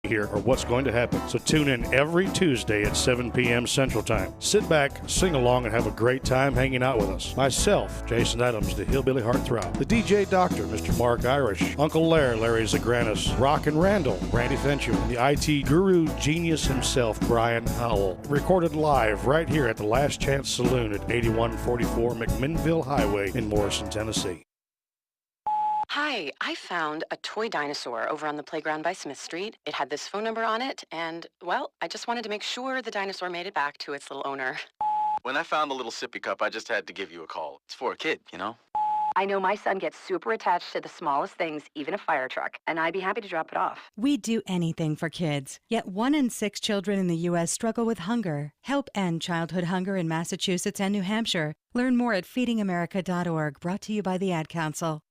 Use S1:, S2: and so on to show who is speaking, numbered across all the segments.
S1: here or what's going to happen. So tune in every Tuesday at 7 p.m. Central Time. Sit back, sing along, and have a great time hanging out with us. Myself, Jason Adams, the Hillbilly Heartthrob, the DJ Doctor, Mr. Mark Irish, Uncle Larry Zagranis, Rock and Randall, Randy Fincher, and the IT guru genius himself, Brian Howell. Recorded live right here at the Last Chance Saloon at 8144 McMinnville Highway in Morrison, Tennessee.
S2: Hi, I found a toy dinosaur over on the playground by Smith Street. It had this phone number on it, and, well, I just wanted to make sure the dinosaur made it back to its little owner.
S3: When I found the little sippy cup, I just had to give you a call. It's for a kid, you know?
S2: I know my son gets super attached to the smallest things, even a fire truck, and I'd be happy to drop it off.
S4: We'd do anything for kids, yet 1 in 6 children in the U.S. struggle with hunger. Help end childhood hunger in Massachusetts and New Hampshire. Learn more at feedingamerica.org, brought to you by the Ad Council.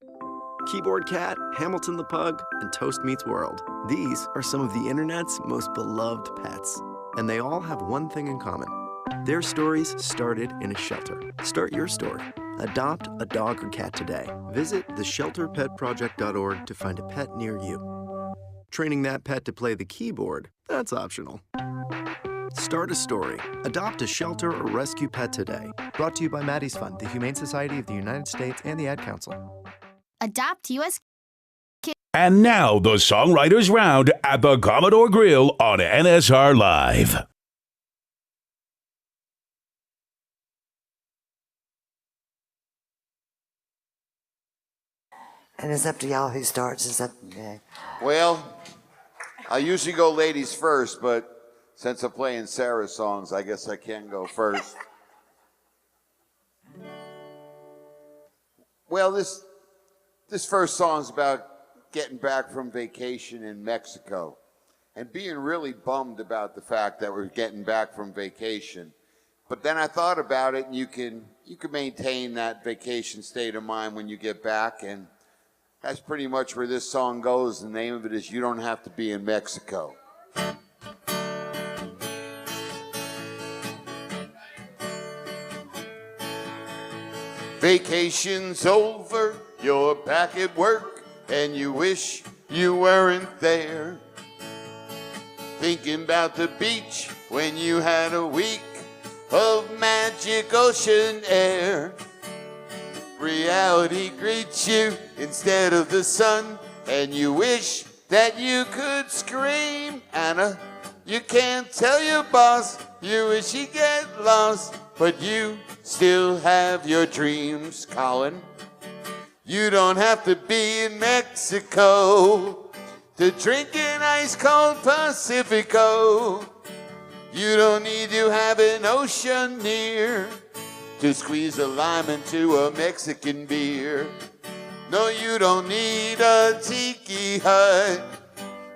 S5: Keyboard Cat, Hamilton the Pug, and Toast Meets World. These are some of the internet's most beloved pets. And they all have one thing in common. Their stories started in a shelter. Start your story. Adopt a dog or cat today. Visit theshelterpetproject.org to find a pet near you. Training that pet to play the keyboard, that's optional. Start a story. Adopt a shelter or rescue pet today. Brought to you by Maddie's Fund, the Humane Society of the United States, and the Ad Council.
S6: Adopt U.S.
S7: And now the Songwriters Round at the Commodore Grille on NSR Live.
S8: And it's up to y'all who starts. It's up. Okay.
S9: Well, I usually go ladies first, but since I'm playing Sarah's songs, I guess I can go first. Well, this first song's about getting back from vacation in Mexico and being really bummed about the fact that we're getting back from vacation. But then I thought about it, and you can maintain that vacation state of mind when you get back, and that's pretty much where this song goes. The name of it is You Don't Have to Be in Mexico. Vacation's over, you're back at work, and you wish you weren't there. Thinking about the beach when you had a week of magic ocean air. Reality greets you instead of the sun, and you wish that you could scream. Anna, you can't tell your boss, you wish he'd get lost, but you still have your dreams, Colin. You don't have to be in Mexico to drink an ice-cold Pacifico. You don't need to have an ocean near to squeeze a lime into a Mexican beer. No, you don't need a tiki hut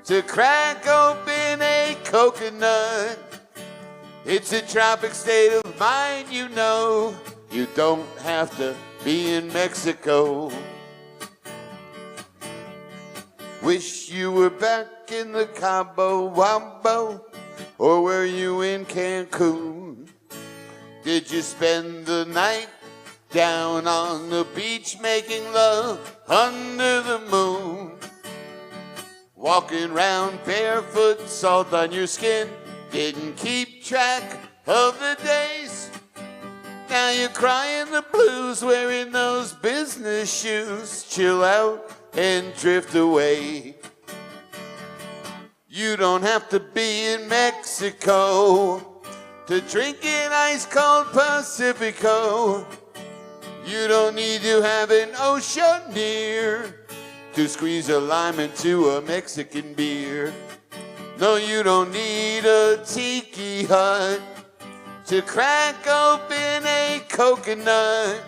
S9: to crack open a coconut. It's a tropic state of mind, you know. You don't have to be in Mexico. Wish you were back in the Cabo Wabo, or were you in Cancun? Did you spend the night down on the beach making love under the moon? Walking around barefoot, salt on your skin, didn't keep track of the days. Now you're crying the blues wearing those business shoes. Chill out and drift away. You don't have to be in Mexico to drink an ice-cold Pacifico. You don't need to have an ocean near to squeeze a lime into a Mexican beer. No, you don't need a tiki hut to crack open a coconut.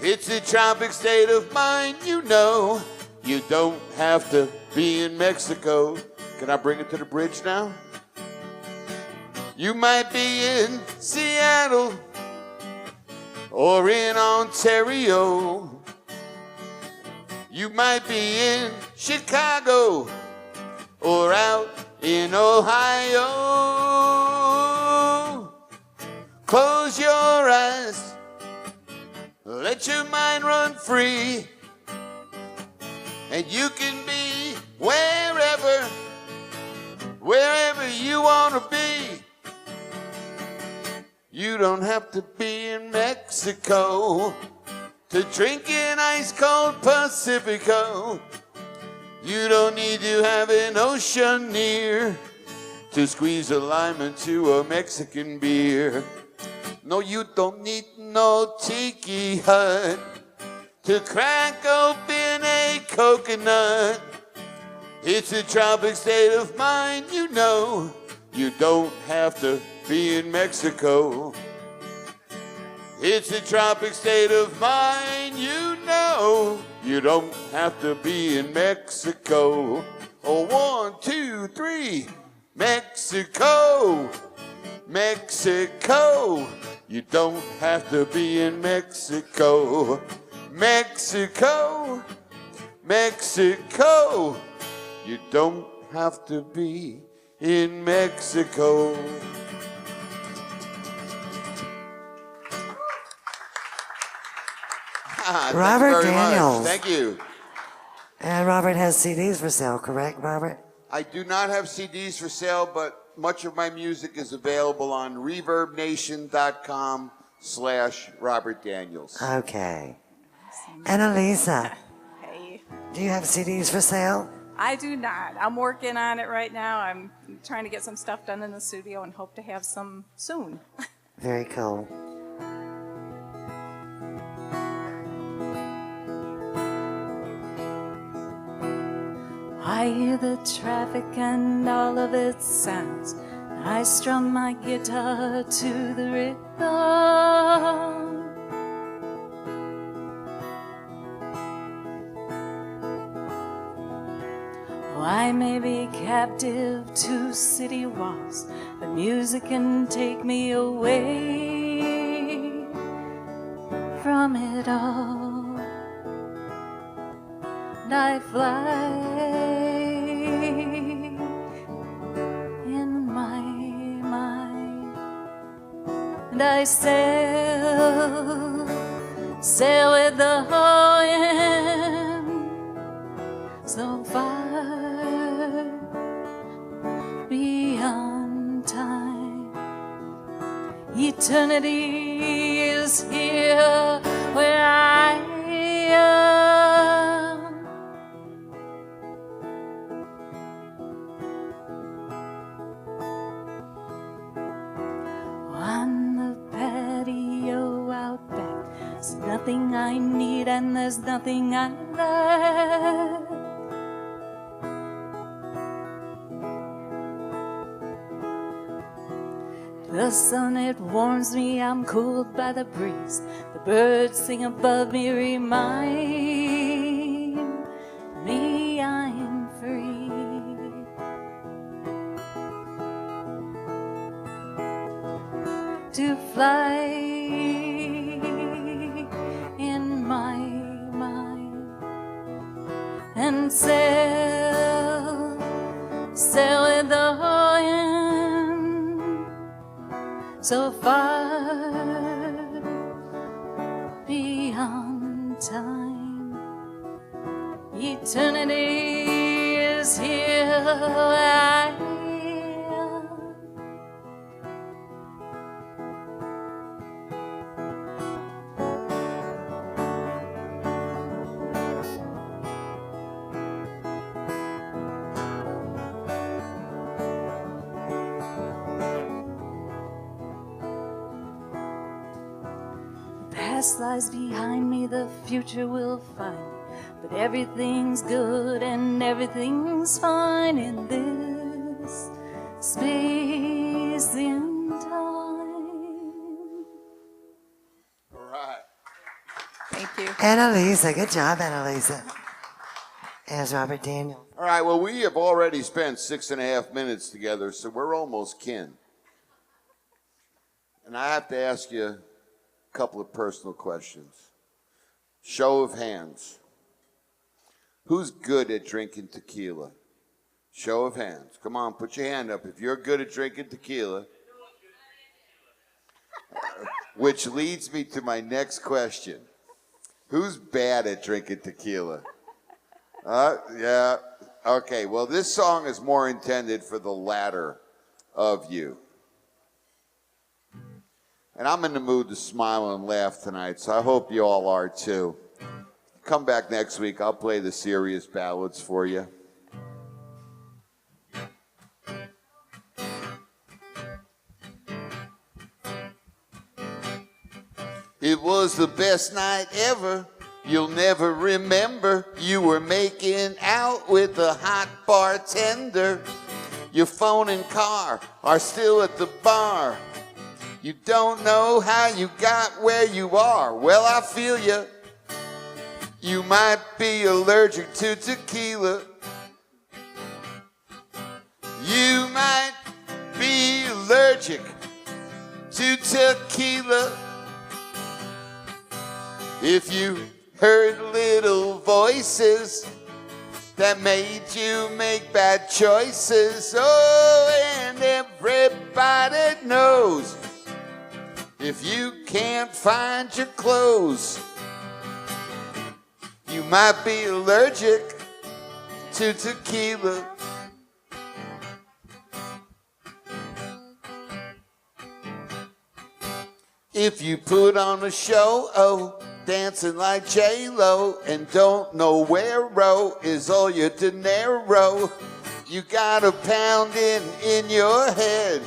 S9: It's a tropic state of mind, you know. You don't have to be in Mexico. Can I bring it to the bridge now? You might be in Seattle or in Ontario. You might be in Chicago or out in Ohio. Close your eyes, let your mind run free, and you can be wherever you wanna be. You don't have to be in Mexico to drink an ice cold Pacifico. You don't need to have an ocean near to squeeze a lime into a Mexican beer. No, you don't need no tiki hut to crack open a coconut. It's a tropic state of mind, you know. You don't have to be in Mexico. It's a tropic state of mind, you know. You don't have to be in Mexico. Oh, 1, 2, 3. Mexico, Mexico. You don't have to be in Mexico. Mexico, Mexico. You don't have to be in Mexico.
S8: Robert Daniels.
S9: Thank you.
S8: And Robert has CDs for sale, correct, Robert?
S9: I do not have CDs for sale, but much of my music is available on ReverbNation.com/Robert Daniels.
S8: Okay. Annalisa,
S6: Hey,
S8: do you have CDs for sale?
S6: I do not. I'm working on it right now. I'm trying to get some stuff done in the studio and hope to have some soon.
S8: Very cool.
S6: I hear the traffic and all of its sounds. I strum my guitar to the rhythm. Oh, I may be captive to city walls, but music can take me away from it all. And I fly in my mind, and I sail with the wind so far beyond time. Eternity is here where I am. On the patio out back, there's nothing I need and there's nothing I lack. The sun, it warms me, I'm cooled by the breeze. The birds sing above me, remind me I'm free. To fly in my mind and sail with the wind so far beyond time. Eternity is here where I am. Past lies behind me, the future will find me. But everything's good and everything's fine in this space and time.
S9: All right.
S6: Thank you.
S8: Annalisa, good job, Annalisa. As Robert Daniels.
S9: All right, well, we have already spent 6.5 minutes together, so we're almost kin. And I have to ask you a couple of personal questions. Show of hands. Who's good at drinking tequila? Show of hands. Come on, put your hand up if you're good at drinking tequila. Which leads me to my next question. Who's bad at drinking tequila? Yeah. Okay, well, this song is more intended for the latter of you. And I'm in the mood to smile and laugh tonight, so I hope you all are too. Come back next week. I'll play the serious ballads for you. It was the best night ever. You'll never remember. You were making out with a hot bartender. Your phone and car are still at the bar. You don't know how you got where you are. Well, I feel you. You might be allergic to tequila. You might be allergic to tequila. If you heard little voices that made you make bad choices, oh, and everybody knows if you can't find your clothes, you might be allergic to tequila. If you put on a show, oh, dancing like J-Lo, and don't know where is all your dinero, you got a pounding in your head.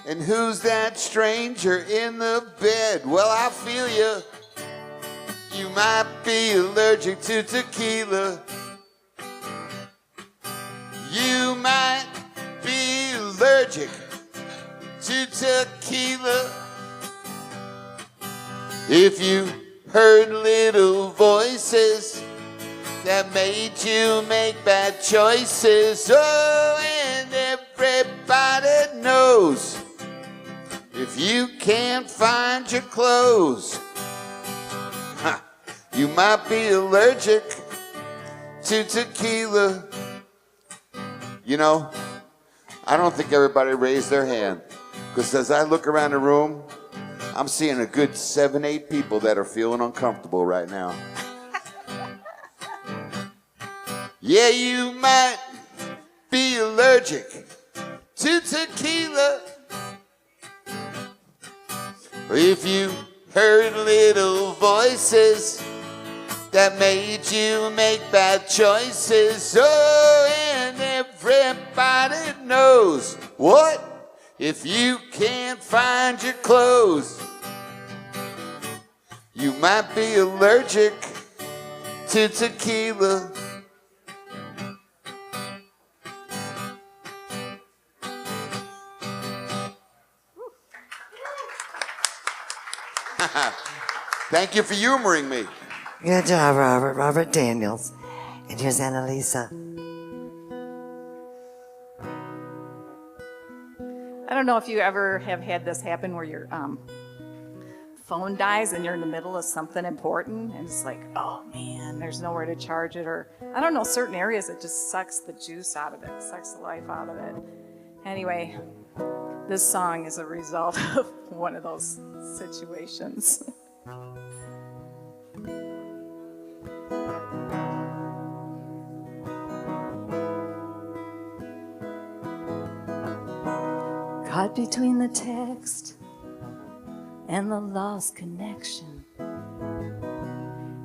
S9: And who's that stranger in the bed? Well, I feel you. You might be allergic to tequila. You might be allergic to tequila. If you heard little voices that made you make bad choices, oh, and everybody knows if you can't find your clothes, you might be allergic to tequila. You know, I don't think everybody raised their hand, because as I look around the room, I'm seeing a good 7-8 people that are feeling uncomfortable right now. Yeah, you might be allergic to tequila. If you heard little voices that made you make bad choices, oh, and everybody knows what? If you can't find your clothes, you might be allergic to tequila. Thank you for humoring me.
S8: Good job, Robert. Robert Daniels. And here's Annalisa.
S6: I don't know if you ever have had this happen where your phone dies and you're in the middle of something important and it's like, oh man, there's nowhere to charge it, or I don't know, certain areas it just sucks the juice out of it, sucks the life out of it. Anyway, this song is a result of one of those situations. Caught between the text and the lost connection,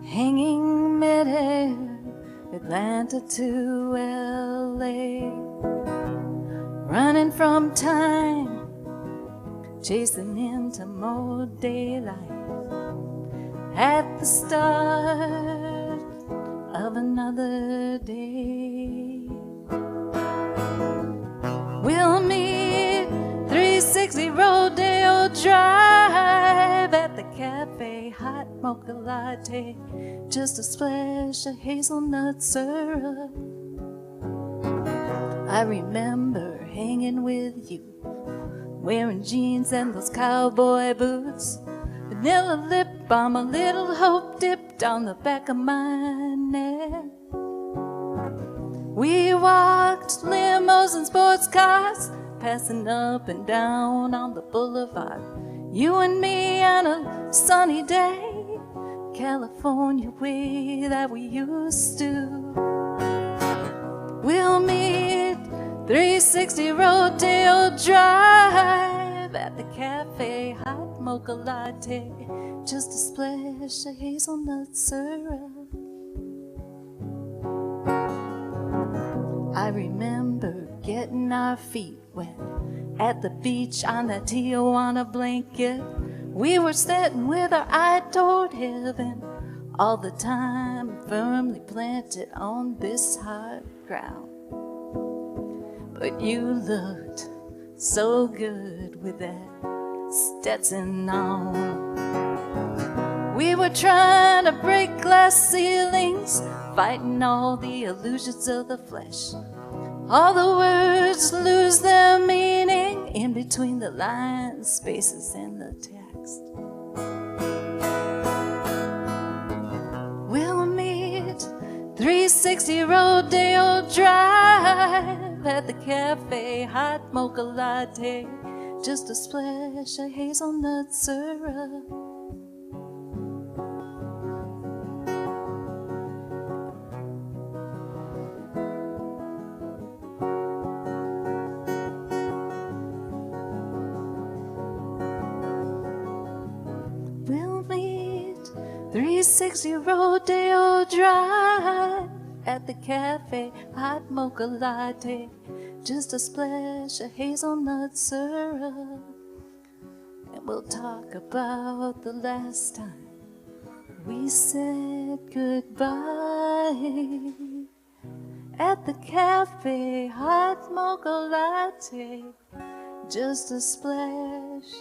S6: hanging midair, Atlanta to LA, running from time, chasing into more daylight, at the start of another day. We'll meet 360 Rodeo Drive at the cafe, hot mocha latte, just a splash of hazelnut syrup. I remember hanging with you, wearing jeans and those cowboy boots, vanilla lip balm, a little hope dipped on the back of my neck. We walked limos and sports cars, passing up and down on the boulevard. You and me on a sunny day, California way that we used to. We'll meet 360 Rodeo Drive. At the cafe, hot mocha latte, just a splash of hazelnut syrup. I remember getting our feet wet at the beach on that Tijuana blanket. We were sitting with our eye toward heaven, all the time firmly planted on this hard ground. But you looked so good with that Stetson on. We were trying to break glass ceilings, fighting all the illusions of the flesh. All the words lose their meaning in between the lines, spaces, and the text. We'll meet 360 Rodeo Drive at the cafe, hot mocha latte, just a splash of hazelnut syrup. We'll meet 360 Rodeo Drive at the cafe, hot mocha latte, just a splash of hazelnut syrup. And we'll talk about the last time we said goodbye at the cafe, hot mocha latte, just a splash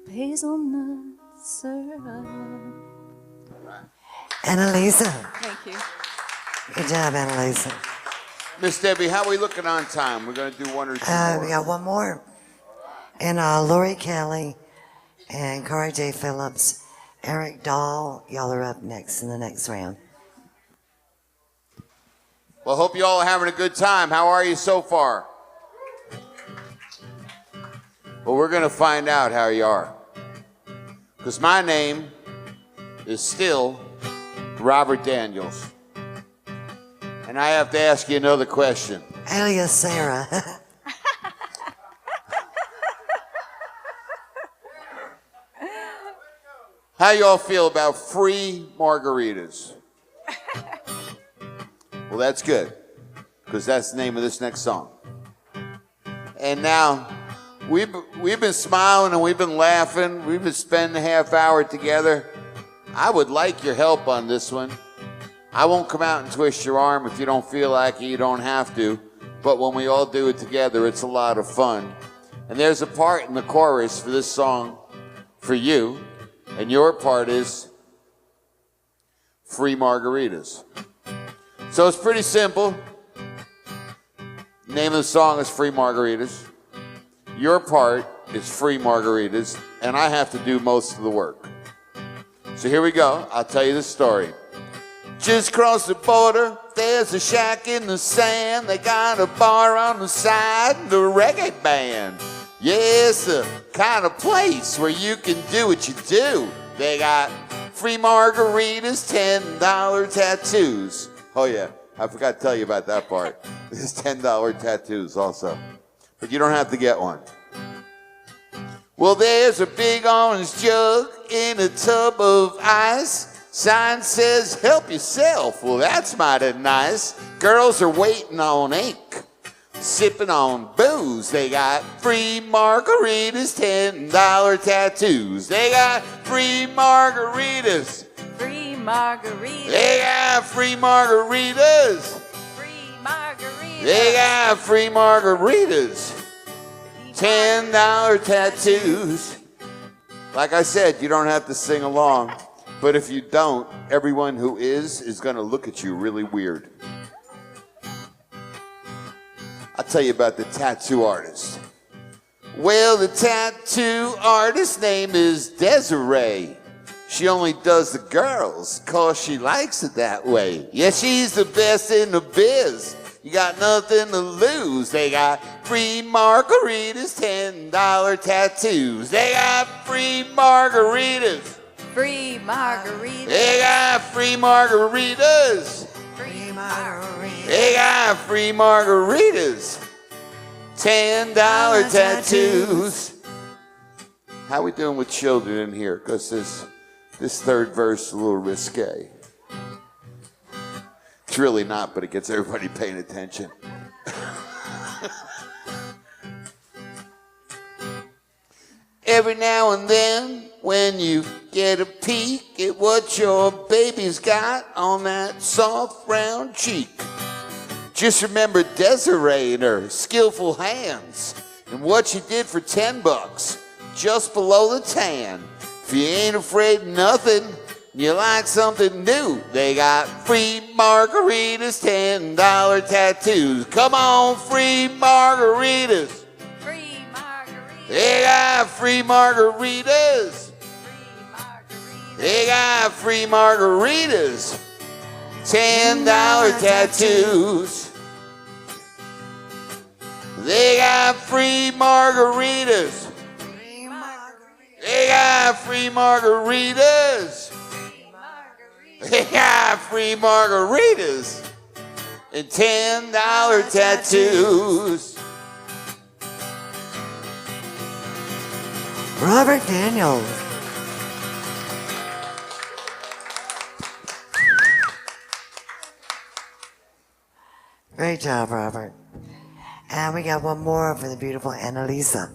S6: of hazelnut syrup.
S8: Annalisa.
S6: Thank you.
S8: Good job, Annalisa.
S9: Miss Debbie, how are we looking on time? We're going to do one or two more.
S8: We got one more. And Lori Kelly and Corey J. Phillips, Eric Dahl, y'all are up next in the next round.
S9: Well, hope you all are having a good time. How are you so far? Well, we're going to find out how you are. Because my name is still Robert Daniels. And I have to ask you another question.
S8: Alias Sarah.
S9: How y'all feel about free margaritas? Well, that's good, because that's the name of this next song. And now, we've been smiling and we've been laughing. We've been spending a half hour together. I would like your help on this one. I won't come out and twist your arm. If you don't feel like it, you don't have to. But when we all do it together, it's a lot of fun. And there's a part in the chorus for this song for you. And your part is free margaritas. So it's pretty simple. The name of the song is Free Margaritas. Your part is free margaritas, and I have to do most of the work. So here we go. I'll tell you the story. Just across the border, there's a shack in the sand. They got a bar on the side and a reggae band. Yes, the kind of place where you can do what you do. They got free margaritas, $10 tattoos. Oh yeah, I forgot to tell you about that part. There's $10 tattoos also. But you don't have to get one. Well, there's a big orange jug in a tub of ice. Sign says, help yourself. Well, that's mighty nice. Girls are waiting on ink, sipping on booze. They got free margaritas, $10 tattoos. They got free margaritas.
S6: Free margaritas.
S9: They got free margaritas.
S6: Free margaritas.
S9: They got free margaritas. $10 tattoos. Like I said, you don't have to sing along. But if you don't, everyone who is going to look at you really weird. I'll tell you about the tattoo artist. Well, the tattoo artist's name is Desiree. She only does the girls 'cause she likes it that way. Yeah, she's the best in the biz. You got nothing to lose. They got free margaritas, $10 tattoos. They got free margaritas.
S6: Free margaritas.
S9: They got free margaritas.
S6: Free margaritas.
S9: They got free margaritas, $10 tattoos. How we doing with children in here? Because this third verse is a little risque. It's really not, but it gets everybody paying attention. Every now and then, when you get a peek at what your baby's got on that soft round cheek, just remember Desiree and her skillful hands and what she did for $10 just below the tan. If you ain't afraid of nothing, you like something new, they got free margaritas, $10 tattoos. Come on, free margaritas.
S6: Free margaritas.
S9: They got free margaritas. They got free margaritas, $10 tattoos. They got free margaritas. They got free margaritas. They got free margaritas and $10 tattoos.
S8: Robert Daniels. Great job, Robert. And we got one more for the beautiful Annalisa.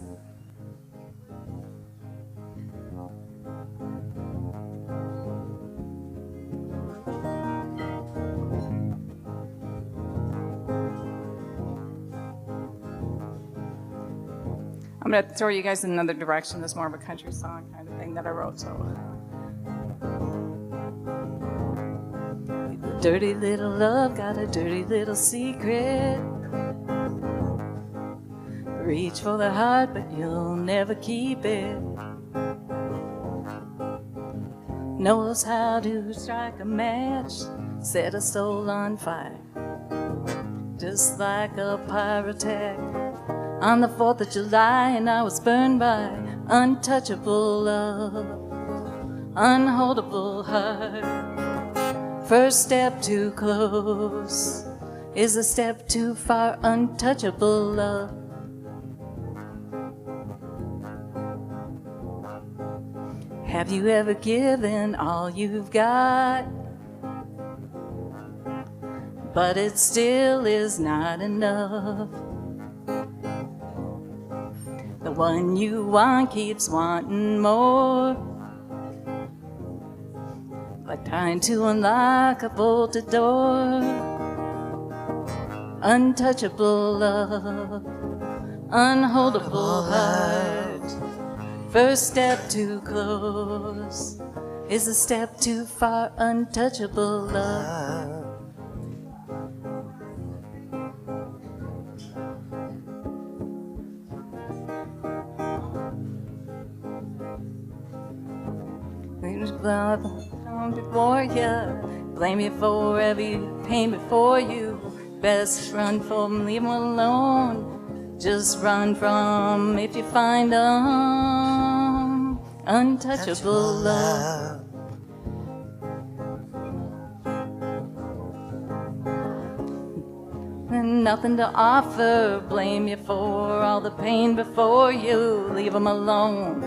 S6: I'm going to throw you guys in another direction. This is more of a country song kind of thing that I wrote. So, dirty little love got a dirty little secret. Reach for the heart, but you'll never keep it. Knows how to strike a match, set a soul on fire, just like a pirate attack. On the 4th of July, and I was burned by untouchable love, unholdable heart. First step too close is a step too far, untouchable love. Have you ever given all you've got? But it still is not enough. The one you want keeps wanting more, like trying to unlock a bolted door. Untouchable love, unholdable heart. First step too close is a step too far, untouchable love. Come before you, blame you for every pain before you. Best run from, leave them alone. Just run from if you find them. Untouchable love. And nothing to offer, blame you for all the pain before you. Leave them alone.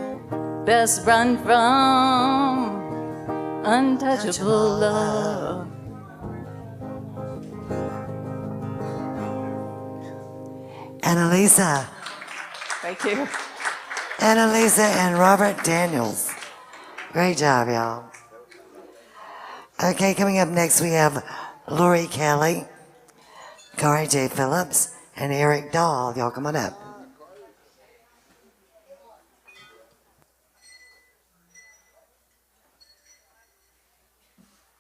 S6: Best run from untouchable love.
S8: Annalisa.
S6: Thank you.
S8: Annalisa and Robert Daniels. Great job, y'all. Okay, coming up next we have Lori Kelly, Corey J. Phillips, and Eric Dahl. Y'all come on up.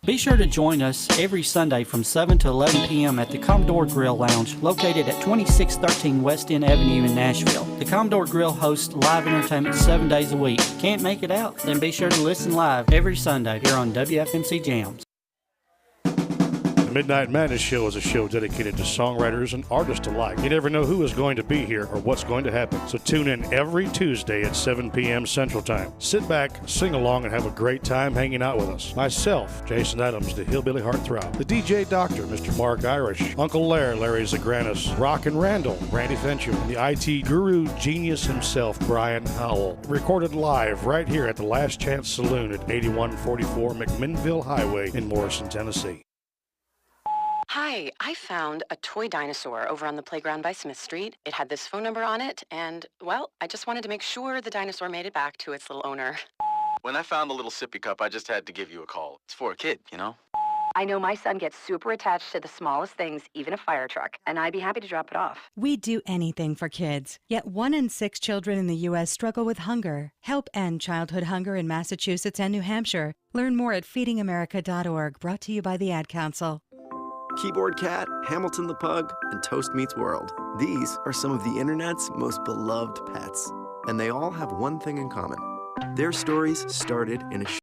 S10: Be sure to join us every Sunday from 7 to 11 p.m. at the Commodore Grille Lounge, located at 2613 West End Avenue in Nashville. The Commodore Grille hosts live entertainment 7 days a week. Can't make it out? Then be sure to listen live every Sunday here on WFMC Jams.
S1: Midnight Madness Show is a show dedicated to songwriters and artists alike. You never know who is going to be here or what's going to happen. So tune in every Tuesday at 7 p.m. Central Time. Sit back, sing along, and have a great time hanging out with us. Myself, Jason Adams, the Hillbilly Heartthrob. The DJ Doctor, Mr. Mark Irish. Uncle Larry Zagranis. Rock and Randall, Randy Fincher. And the IT guru genius himself, Brian Howell. Recorded live right here at the Last Chance Saloon at 8144 McMinnville Highway in Morrison, Tennessee.
S2: Hi, I found a toy dinosaur over on the playground by Smith Street. It had this phone number on it, and, well, I just wanted to make sure the dinosaur made it back to its little owner.
S3: When I found the little sippy cup, I just had to give you a call. It's for a kid, you know?
S2: I know my son gets super attached to the smallest things, even a fire truck, and I'd be happy to drop it off.
S4: We do anything for kids, yet 1 in 6 children in the U.S. struggle with hunger. Help end childhood hunger in Massachusetts and New Hampshire. Learn more at feedingamerica.org, brought to you by the Ad Council.
S5: Keyboard Cat, Hamilton the Pug, and Toast Meets World. These are some of the internet's most beloved pets. And they all have one thing in common. Their stories started in a shop.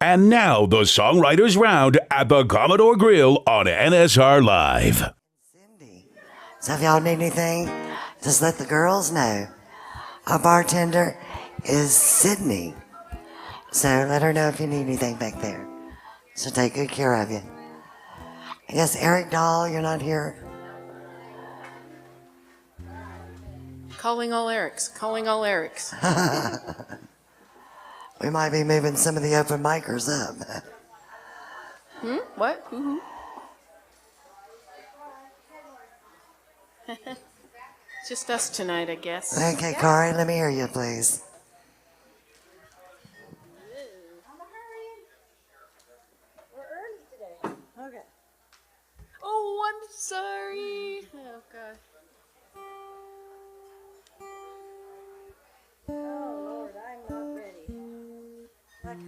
S7: And now the Songwriters Round at the Commodore Grille on NSR Live.
S8: Cindy. So if y'all need anything, just let the girls know. Our bartender is Sydney. So let her know if you need anything back there. She'll take good care of you. I guess Eric Dahl, you're not here.
S11: Calling all Erics. Calling all Erics.
S8: We might be moving some of the open micers up.
S11: What? Who? Just us tonight, I guess.
S8: Okay, Corey, let me hear you, please.
S11: Oh, I'm sorry. Oh, God.
S12: Oh, Lord, I'm not ready. Okay. I'm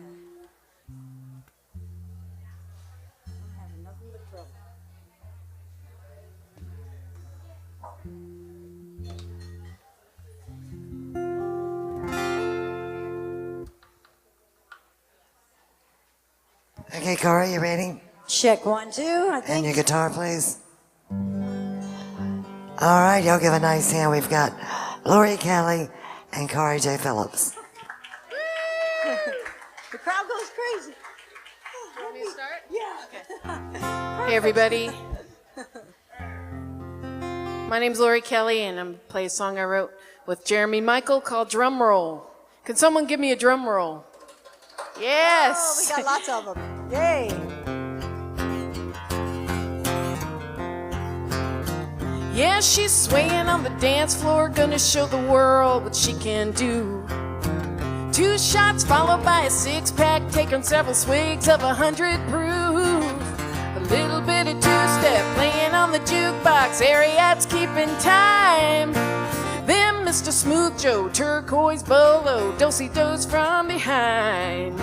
S12: having nothing but trouble.
S8: Okay, Corey, you ready?
S12: Check 1, 2, I think.
S8: And your guitar, please. All right, y'all give a nice hand. We've got Lori Kelly and Corey J. Phillips.
S12: The crowd goes crazy.
S11: Want me to start?
S12: Yeah.
S11: Hey, everybody. My name's Lori Kelly, and I'm playing a song I wrote with Jeremy Michael called Drum Roll. Can someone give me a drum roll? Yes.
S12: Oh, we got lots of them. Yay.
S11: Yeah, she's swaying on the dance floor, gonna show the world what she can do. 2 shots followed by a 6-pack, taking several swigs of 100 proof. A little bit of two-step playing on the jukebox, Ariadne's keeping time. Then Mr. Smooth Joe, turquoise bolo, do-si-dos from behind.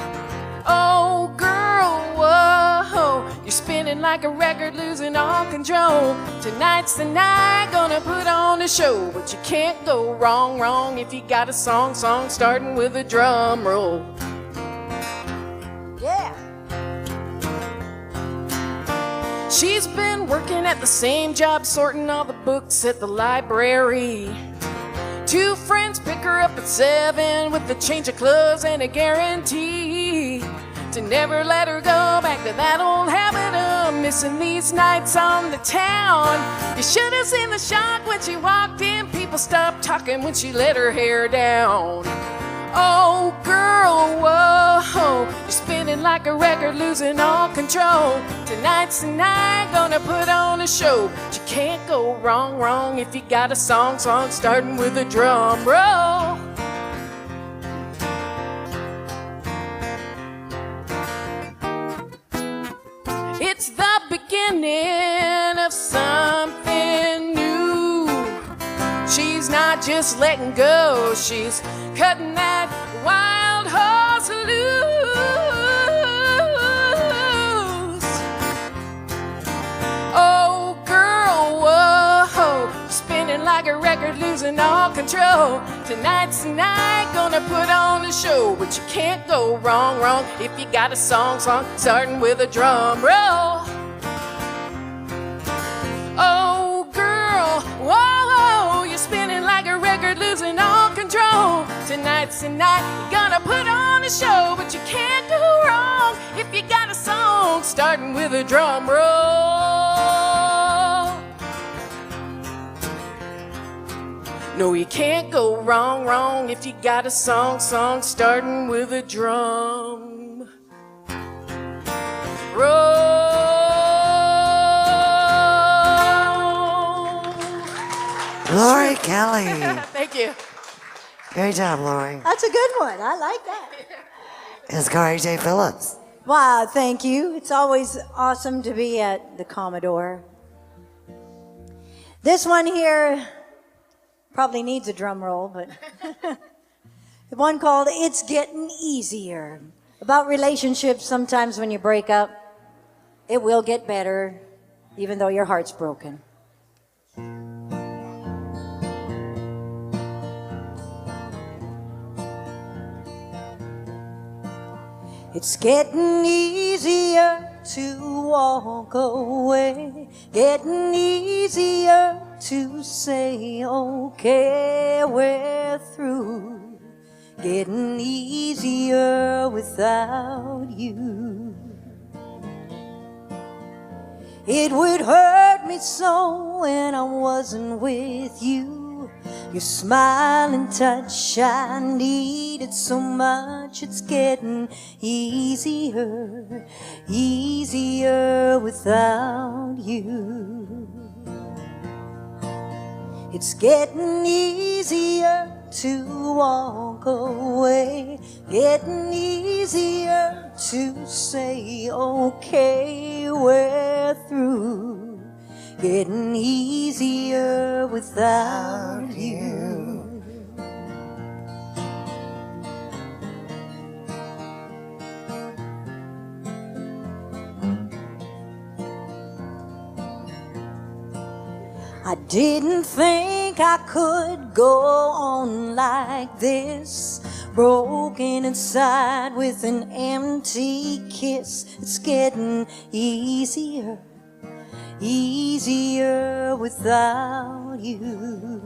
S11: Oh, girl, whoa, you're spinning like a record, losing all control. Tonight's the night, gonna put on a show, but you can't go wrong if you got a song starting with a drum roll.
S12: Yeah.
S11: She's been working at the same job, sorting all the books at the library. 2 friends pick her up at 7 with a change of clothes and a guarantee to never let her go back to that old habit of missing these nights on the town. You should have seen the shock when she walked in. People stopped talking when she let her hair down. Oh, girl, whoa, you're spinning like a record, losing all control. Tonight's the night, gonna put on a show, but you can't go wrong if you got a song starting with a drum roll. It's the beginning of something new. She's not just letting go, she's cutting that wild horse loose. Oh, girl, whoa, spinning like a record, losing all control. Tonight's the night, gonna put on a show, but you can't go wrong if you got a song starting with a drum roll. Oh, girl, whoa, you're spinning like a record, losing all control. Tonight's the night, you're gonna put on a show, but you can't do wrong if you got a song starting with a drum roll. No, you can't go wrong if you got a song starting with a drum roll.
S8: Lori Kelly.
S11: Thank you.
S8: Great job, Lori.
S12: That's a good one. I like that.
S8: It's Corey J. Phillips.
S12: Wow, thank you. It's always awesome to be at the Commodore. This one here probably needs a drum roll, but the one called It's Getting Easier. About relationships, sometimes when you break up, it will get better, even though your heart's broken. It's getting easier to walk away, getting easier to say, okay, we're through, getting easier without you. It would hurt me so when I wasn't with you. Your smile and touch I needed so much. It's getting easier, easier without you. It's getting easier to walk away, getting easier to say, okay, we're through, getting easier without you. I didn't think I could go on like this, broken inside with an empty kiss. It's getting easier, easier without you.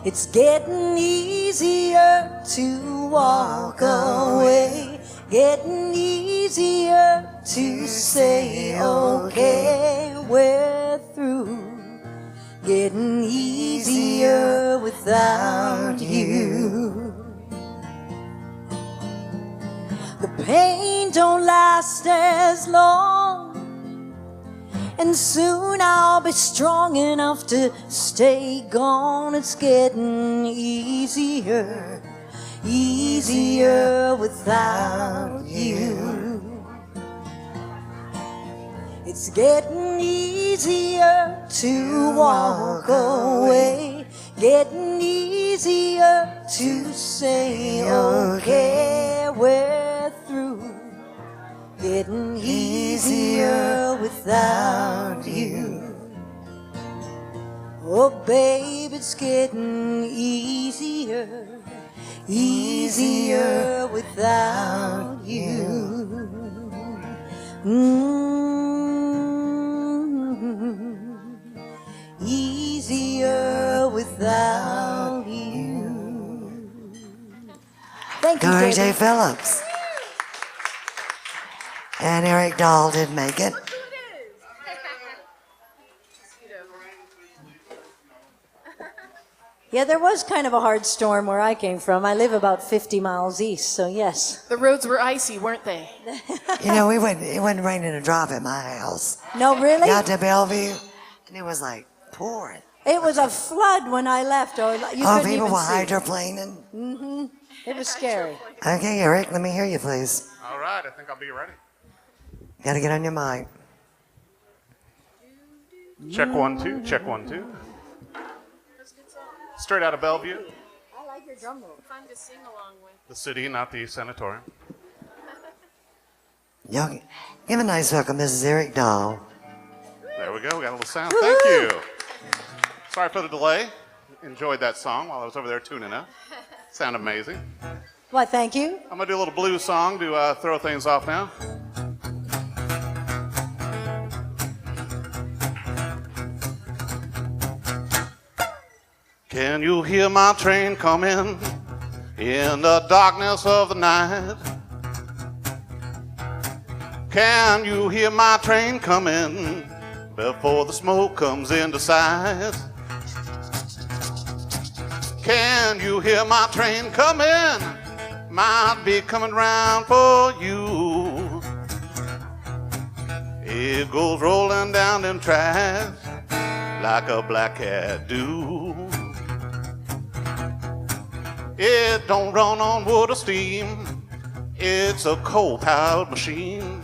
S12: It's getting easier to walk away, getting easier to say, okay, we're through, getting easier without you. The pain don't last as long, and soon I'll be strong enough to stay gone. It's getting easier, easier without you. It's getting easier to walk away, getting easier to say, okay, we're through, getting easier without you. Oh, babe, it's getting easier, easier without you. Easier without you. Thank you,
S8: Corey J. Phillips. And Eric Dahl did make it.
S12: Yeah, there was kind of a hard storm where I came from. I live about 50 miles east, so yes.
S11: The roads were icy, weren't they?
S8: You know, it wasn't raining a drop at my house.
S12: No, really?
S8: Got to Bellevue, and it was like pouring.
S12: It was a flood when I left. Or you
S8: Oh,
S12: couldn't
S8: people
S12: even
S8: were
S12: see.
S8: hydroplaning.
S12: Mm-hmm. It was scary.
S8: Okay, Eric, let me hear you, please.
S13: All right, I think I'll be ready.
S8: Got to get on your mic.
S13: Check 1, 2, check 1, 2. Straight out of Bellevue,
S12: I like your drum roll.
S11: Fun to sing along with.
S13: the city, not the sanatorium.
S8: Y'all give a nice welcome, Mrs. Eric Dahl.
S13: There we go, we got a little sound. Thank you. Sorry for the delay. Enjoyed that song while I was over there tuning up. Sounded amazing.
S12: Why, thank you.
S13: I'm going to do a little blues song to throw things off now. Can you hear my train coming in the darkness of the night? Can you hear my train coming before the smoke comes into sight? Can you hear my train coming? Might be coming round for you. It goes rolling down them tracks like a black cat do. It don't run on wood or steam. It's a coal-powered machine.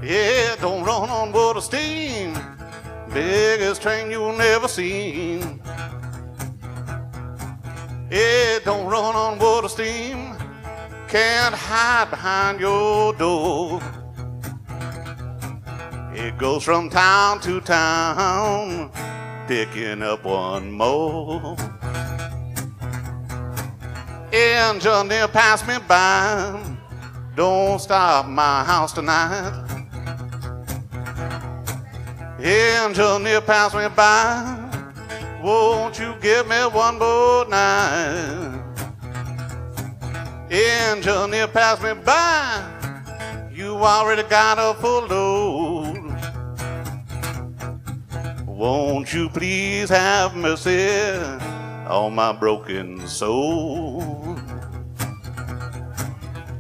S13: It don't run on wood or steam. Biggest train you've never seen. It don't run on wood or steam. Can't hide behind your door. It goes from town to town, picking up one more. Engine near pass me by. Don't stop my house tonight. Engine near pass me by. Won't you give me one more night? Engine near pass me by. You already got a full load. Won't you please have mercy on my broken soul?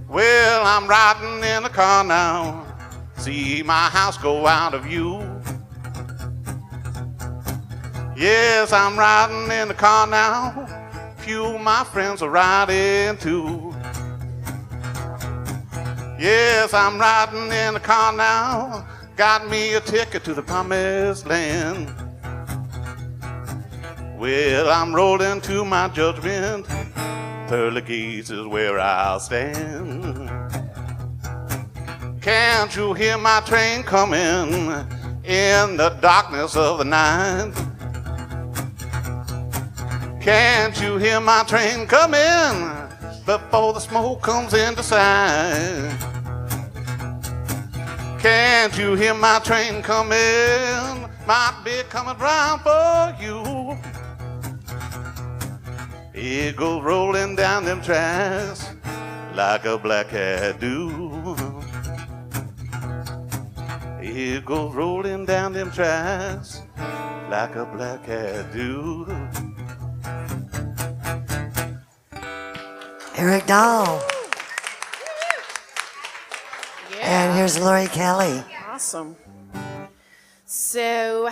S13: Well, I'm riding in the car now. See my house go out of view. Yes, I'm riding in the car now. Few of my friends are riding too. Yes, I'm riding in the car now. Got me a ticket to the promised land. Well, I'm rolling to my judgment. Pearly gates is where I'll stand. Can't you hear my train coming in the darkness of the night? Can't you hear my train coming before the smoke comes into sight? Can't you hear my train coming? Might be coming round for you. It goes rolling down them tracks like a black cat do. It goes rolling down them tracks like a black cat do.
S8: Eric Dahl. And here's Lori Kelly.
S11: Awesome. So,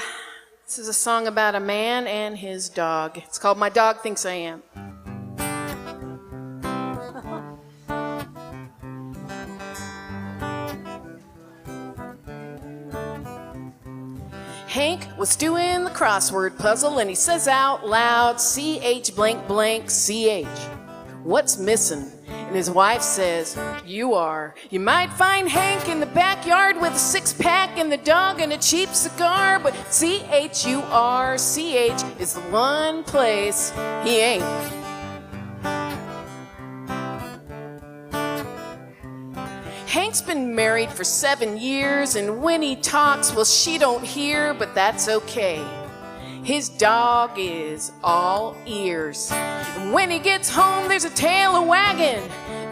S11: this is a song about a man and his dog. It's called My Dog Thinks I Am. Hank was doing the crossword puzzle and he says out loud, CH blank blank CH. What's missing? And his wife says, you are. You might find Hank in the backyard with a six-pack and the dog and a cheap cigar, but C-H-U-R-C-H is the one place he ain't. Hank's been married for 7 years, and when he talks, well, she don't hear, but that's okay. His dog is all ears. And when he gets home, there's a tail a wagging.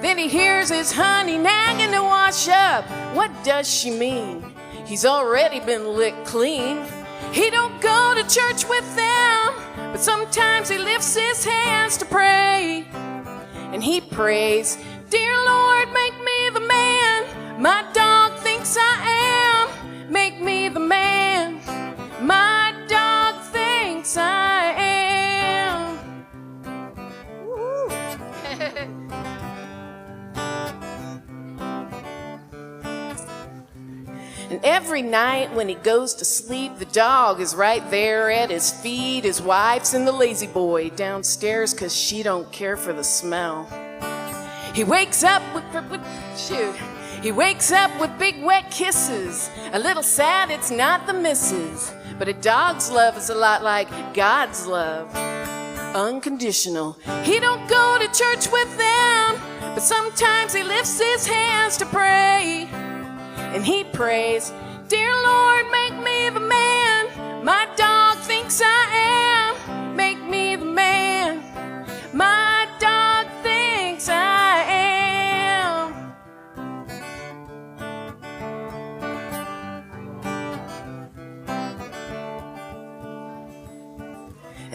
S11: Then he hears his honey nagging to wash up. What does she mean? He's already been licked clean. He don't go to church with them, but sometimes he lifts his hands to pray. And he prays, dear Lord, make me the man my dog thinks I am. Make me the man my dog thinks I am. And every night when he goes to sleep, the dog is right there at his feet. His wife's in the lazy boy downstairs 'cause she don't care for the smell. He wakes up with He wakes up with big wet kisses. A little sad it's not the missus, but a dog's love is a lot like God's love, unconditional. He don't go to church with them, but sometimes he lifts his hands to pray. And he prays, dear Lord, make me the man my dog thinks I am.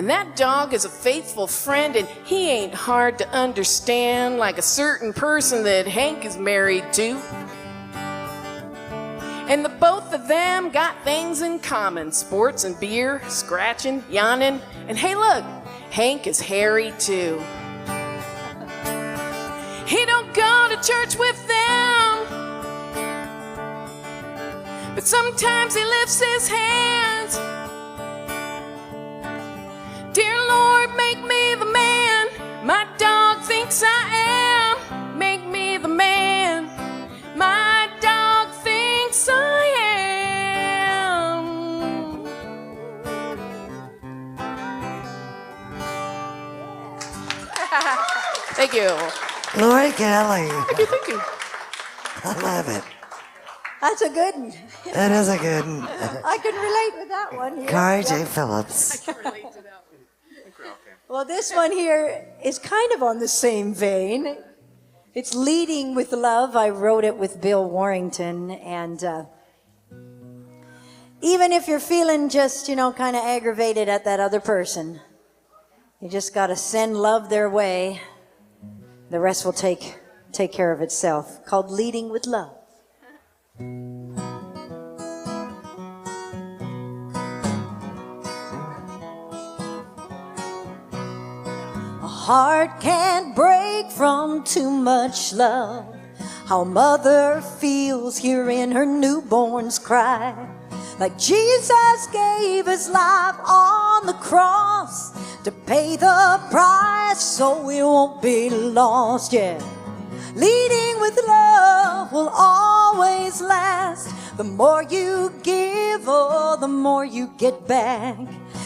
S11: And that dog is a faithful friend, and he ain't hard to understand, like a certain person that Hank is married to. And the both of them got things in common: sports and beer, scratching, yawning, and hey look, Hank is hairy too. He don't go to church with them, but sometimes he lifts his hands. Dear Lord, make me the man my dog thinks I am. Make me the man my dog thinks I am. Thank you.
S8: Lori Kelly.
S11: Thank you.
S8: I love it.
S12: That's a good one.
S8: That is a good one.
S12: I can relate with that one here.
S8: Corey J. Phillips.
S12: Well, this one here is kind of on the same vein. It's Leading with Love. I wrote it with Bill Warrington. And even if you're feeling just, kind of aggravated at that other person, you just got to send love their way. The rest will take care of itself. Called Leading with Love. A heart can't break from too much love. How a mother feels hearing her newborn's cry. Like Jesus gave his life on the cross to pay the price so we won't be lost, yeah. Leading with love will always last. The more you give, oh, the more you get back.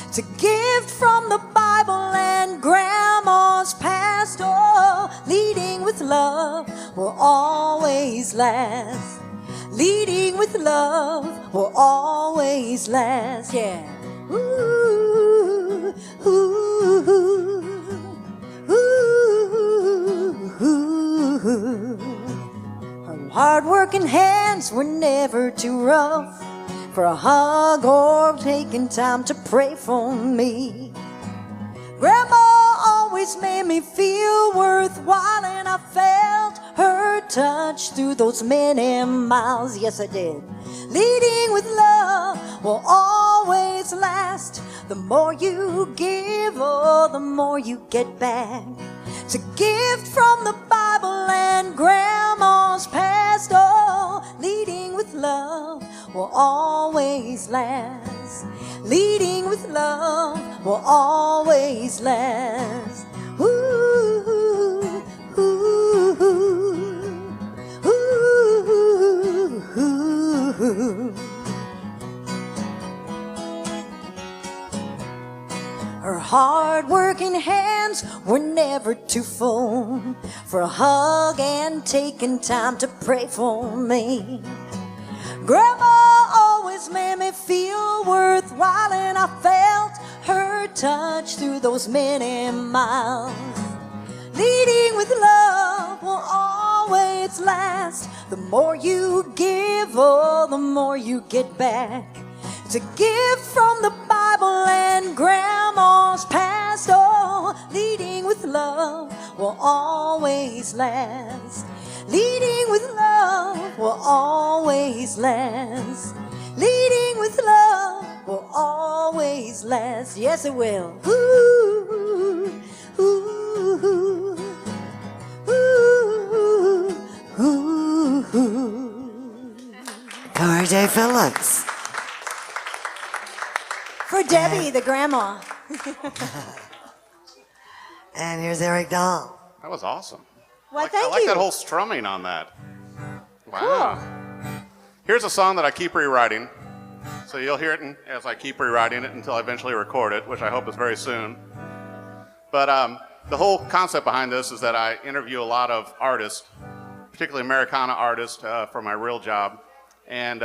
S12: It's a gift from the Bible and Grandma's past. Oh, leading with love will always last. Leading with love will always last, yeah. Ooh, ooh, ooh, ooh. Her hard-working hands were never too rough for a hug or taking time to pray for me. Grandma always made me feel worthwhile, and I felt her touch through those many miles. Yes, I did. Leading with love will always last. The more you give, oh, the more you get back. It's a gift from the Bible and Grandma's past. Oh, leading with love will always last. Leading with love will always last. Ooh, ooh, ooh, ooh, ooh. Her hard-working hands were never too full for a hug and taking time to pray for me. Grandma always made me feel worthwhile, and I felt her touch through those many miles. Leading with love will always last. The more you give, oh, the more you get back. It's a gift from the Bible and Grandma's past. Oh, leading with love will always last. Leading with love will always last. Leading with love will always last. Yes, it will. Ooh, ooh, ooh, ooh, ooh.
S8: Corey J. Phillips.
S12: For Debbie, the grandma.
S8: And here's Eric Dahl.
S13: That was awesome.
S12: Well,
S13: I
S12: thank
S13: like
S12: you.
S13: that whole strumming on that. Wow. Cool. Here's a song that I keep rewriting. So you'll hear it as I keep rewriting it until I eventually record it, which I hope is very soon. But the whole concept behind this is that I interview a lot of artists, particularly Americana artists, for my real job. And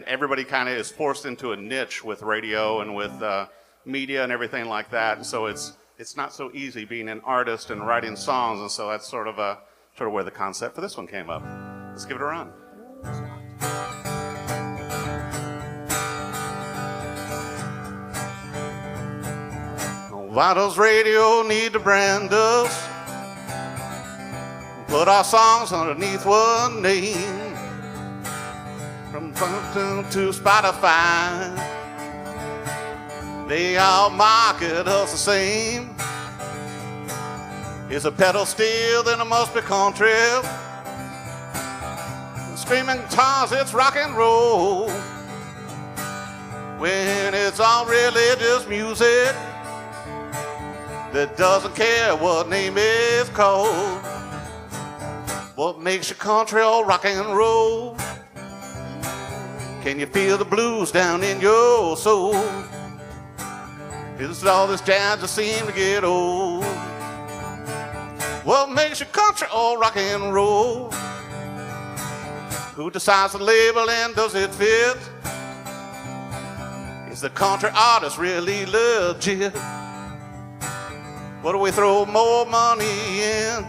S13: everybody kind of is forced into a niche with radio and with media and everything like that. And so it's not so easy being an artist and writing songs. And so that's sort of where the concept for this one came up. Let's give it a run. Why does radio need to brand us? Put our songs underneath one name. From to Spotify, they all market us the same. Is a pedal steel, then it must be country. Screaming guitars, it's rock and roll. When it's all really just music that doesn't care what name is called. What makes you country or rock and roll? Can you feel the blues down in your soul? Is it all this jazz that seems to get old? What makes you country or rock and roll? Who decides the label and does it fit? Is the country artist really legit? What do we throw more money in?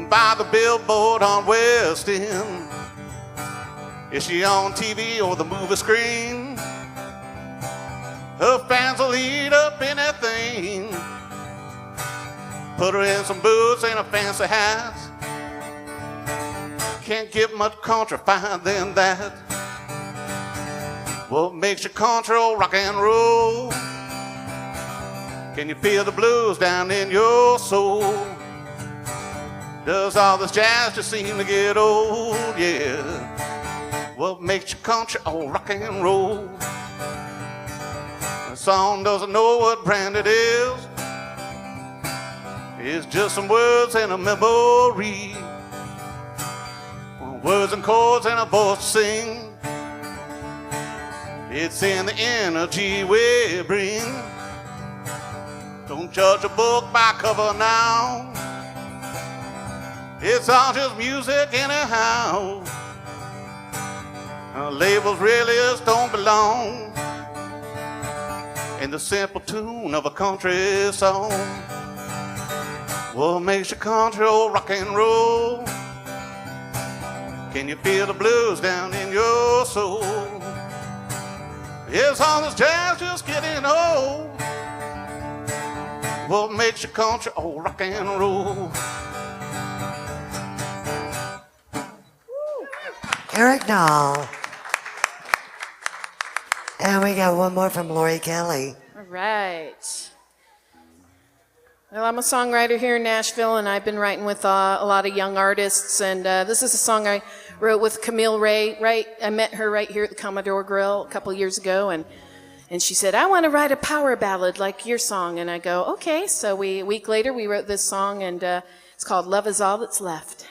S13: Buy the billboard on West End. Is she on TV or the movie screen? Her fans will eat up anything. Put her in some boots and a fancy hat. Can't get much countrified than that. What makes you country or rock and roll? Can you feel the blues down in your soul? Does all this jazz just seem to get old? Yeah. What makes you country or rock and roll? The song doesn't know what brand it is. It's just some words and a memory. Words and chords and a voice to sing. It's in the energy we bring. Don't judge a book by cover now. It's all just music anyhow. Labels really just don't belong in the simple tune of a country song. What makes you country or rock and roll? Can you feel the blues down in your soul? Is all this jazz just getting old? What makes you country or rock and roll?
S8: Eric Dahl. And we got one more from Lori Kelly.
S11: All right. Well, I'm a songwriter here in Nashville, and I've been writing with a lot of young artists. And this is a song I wrote with Camille Ray. I met her right here at the Commodore Grille a couple years ago, and she said, "I want to write a power ballad like your song." And I go, "Okay." So a week later, we wrote this song, and it's called "Love Is All That's Left."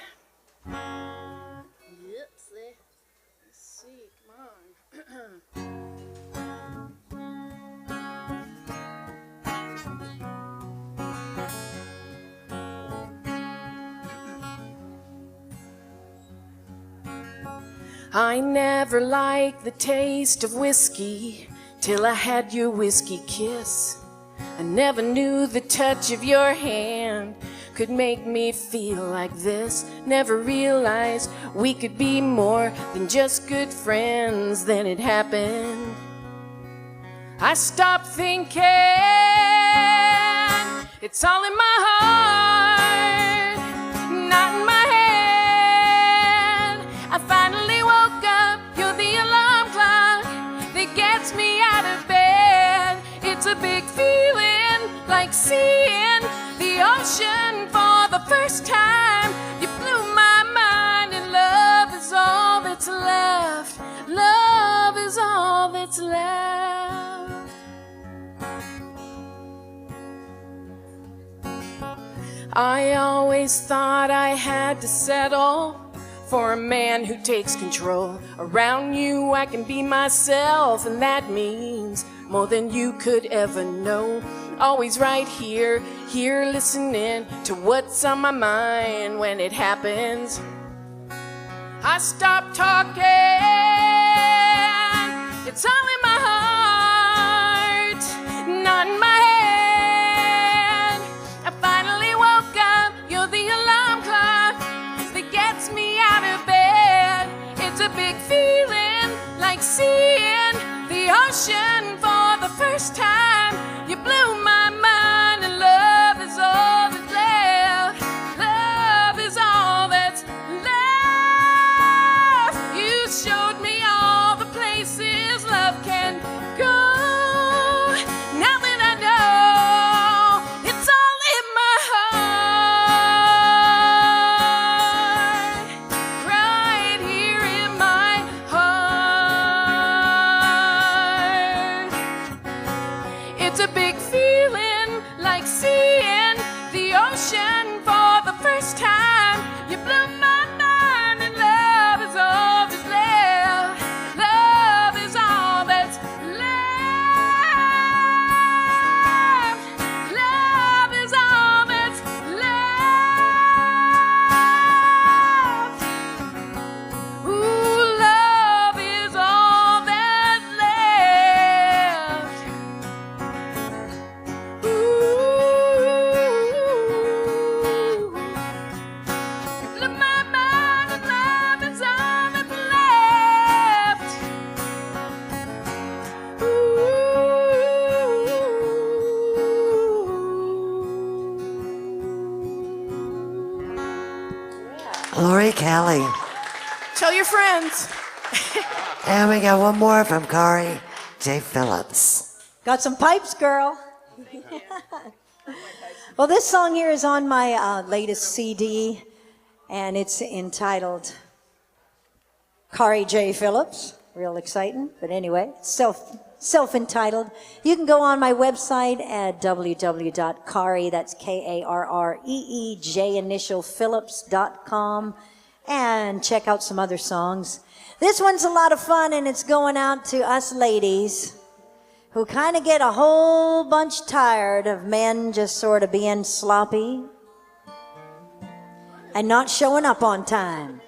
S11: I never liked the taste of whiskey till I had your whiskey kiss. I never knew the touch of your hand could make me feel like this. Never realized we could be more than just good friends. Then it happened. I stopped thinking. It's all in my heart, not in my head. I finally woke up. You're the alarm clock that gets me out of bed. It's a big feeling, like seeing the ocean for the first time. You blew my mind, and love is all that's left. Love is all that's left. I always thought I had to settle for a man who takes control. Around you I can be myself, and that means more than you could ever know. Always right here, listening to what's on my mind. When it happens, I stop talking. It's all in my heart, not in my head. I finally woke up. You're the alarm clock that gets me out of bed. It's a big feeling, like seeing the ocean for the first time. You
S8: Kelly.
S11: Tell your friends.
S8: And we got one more from Kari J. Phillips.
S12: Got some pipes, girl. Well, this song here is on my latest CD, and it's entitled Kari J. Phillips. Real exciting, but anyway, self-entitled. You can go on my website at www.Kari, that's Karreej initial Phillips.com, and check out some other songs. This one's a lot of fun, and it's going out to us ladies who kind of get a whole bunch tired of men just sort of being sloppy and not showing up on time.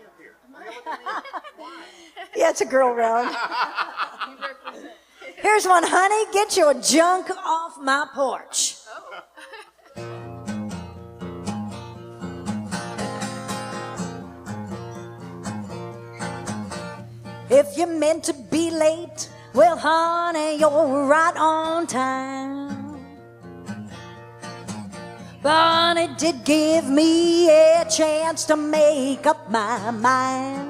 S12: Yeah, it's a girl round. Here's one, honey. Get your junk off my porch. If you're meant to be late, well, honey, you're right on time. But it did give me a chance to make up my mind.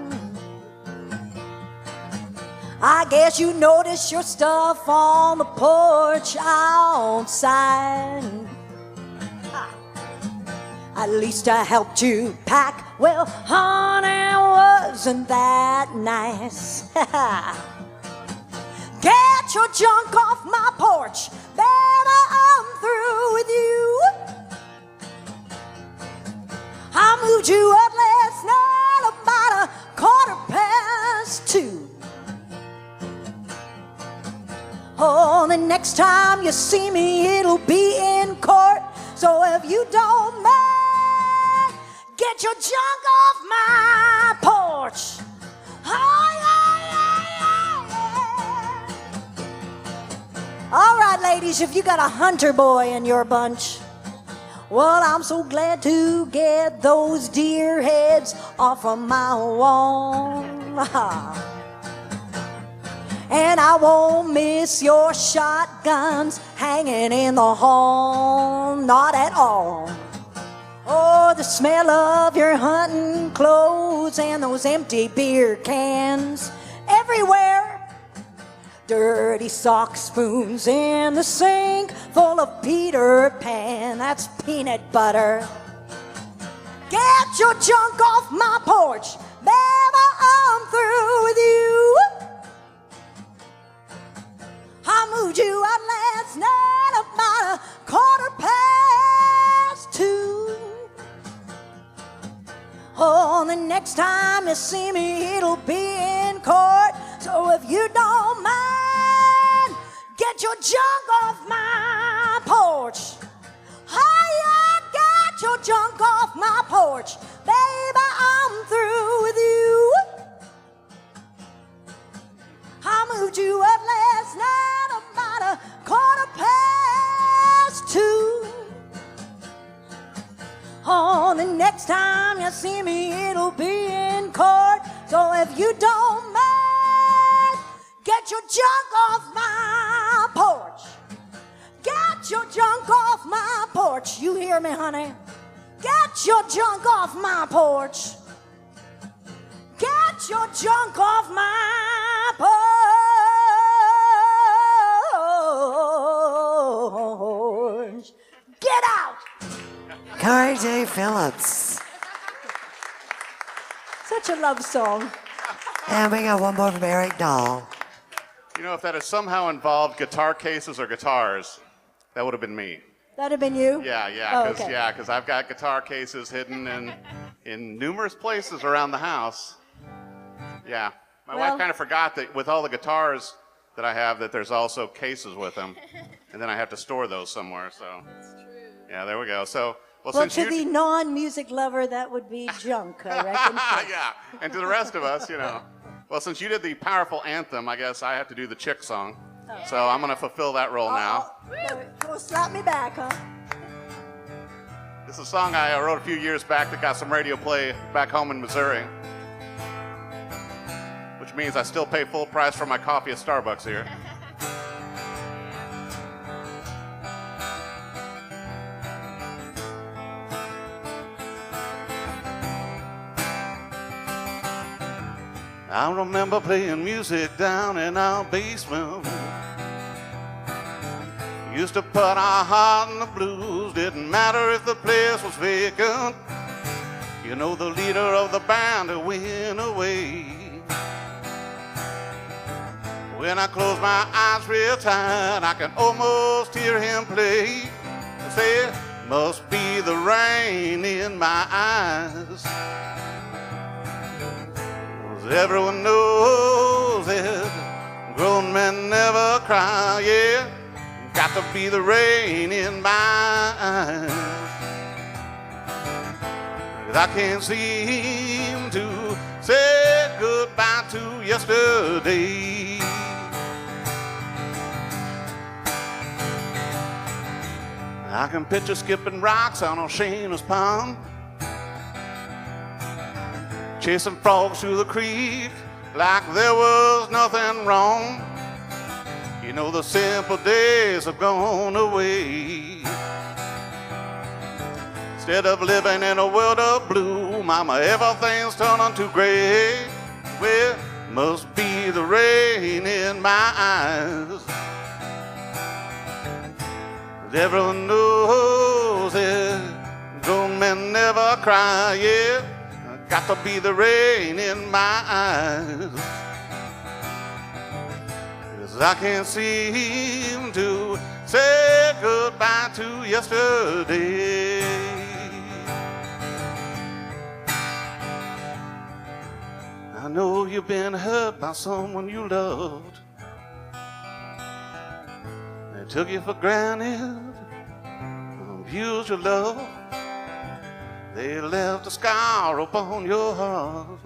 S12: I guess you noticed your stuff on the porch outside. At least I helped you pack. Well, honey, wasn't that nice? Get your junk off my porch, baby, I'm through with you. I moved you up last night about 2:15. Oh, the next time you see me, it'll be in court. So if you don't mind, get your junk off my porch. Oh, yeah. All right, ladies, if you got a hunter boy in your bunch, well, I'm so glad to get those deer heads off of my wall. And I won't miss your shotguns hanging in the hall, not at all. Oh, the smell of your hunting clothes and those empty beer cans everywhere. Dirty sock spoons in the sink full of Peter Pan, that's peanut butter. Get your junk off my porch, baby, I'm through with you. I moved you out last night about 2:15. Oh, the next time you see me, it'll be in court. So if you don't mind, get your junk off my porch. I got your junk off my porch. Baby, I'm through with you. I moved you up last night about 2:15. Oh, the next time you see me, it'll be in court. So if you don't mind, get your junk off my porch. Get your junk off my porch. You hear me, honey? Get your junk off my porch. Get your junk off my porch. Get out!
S8: Kari J. Phillips.
S12: Such a love song.
S8: And we got one more from Eric Dahl.
S13: You know, if that had somehow involved guitar cases or guitars, that would have been me.
S12: That'd have been you?
S13: Yeah,
S12: okay.
S13: because I've got guitar cases hidden in numerous places around the house. Yeah. My wife kind of forgot that with all the guitars that I have, that there's also cases with them. And then I have to store those somewhere, so. That's true. Yeah, there we go. So,
S12: well to the non-music lover, that would be junk, I reckon.
S13: Yeah, and to the rest of us, you know. Well, since you did the powerful anthem, I guess I have to do the chick song. Oh. So I'm going to fulfill that role now.
S12: Go slap me back, huh?
S13: This is a song I wrote a few years back that got some radio play back home in Missouri. Which means I still pay full price for my coffee at Starbucks here. I remember playing music down in our basement. Used to put our heart in the blues. Didn't matter if the place was vacant. You know, the leader of the band went away. When I close my eyes real tight, I can almost hear him play. I say, must be the rain in my eyes. 'Cause everyone knows it, grown men never cry, yeah. Got to be the rain in my eyes. 'Cause I can't seem to say goodbye to yesterday. I can picture skipping rocks on O'Shane's Pond, chasing frogs through the creek like there was nothing wrong. You know, the simple days have gone away. Instead of living in a world of blue, mama, everything's turning to gray. Well, must be the rain in my eyes. Everyone knows it, grown men never cry, yeah. Got to be the rain in my eyes. 'Cause I can't seem to say goodbye to yesterday. I know you've been hurt by someone you loved. They took you for granted, abused your love. They left a scar upon your heart.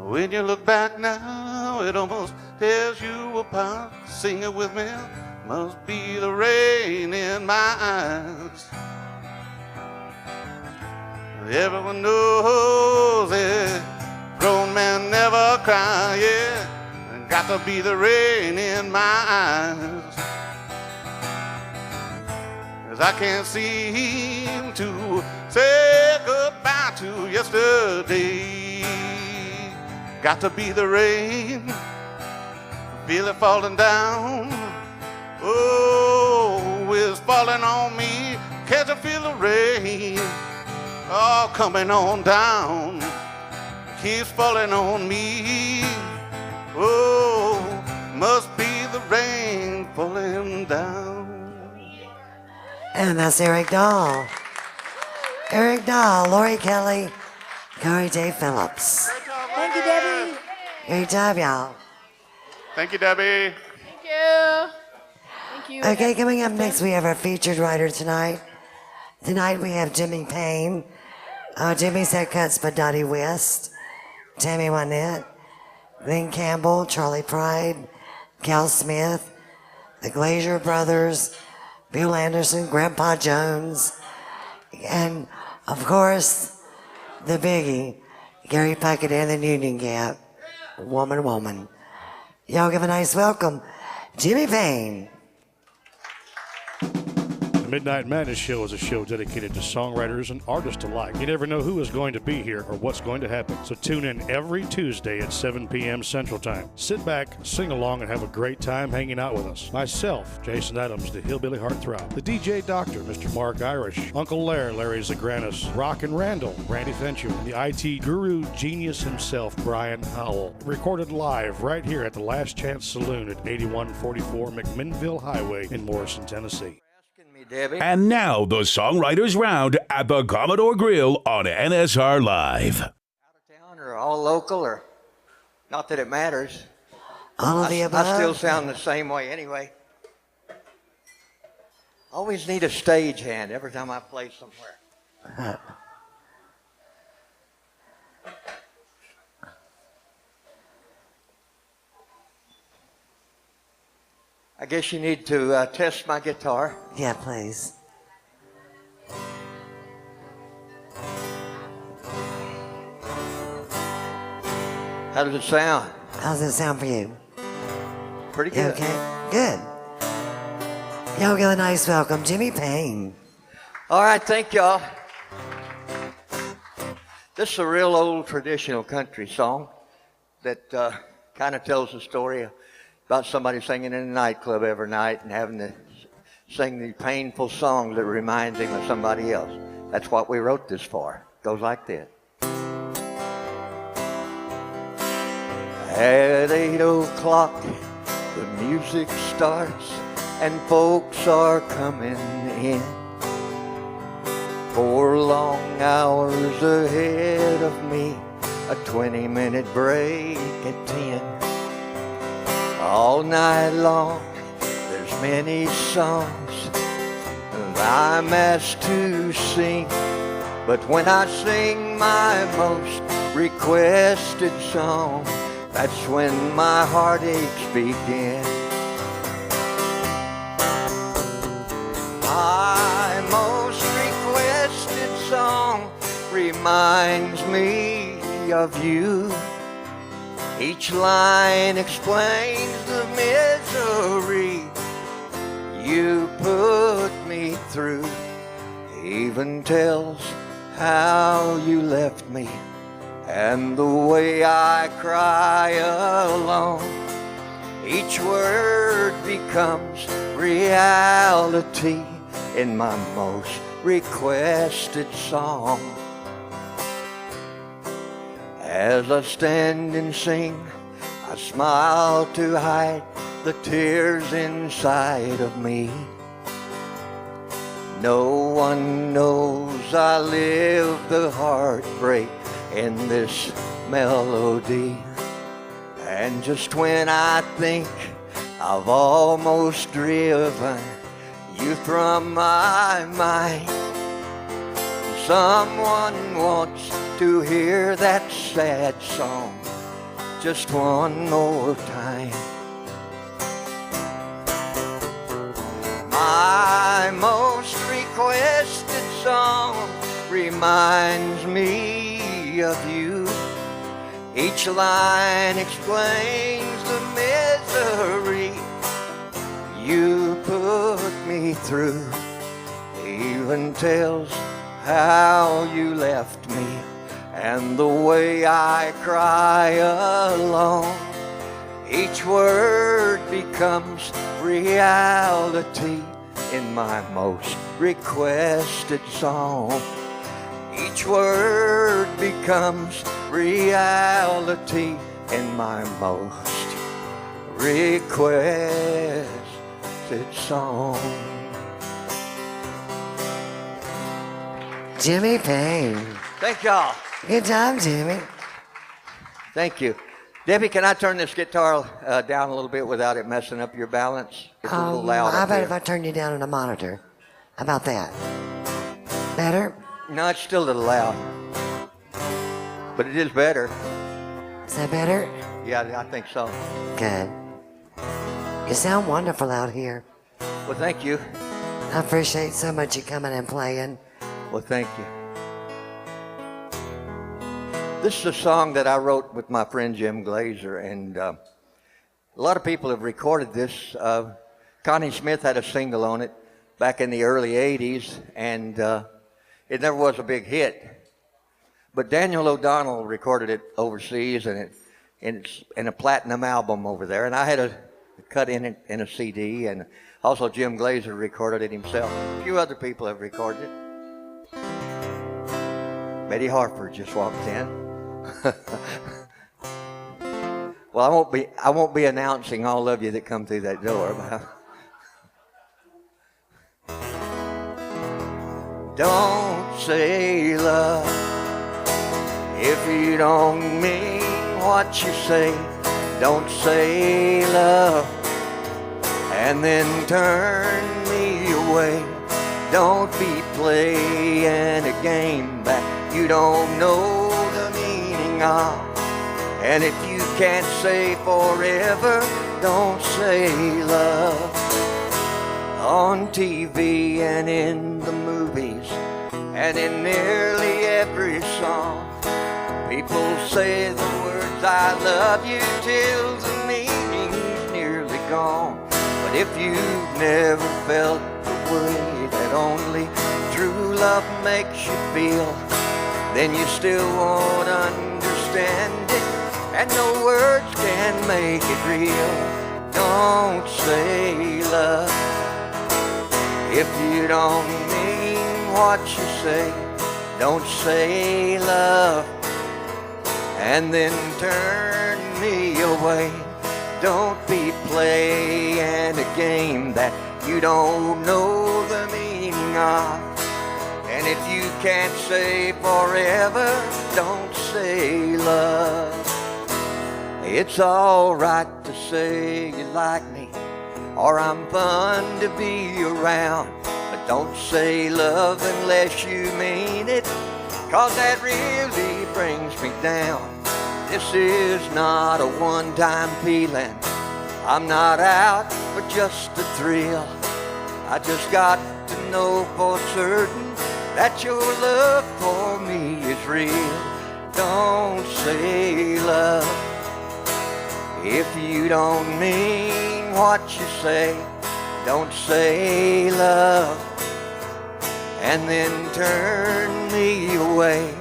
S13: When you look back now, it almost tears you apart. Sing it with me. Must be the rain in my eyes. Everyone knows it, grown men never cry, yeah. Got to be the rain in my eyes. 'Cause I can't seem to say goodbye to yesterday. Got to be the rain, feel it falling down. Oh, it's falling on me. Can't you feel the rain? Oh, coming on down. Keeps falling on me. Oh, must be the rain falling down.
S8: And that's Eric Dahl. Eric Dahl, Lori Kelly, Corey J. Phillips.
S12: Thank you, Debbie.
S8: Great job, y'all.
S13: Thank you, Debbie.
S11: Thank you. Thank you.
S8: Okay, coming up next, we have our featured writer tonight. Tonight we have Jimmy Payne. Jimmy's haircuts by Dottie West, Tammy Wynette, Glenn Campbell, Charlie Pride, Cal Smith, the Glazier Brothers, Bill Anderson, Grandpa Jones, and of course, the biggie, Gary Puckett and the Union Gap, Woman, Woman. Y'all give a nice welcome, Jimmy Payne.
S1: The Midnight Madness Show is a show dedicated to songwriters and artists alike. You never know who is going to be here or what's going to happen. So tune in every Tuesday at 7 p.m. Central Time. Sit back, sing along, and have a great time hanging out with us. Myself, Jason Adams, the Hillbilly Heartthrob. The DJ Doctor, Mr. Mark Irish. Uncle Larry Zagranis. Rock and Randall, Randy Fincher. And the IT guru genius himself, Brian Howell. Recorded live right here at the Last Chance Saloon at 8144 McMinnville Highway in Morrison, Tennessee.
S14: Debbie.
S7: And now the Songwriters Round at the Commodore Grille on NSR Live.
S14: Out of town or all local, or not that it matters.
S8: All of the above.
S14: I still sound the same way anyway. Always need a stage hand every time I play somewhere. I guess you need to test my guitar.
S8: Yeah, please.
S14: How does it sound?
S8: How's it sound for you?
S14: Pretty
S8: You
S14: good.
S8: okay? Good. Y'all give a nice welcome, Jimmy Payne.
S14: All right, thank y'all. This is a real old traditional country song that kind of tells the story about somebody singing in a nightclub every night and having to sing these painful songs that reminds him of somebody else. That's what we wrote this for. It goes like this. At 8 o'clock, the music starts and folks are coming in. 4 long hours ahead of me, a 20-minute break at 10. All night long, there's many songs that I'm asked to sing. But when I sing my most requested song, that's when my heartaches begin. My most requested song reminds me of you. Each line explains the misery you put me through. Even tells how you left me and the way I cry alone. Each word becomes reality in my most requested song. As I stand and sing, I smile to hide the tears inside of me. No one knows I live the heartbreak in this melody. And just when I think I've almost driven you from my mind, someone wants to hear that sad song just one more time. My most requested song reminds me of you. Each line explains the misery you put me through. Even tells how you left me and the way I cry alone. Each word becomes reality in my most requested song. Each word becomes reality in my most requested song.
S8: Jimmy Payne.
S14: Thank y'all.
S8: Good job, Jimmy.
S14: Thank you. Debbie, can I turn this guitar down a little bit without it messing up your balance? It's a little loud
S8: How
S14: up
S8: about
S14: here.
S8: if I turn you down on the monitor? How about that? Better?
S14: No, it's still a little loud. But it is better.
S8: Is that better?
S14: Yeah, I think so.
S8: Good. You sound wonderful out here.
S14: Well, thank you.
S8: I appreciate so much you coming and playing.
S14: Well, thank you. This is a song that I wrote with my friend Jim Glazer, and a lot of people have recorded this. Connie Smith had a single on it back in the early 80s, and it never was a big hit. But Daniel O'Donnell recorded it overseas, and it's in a platinum album over there, and I had a cut in it in a CD, and also Jim Glazer recorded it himself. A few other people have recorded it. Betty Harford just walked in. Well, I won't be announcing all of you that come through that door. Don't say love if you don't mean what you say. Don't say love and then turn me away. Don't be playing a game that you don't know the meaning of. And if you can't say forever, don't say love. On TV and in the movies and in nearly every song, people say the words I love you till the meaning's nearly gone. But if you've never felt the way that only true love makes you feel, then you still won't understand it, and no words can make it real. Don't say love if you don't mean what you say. Don't say love and then turn me away. Don't be playing a game that you don't know the meaning of. And if you can't say forever, don't say love. It's all right to say you like me, or I'm fun to be around, but don't say love unless you mean it, 'cause that really brings me down. This is not a one-time feeling. I'm not out for just a thrill. I just got to know for certain that your love for me is real. Don't say love if you don't mean what you say. Don't say love and then turn me away.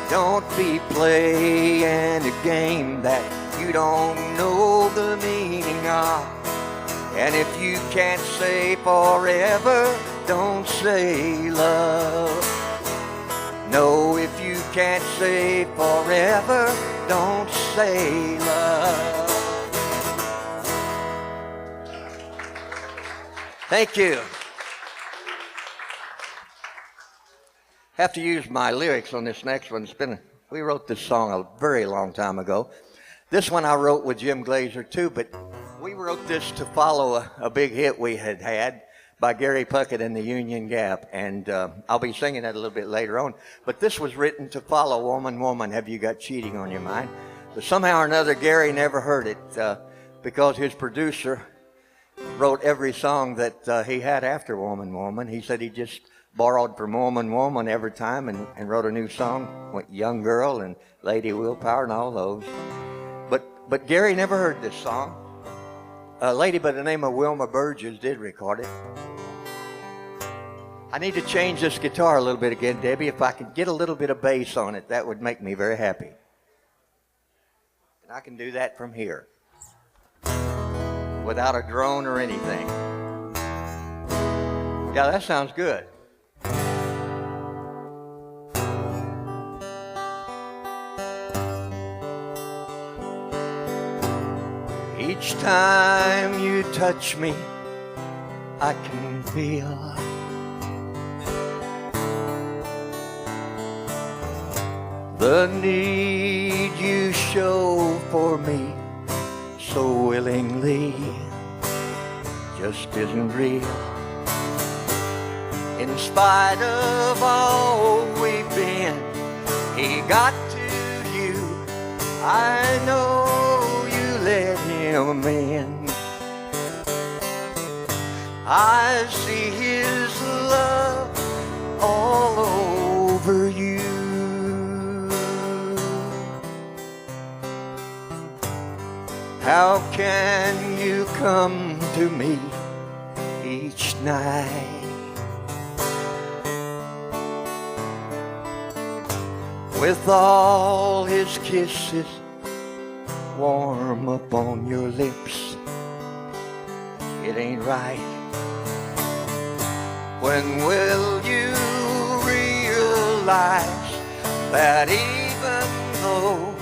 S14: Don't be playing a game that you don't know the meaning of. And if you can't say forever, don't say love. No, if you can't say forever, don't say love. Thank you. Have to use my lyrics on this next one. We wrote this song a very long time ago. This one I wrote with Jim Glazer too, but we wrote this to follow a big hit we had by Gary Puckett and the Union Gap, and I'll be singing that a little bit later on. But this was written to follow Woman, Woman, Have You Got Cheating on Your Mind? But somehow or another, Gary never heard it because his producer wrote every song that he had after Woman, Woman. He said he just borrowed from Woman, Woman every time and wrote a new song with Young Girl and Lady Willpower and all those. But Gary never heard this song. A lady by the name of Wilma Burgess did record it. I need to change this guitar a little bit again, Debbie. If I could get a little bit of bass on it, that would make me very happy. And I can do that from here without a drone or anything. Yeah, that sounds good. Each time you touch me, I can feel the need you show for me so willingly just isn't real. In spite of all we've been, he got to you. I know you let him in. I see his love all over you. How can you come to me each night with all his kisses warm up on your lips? It ain't right. When will you realize that even though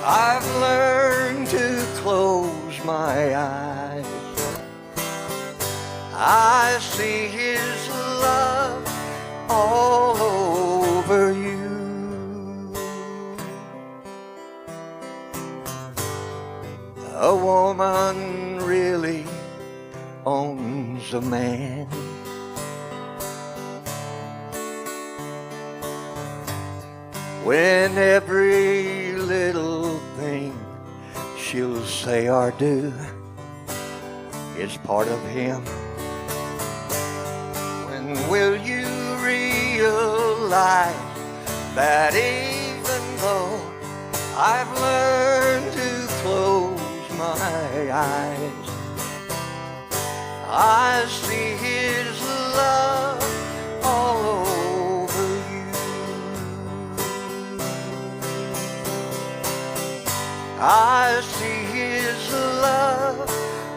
S14: I've learned to close my eyes, I see his love all over you. A woman really owns a man. When every little thing she'll say or do is part of him. When will you realize that even though I've learned to close my eyes, I see his love all over you. I see His love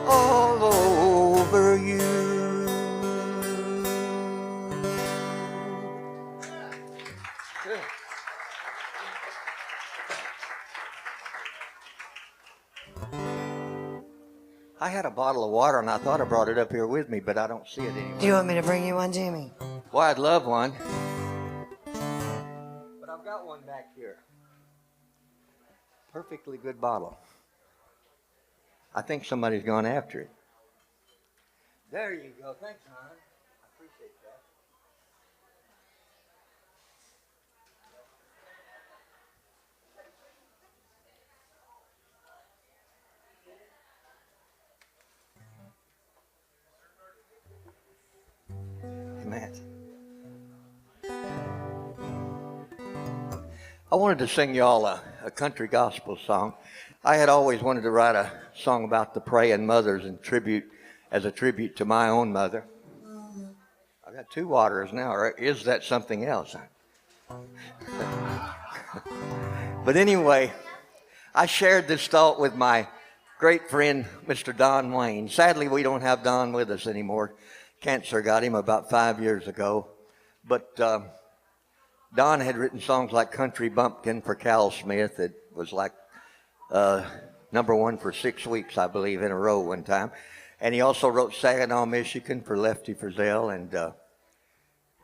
S14: all over you. Good. I had a bottle of water and I thought I brought it up here with me, but I don't see it anymore.
S8: Do you want me to bring you one, Jimmy?
S14: Well, I'd love one. But I've got one back here. Perfectly good bottle. I think somebody's gone after it. There you go. Thanks, hon. I appreciate that. Matt. I wanted to sing y'all a country gospel song. I had always wanted to write a song about the praying mothers and as a tribute to my own mother. I've got two waters now, or is that something else? But anyway, I shared this thought with my great friend, Mr. Don Wayne. Sadly, we don't have Don with us anymore. Cancer got him about 5 years ago. But Don had written songs like Country Bumpkin for Cal Smith. It was like #1 for 6 weeks, I believe, in a row one time. And he also wrote Saginaw, Michigan for Lefty Frizzell.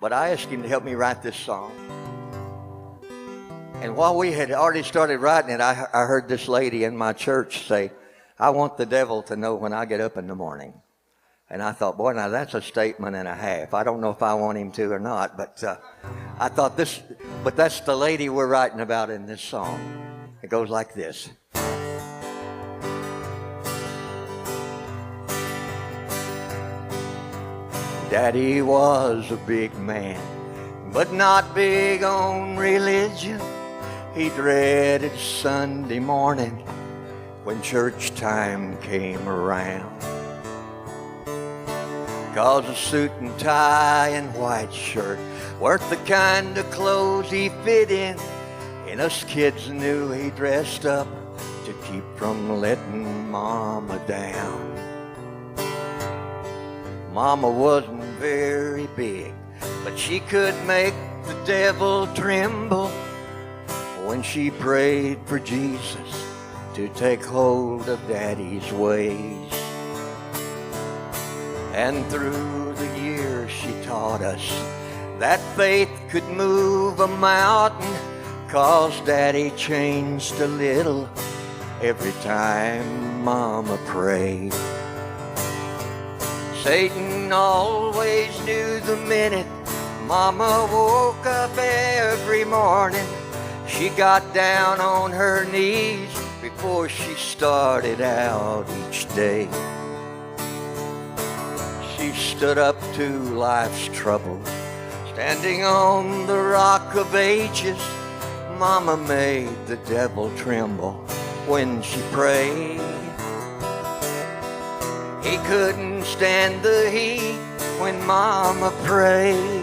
S14: But I asked him to help me write this song. And while we had already started writing it, I heard this lady in my church say, "I want the devil to know when I get up in the morning." And I thought, boy, now that's a statement and a half. I don't know if I want him to or not, but I thought but that's the lady we're writing about in this song. It goes like this. Daddy was a big man, but not big on religion. He dreaded Sunday morning when church time came around. 'Cause a suit and tie and white shirt weren't the kind of clothes he fit in. And us kids knew he dressed up to keep from letting Mama down. Mama wasn't very big, but she could make the devil tremble when she prayed for Jesus to take hold of Daddy's ways. And through the years she taught us that faith could move a mountain, 'cause Daddy changed a little every time Mama prayed. Satan always knew the minute Mama woke up every morning, she got down on her knees before she started out each day. She stood up to life's trouble, standing on the rock of ages. Mama made the devil tremble when she prayed. He couldn't stand the heat when Mama prayed.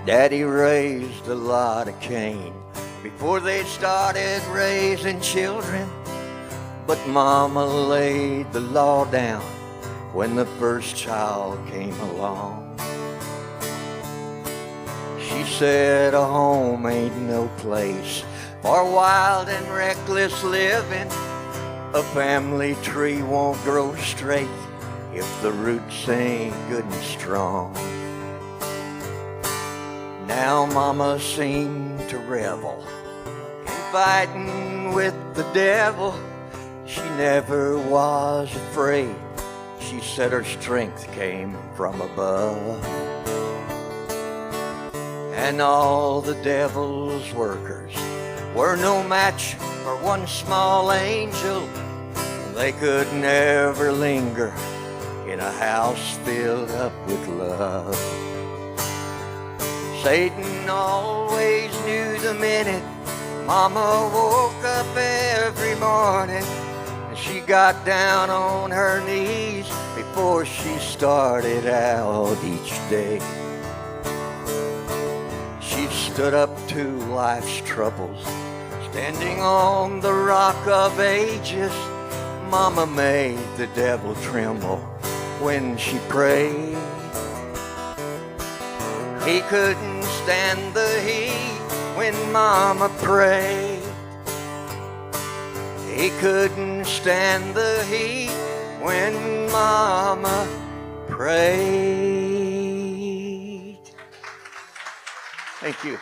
S14: Daddy raised a lot of Cain before they started raising children, but Mama laid the law down when the first child came along. She said a home ain't no place for wild and reckless living. A family tree won't grow straight if the roots ain't good and strong. Now Mama seemed to revel in fighting with the devil. She never was afraid. She said her strength came from above. And all the devil's workers were no match for one small angel. They could never linger in a house filled up with love. Satan always knew the minute Mama woke up every morning, got down on her knees before she started out each day. She stood up to life's troubles, standing on the rock of ages. Mama made the devil tremble when she prayed. He couldn't stand the heat when Mama prayed. He couldn't stand the heat when Mama prayed. Thank you.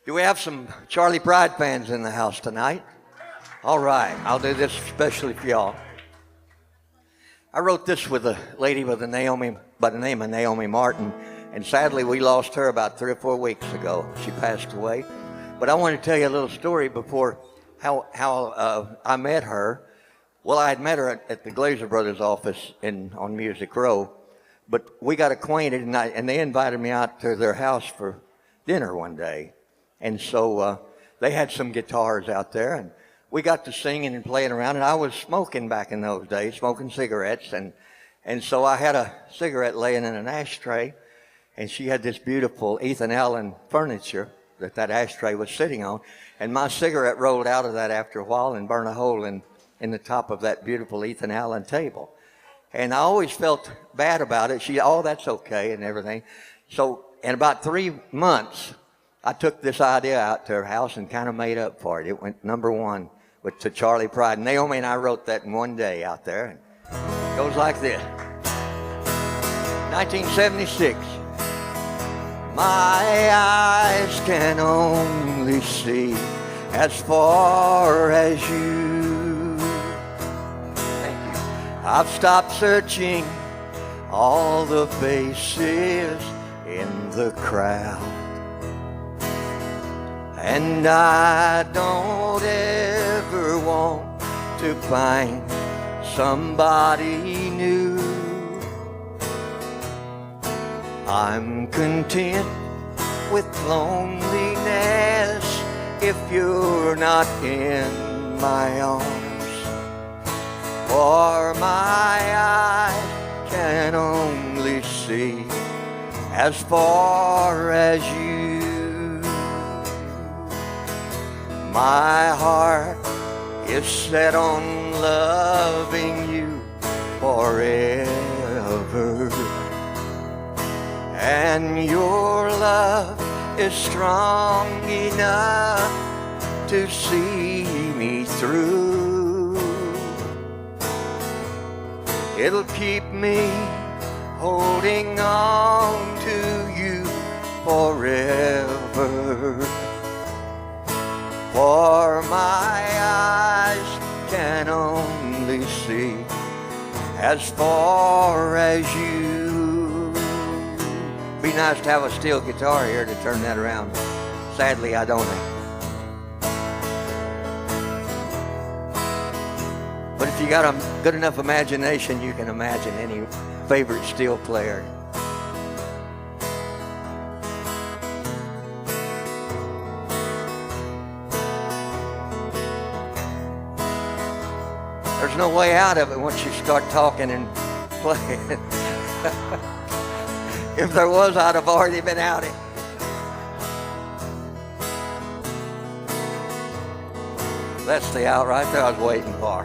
S14: Do we have some Charlie Pride fans in the house tonight? All right, I'll do this especially for y'all. I wrote this with a lady by the name of Naomi Martin, and sadly we lost her about 3 or 4 weeks ago. She passed away. But I want to tell you a little story before how I met her. Well, I had met her at the Glazer Brothers office on Music Row, but we got acquainted, and they invited me out to their house for dinner one day. And so they had some guitars out there, and we got to singing and playing around, and I was smoking back in those days, smoking cigarettes, and so I had a cigarette laying in an ashtray, and she had this beautiful Ethan Allen furniture that ashtray was sitting on, and my cigarette rolled out of that after a while and burned a hole in the top of that beautiful Ethan Allen table. And I always felt bad about it. Oh, that's okay and everything. So in about 3 months, I took this idea out to her house and kind of made up for it. It went #1 to Charlie Pride. Naomi and I wrote that in one day out there. And it goes like this. 1976. My eyes can only see as far as you. Thank you. I've stopped searching all the faces in the crowd. And I don't ever want to find somebody new. I'm content with loneliness if you're not in my arms. For my eyes can only see as far as you. My heart is set on loving you forever. And your love is strong enough to see me through. It'll keep me holding on to you forever. For my eyes can only see as far as you. Be nice to have a steel guitar here to turn that around. Sadly, I don't. But if you got a good enough imagination, you can imagine any favorite steel player. There's no way out of it once you start talking and playing. If there was, I'd have already been out it. That's the out right there I was waiting for.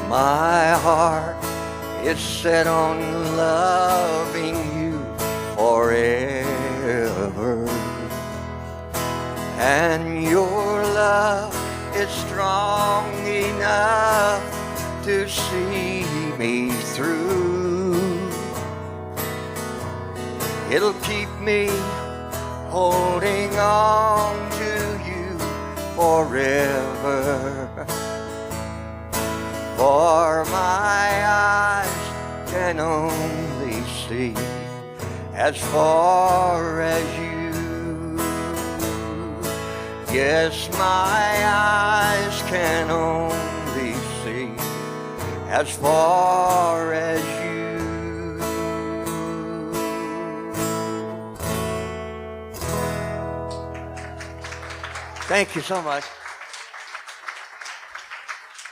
S14: My heart is set on loving you forever. And your love is strong enough to see me through. It'll keep me holding on to you forever. For my eyes can only see as far as you. Yes, my eyes can only see as far as you. Thank you so much.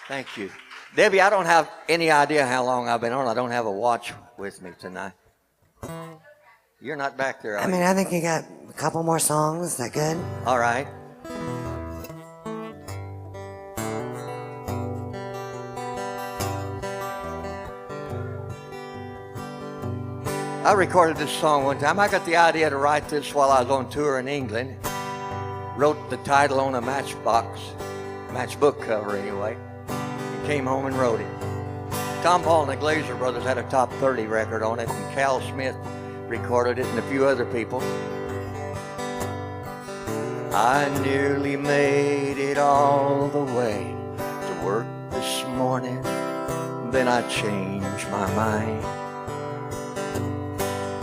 S14: Thank you. Debbie, I don't have any idea how long I've been on. I don't have a watch with me tonight. You're not back there, are you?
S8: I think you got a couple more songs. Is that good?
S14: All right. I recorded this song one time. I got the idea to write this while I was on tour in England. Wrote the title on a matchbook cover anyway. Came home and wrote it. Tom Paul and the Glazer Brothers had a top 30 record on it, and Cal Smith recorded it and a few other people. I nearly made it all the way to work this morning, then I changed my mind.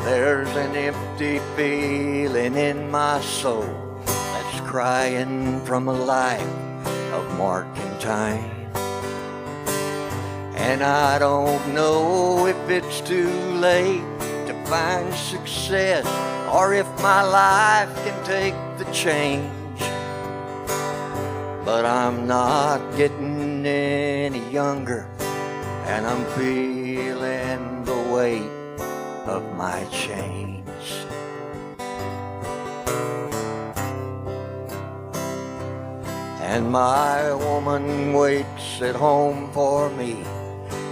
S14: There's an empty feeling in my soul that's crying from a life of marking time. And I don't know if it's too late to find success, or if my life can take the change. But I'm not getting any younger, and I'm feeling the weight of my chains. And my woman waits at home for me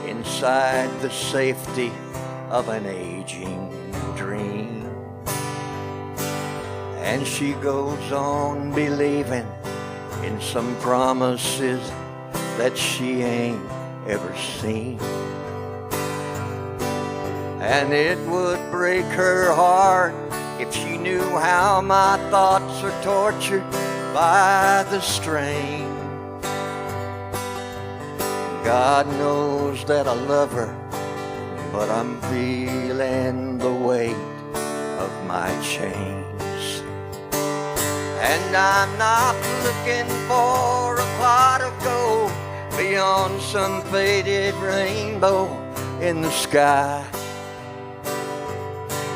S14: inside the safety of an aging dream. And she goes on believing in some promises that she ain't ever seen. And it would break her heart if she knew how my thoughts are tortured by the strain. God knows that I love her, but I'm feeling the weight of my chains. And I'm not looking for a pot of gold beyond some faded rainbow in the sky.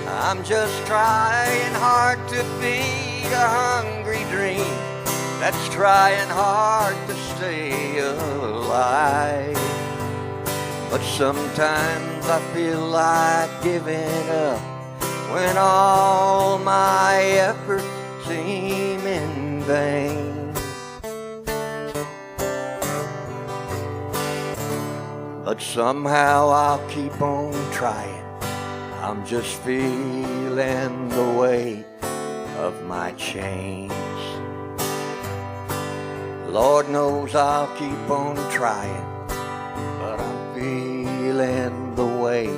S14: I'm just trying hard to feed a hungry dream that's trying hard to stay alive. But sometimes I feel like giving up when all my efforts seem in vain. But somehow I'll keep on trying. I'm just feeling the weight of my chains. Lord knows I'll keep on trying, but I'm feeling the weight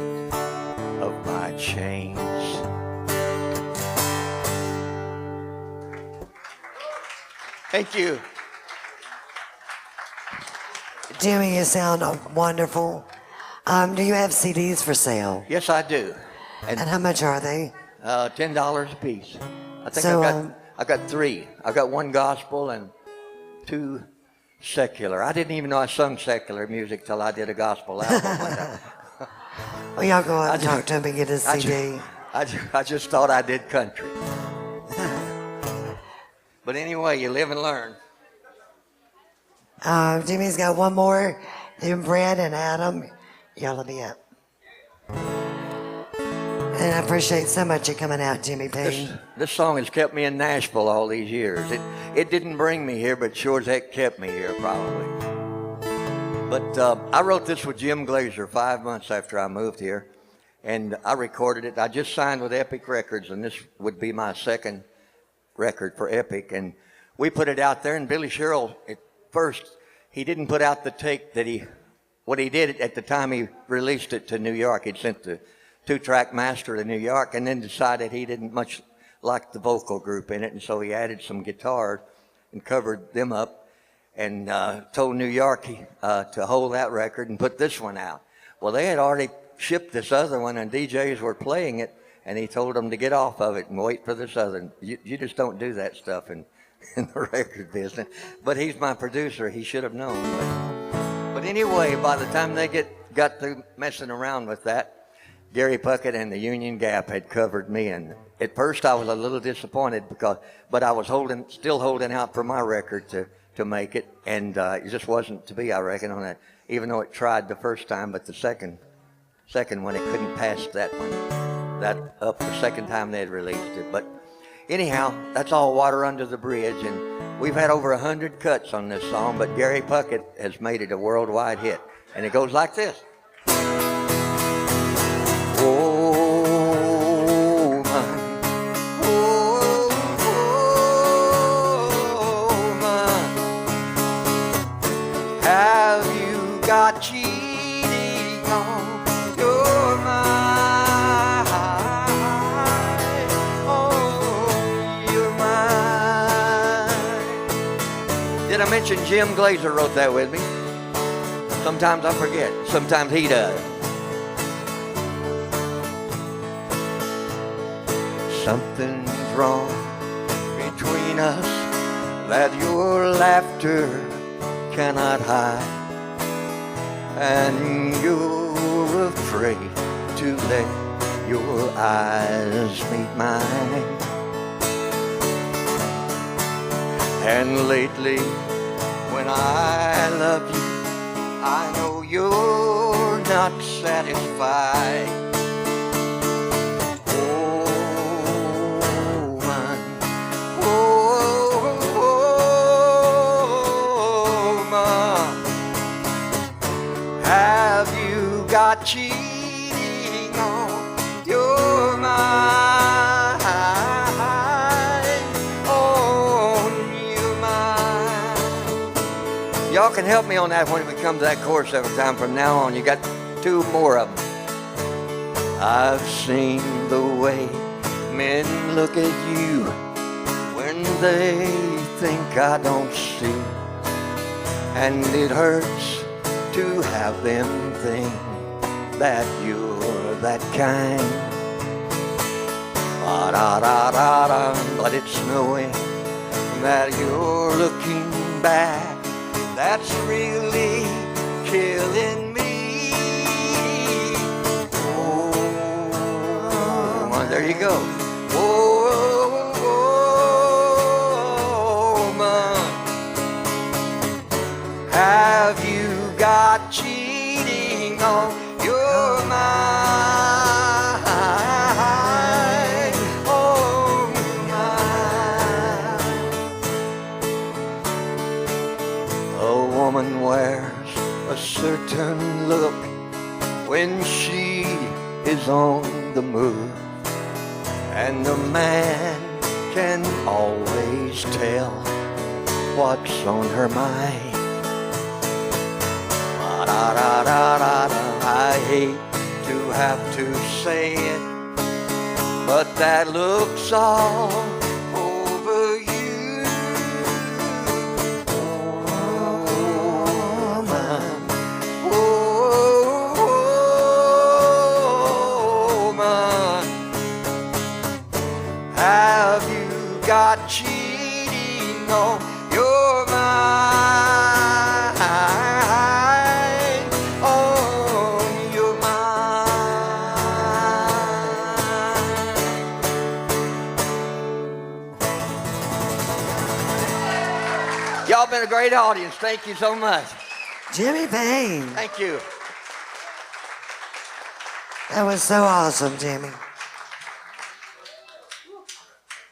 S14: of my chains. Thank you.
S8: Jimmy, you sound wonderful. Do you have CDs for sale?
S14: Yes, I do.
S8: And how much are they?
S14: $10 a piece. I think
S8: So,
S14: I got three. I got one gospel and two secular. I didn't even know I sung secular music till I did a gospel album.
S8: Well, y'all go out and talk to him and get his CD.
S14: I just thought I did country. But anyway, you live and learn.
S8: Jimmy's got one more. Then Brad and Adam, y'all will be up. And I appreciate so much you coming out, Jimmy P.
S14: This song has kept me in Nashville all these years. It didn't bring me here, but sure as heck kept me here, probably. But I wrote this with Jim Glazer 5 months after I moved here, and I recorded it. I just signed with Epic Records, and this would be my second record for Epic. And we put it out there, and Billy Sherrill, at first, he didn't put out the tape that what he did at the time he released it to New York. He'd sent the 2-track master to New York and then decided he didn't much like the vocal group in it, and so he added some guitars and covered them up and told New York to hold that record and put this one out. Well, they had already shipped this other one and DJs were playing it, and he told them to get off of it and wait for this other. You just don't do that stuff in the record business. But he's my producer. He should have known. But anyway, by the time they got through messing around with that, Gary Puckett and the Union Gap had covered me, and At first, I was a little disappointed but I was still holding out for my record to make it, and it just wasn't to be, I reckon, on that. Even though it tried the first time, but the second one, it couldn't pass that one. That up the second time they had released it. But anyhow, that's all water under the bridge, and we've had over 100 cuts on this song, but Gary Puckett has made it a worldwide hit, and it goes like this. Oh, my. Have you got cheating on your mind? Oh, your mind. Did I mention Jim Glazer wrote that with me? Sometimes I forget. Sometimes he does. Something's wrong between us that your laughter cannot hide, and you're afraid to let your eyes meet mine. And lately, when I love you, I know you're not satisfied. Got cheating on your mind, on your mind. Y'all can help me on that when we come to that chorus every time from now on. You got 2 more of them. I've seen the way men look at you when they think I don't see, and it hurts to have them think that you're that kind. But it's knowing that you're looking back that's really killing me. Oh, there you go. Oh, man. Have you got cheating on your mind? Oh, mind. A woman wears a certain look when she is on the move, and a man can always tell what's on her mind. I hate to have to say it, but that looks all over you. Oh, man. Oh, man. Have you got cheating on your mind? Y'all been a great audience. Thank you so much.
S8: Jimmy Payne.
S14: Thank you.
S8: That was so awesome, Jimmy.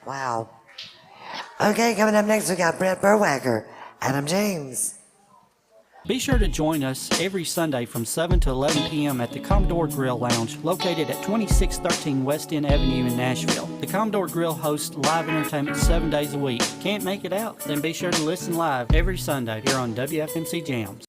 S8: Wow. Okay, coming up next, we got Brett Berwacker, Adam James.
S10: Be sure to join us every Sunday from 7 to 11 p.m. at the Commodore Grille Lounge, located at 2613 West End Avenue in Nashville. The Commodore Grille hosts live entertainment 7 days a week. Can't make it out? Then be sure to listen live every Sunday here on WFMC Jams.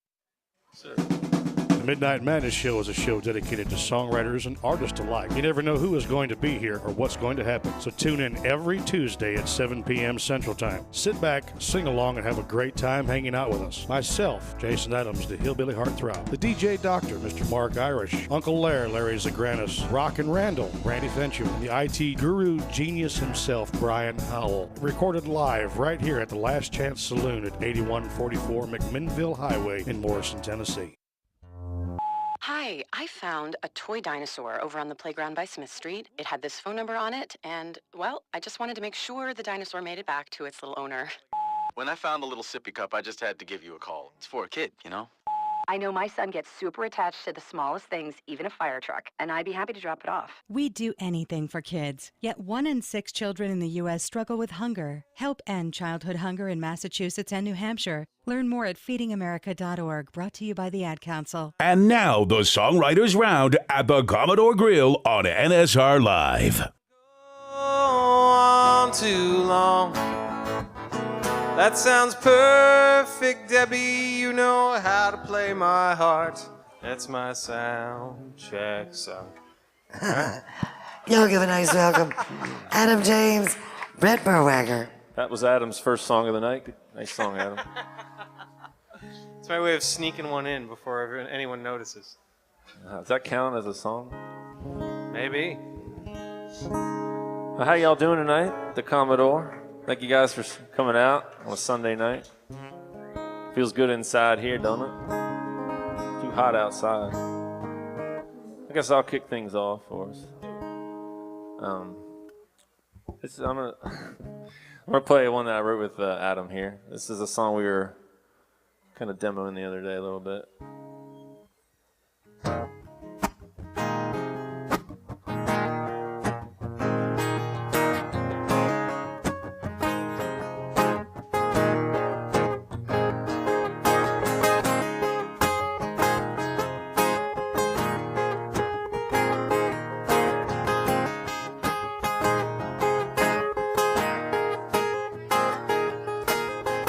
S1: The Midnight Madness Show is a show dedicated to songwriters and artists alike. You never know who is going to be here or what's going to happen, so tune in every Tuesday at 7 p.m. Central Time. Sit back, sing along, and have a great time hanging out with us. Myself, Jason Adams, the Hillbilly Heartthrob, the DJ Doctor, Mr. Mark Irish, Uncle Larry Zagranis, Rockin' Randall, Randy Fincham, and the IT guru genius himself, Brian Howell. Recorded live right here at the Last Chance Saloon at 8144 McMinnville Highway in Morrison, Tennessee.
S2: Hi, I found a toy dinosaur over on the playground by Smith Street. It had this phone number on it, and, well, I just wanted to make sure the dinosaur made it back to its little owner.
S3: When I found the little sippy cup, I just had to give you a call. It's for a kid, you know?
S2: I know my son gets super attached to the smallest things, even a fire truck, and I'd be happy to drop it off.
S4: We do anything for kids, yet 1 in 6 children in the U.S. struggle with hunger. Help end childhood hunger in Massachusetts and New Hampshire. Learn more at feedingamerica.org, brought to you by the Ad Council.
S7: And now the Songwriters Round at the Commodore Grill on NSR Live.
S15: On too long. That sounds perfect, Debbie. You know how to play my heart. That's my sound check song.
S8: Y'all give a nice welcome. Adam James, Brett Berwager.
S15: That was Adam's first song of the night. Nice song, Adam. It's my way of sneaking one in before anyone notices.
S16: Does that count as a song?
S15: Maybe.
S16: Well, how y'all doing tonight, the Commodore? Thank you guys for coming out on a Sunday night. Feels good inside here, don't it? Too hot outside. I guess I'll kick things off for us. I'm gonna play one that I wrote with Adam here. This is a song we were kind of demoing the other day a little bit.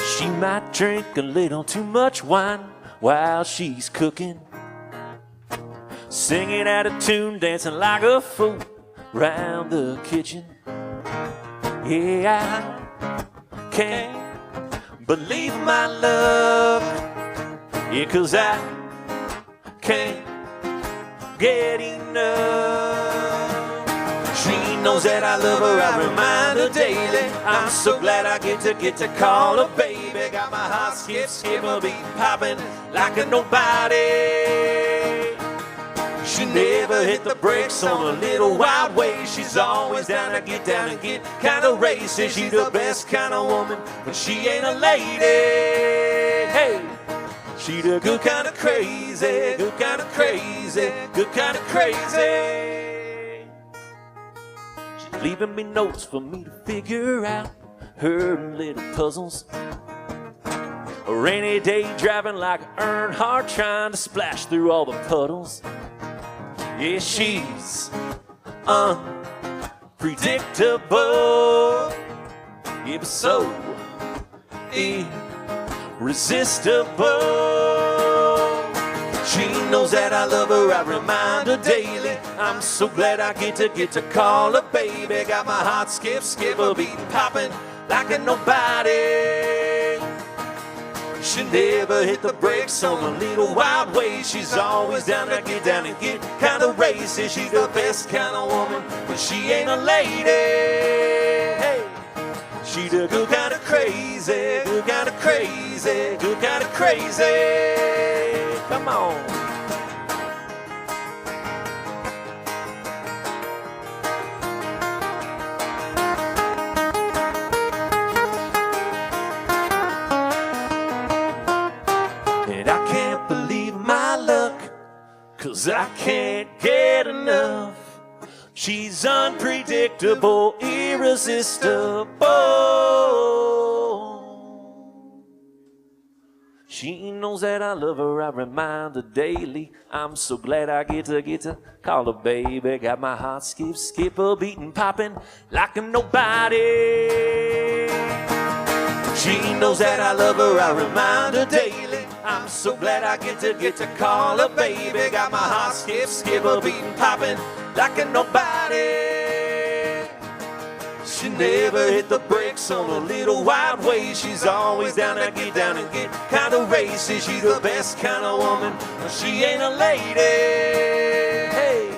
S16: She might drink a little too much wine while she's cooking, singing out of tune, dancing like a fool round the kitchen. Yeah, I can't believe my luck. Yeah, 'cause I can't get enough. She knows that I love her, I remind her daily. I'm so glad I get to call her baby. Got my heart skip a beat popping like a nobody. She never hit the brakes on a little wild way. She's always down and get kind of racy. She's the best kind of woman, but she ain't a lady. Hey, she the good kind of crazy, good kind of crazy, good kind of crazy. She's leaving me notes for me to figure out her little puzzles. A rainy day driving like Earnhardt, trying to splash through all the puddles. Yeah, she's unpredictable. Yeah, but so irresistible. She knows that I love her, I remind her daily. I'm so glad I get to call her baby. Got my heart skip a beat popping like a nobody. She never hit the brakes on a little wild way. She's always down to get kind of racy. She's the best kind of woman, but she ain't a lady. Hey, she the good kind of crazy, good kind of crazy, good kind of crazy. Come on. And I can't believe my luck, 'cause I can't get enough. She's unpredictable, irresistible. She knows that I love her, I remind her daily. I'm so glad I get to call her baby. Got my heart skip a beating, popping like a nobody. She knows that I love her, I remind her daily. I'm so glad I get to call her baby. Got my heart skip a beating, popping like a nobody. She never hit the brakes on a little wild way. She's always down and get kind of racy. She's the best kind of woman, but she ain't a lady. Hey,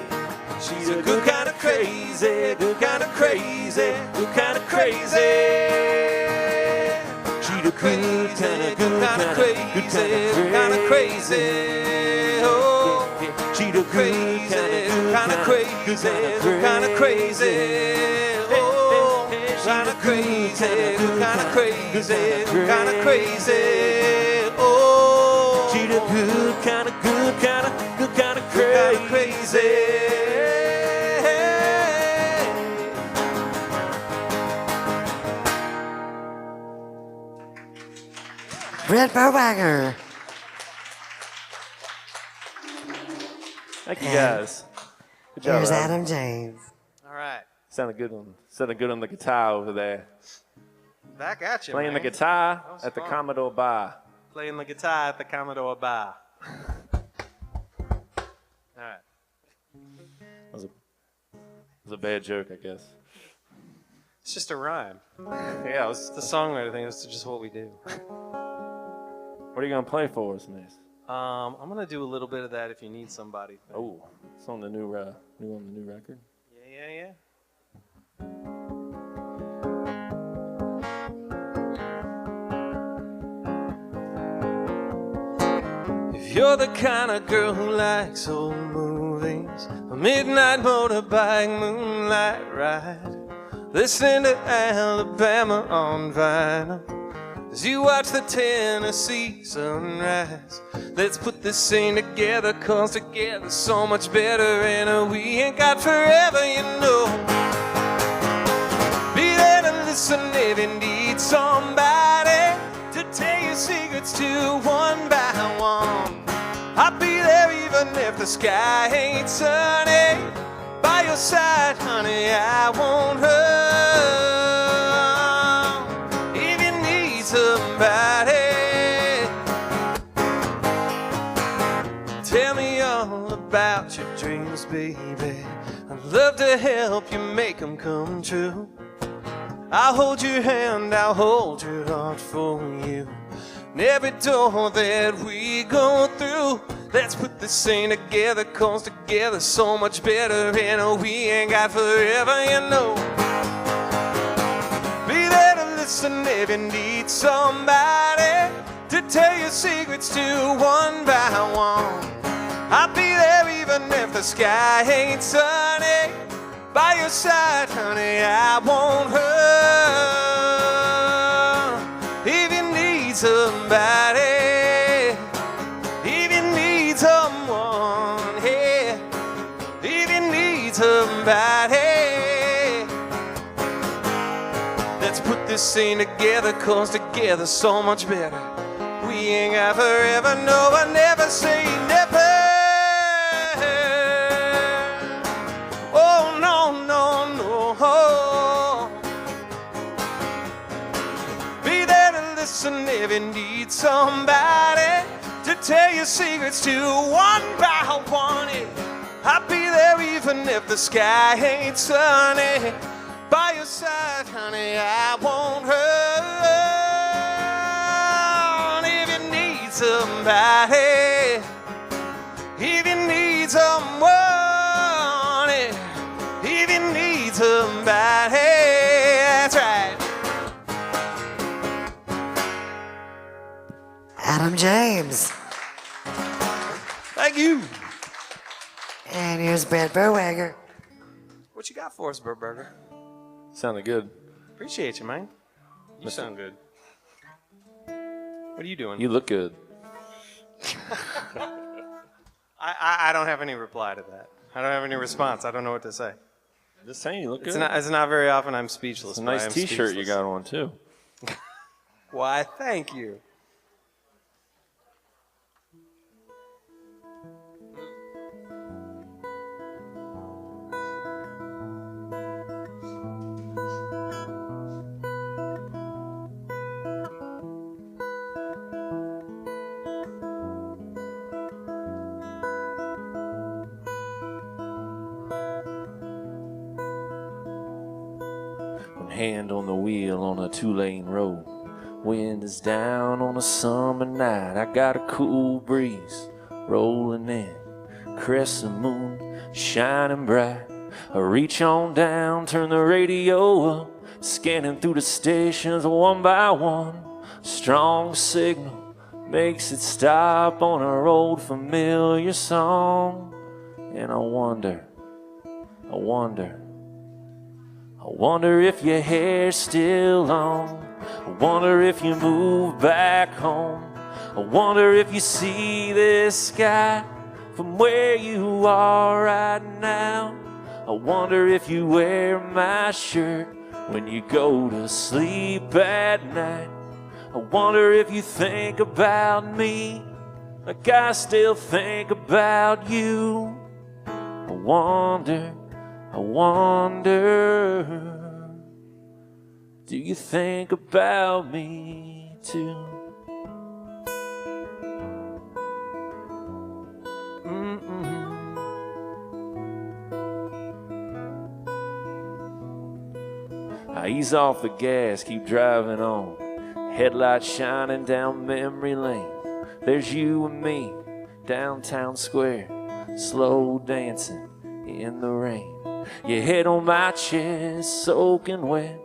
S16: she's a good kind of crazy, good kind of crazy, good kind of crazy. The good kind of crazy, good kind of crazy. Oh, she
S15: crazy, kind of crazy. Oh, kind of crazy, kind of crazy, kind of crazy. Oh,
S16: she the good, kind of good, kind of good, kind of crazy.
S8: Brett Berwanger.
S16: Thank you guys. Good job.
S8: Here's
S16: Adam.
S8: Adam James.
S15: All right.
S16: Sounded good on the guitar over there.
S15: Back at you,
S16: Playing
S15: man.
S16: the guitar at the
S15: fun.
S16: Commodore bar.
S15: Playing the guitar at the Commodore bar. All right.
S16: That was a bad joke, I guess.
S15: It's just a rhyme.
S16: Yeah,
S15: It's the songwriter thing. It's just what we do.
S16: What are you gonna play for us, Mace?
S15: I'm gonna do a little bit of that if you need somebody.
S16: Oh, it's on the new on the new record.
S15: Yeah. If you're the kind of girl who likes old movies, a midnight motorbike moonlight ride, listening to Alabama on vinyl as you watch the Tennessee sunrise. Let's put this scene together, cause together's so much better, and we ain't got forever, you know. Be there to listen if you need somebody to tell your secrets to one by one. I'll be there even if the sky ain't sunny. By your side, honey, I won't run. If you need somebody, tell me all about your dreams, baby. I'd love to help you make them come true. I'll hold your hand, I'll hold your heart for you. And every door that we go through, let's put this thing together, cause together's so much better, and we ain't got forever, you know. Be there to listen if you need somebody to tell your secrets to one by one. I'll be there even if the sky ain't sunny. By your side, honey, I won't hurt. If you need somebody, if you need someone, yeah. If you need somebody, let's put this scene together, cause together's so much better. We ain't got forever, no, I never say never. Oh, no, no, no. Be there to listen if you need somebody to tell your secrets to one by one. I'll be there even if the sky ain't sunny. By your side, honey, I won't hurt. If you need somebody, if you need someone, if you need somebody, that's right.
S8: Adam James.
S15: Thank you.
S8: And here's Brett Berwanger.
S15: What you got for us, Burt Burger?
S16: Sounded good.
S15: Appreciate you, man. You sound good. What are you doing?
S16: You look good.
S15: I don't have any reply to that. I don't have any response. I don't know what to say.
S16: Just saying, you look good.
S15: It's not very often I'm speechless.
S16: It's a
S15: but I
S16: nice
S15: am
S16: T-shirt you
S15: speechless.
S16: got on too.
S15: Why, thank you.
S16: Hand on the wheel on a 2-lane road. Wind is down on a summer night. I got a cool breeze rolling in. Crescent moon shining bright. I reach on down, turn the radio up. Scanning through the stations one by one. Strong signal makes it stop on our old familiar song. And I wonder I wonder if your hair's still long. I wonder if you move back home. I wonder if you see this sky from where you are right now. I wonder if you wear my shirt when you go to sleep at night. I wonder if you think about me like I still think about you. I wonder, do you think about me too? I ease off the gas, keep driving on. Headlights shining down memory lane. There's you and me, downtown square, slow dancing in the rain. Your head on my chest, soaking wet.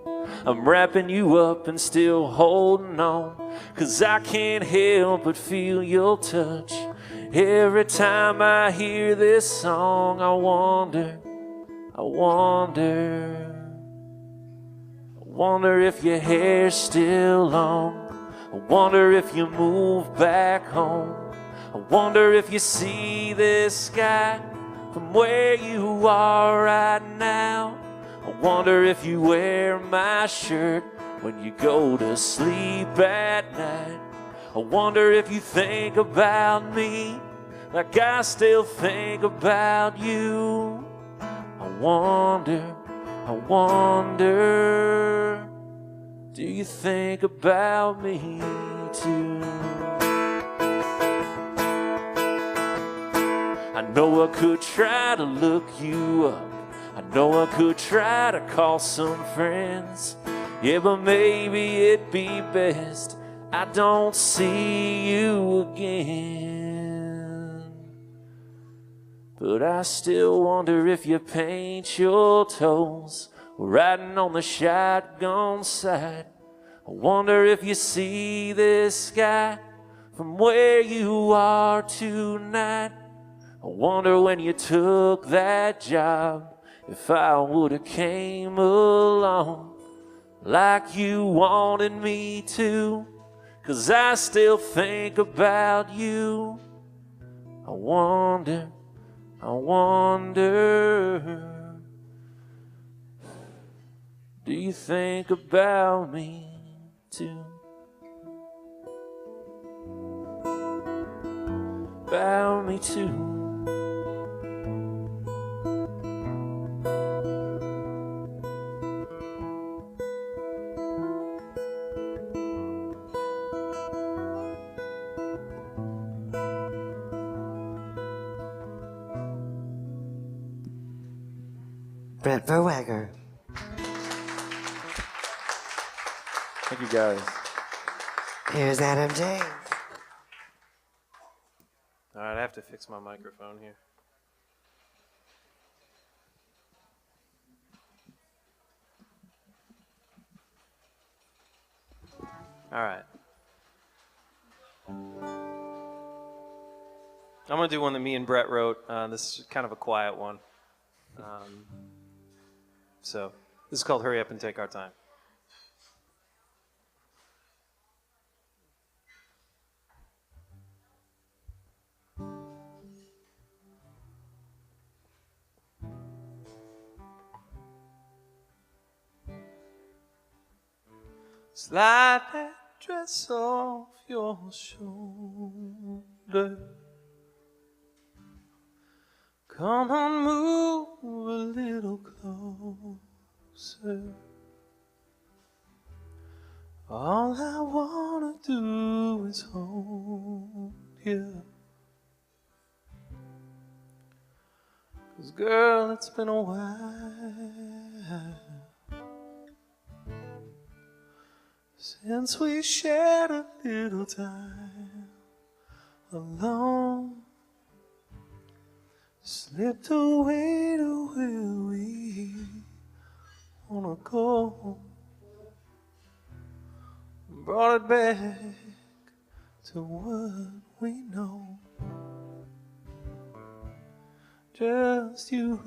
S16: I'm wrapping you up and still holding on, 'cause I can't help but feel your touch. Every time I hear this song, I wonder if your hair's still long. I wonder if you move back home. I wonder if you see this sky from where you are right now. I wonder if you wear my shirt when you go to sleep at night. I wonder if you think about me like I still think about you. I wonder, do you think about me too? I know I could try to look you up. I know I could try to call some friends. Yeah, but maybe it'd be best I don't see you again. But I still wonder if you paint your toes riding on the shotgun side. I wonder if you see this sky from where you are tonight. I wonder when you took that job if I would've came along like you wanted me to, 'cause I still think about you. I wonder, do you think about me too? About me too.
S8: Brett Verwager.
S15: Thank you, guys.
S8: Here's Adam James.
S15: All right, I have to fix my microphone here. All right. I'm going to do one that me and Brett wrote. This is kind of a quiet one. So this is called Hurry Up and Take Our Time. Slide that dress off your shoulder. Come on, move a little closer. All I wanna do is hold you. 'Cause girl, it's been a while since we shared a little time alone. Slipped away to where we wanna go. Brought it back to what we know. Just you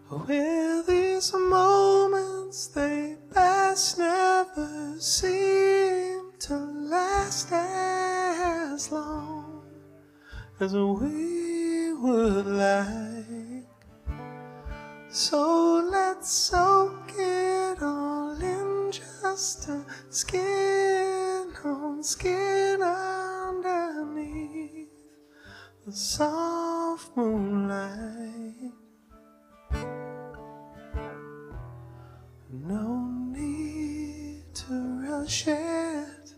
S15: Well, these moments, they pass, never seem to last as long as we would like. So let's soak it all in, just a skin on skin underneath the soft moonlight. No need to rush it.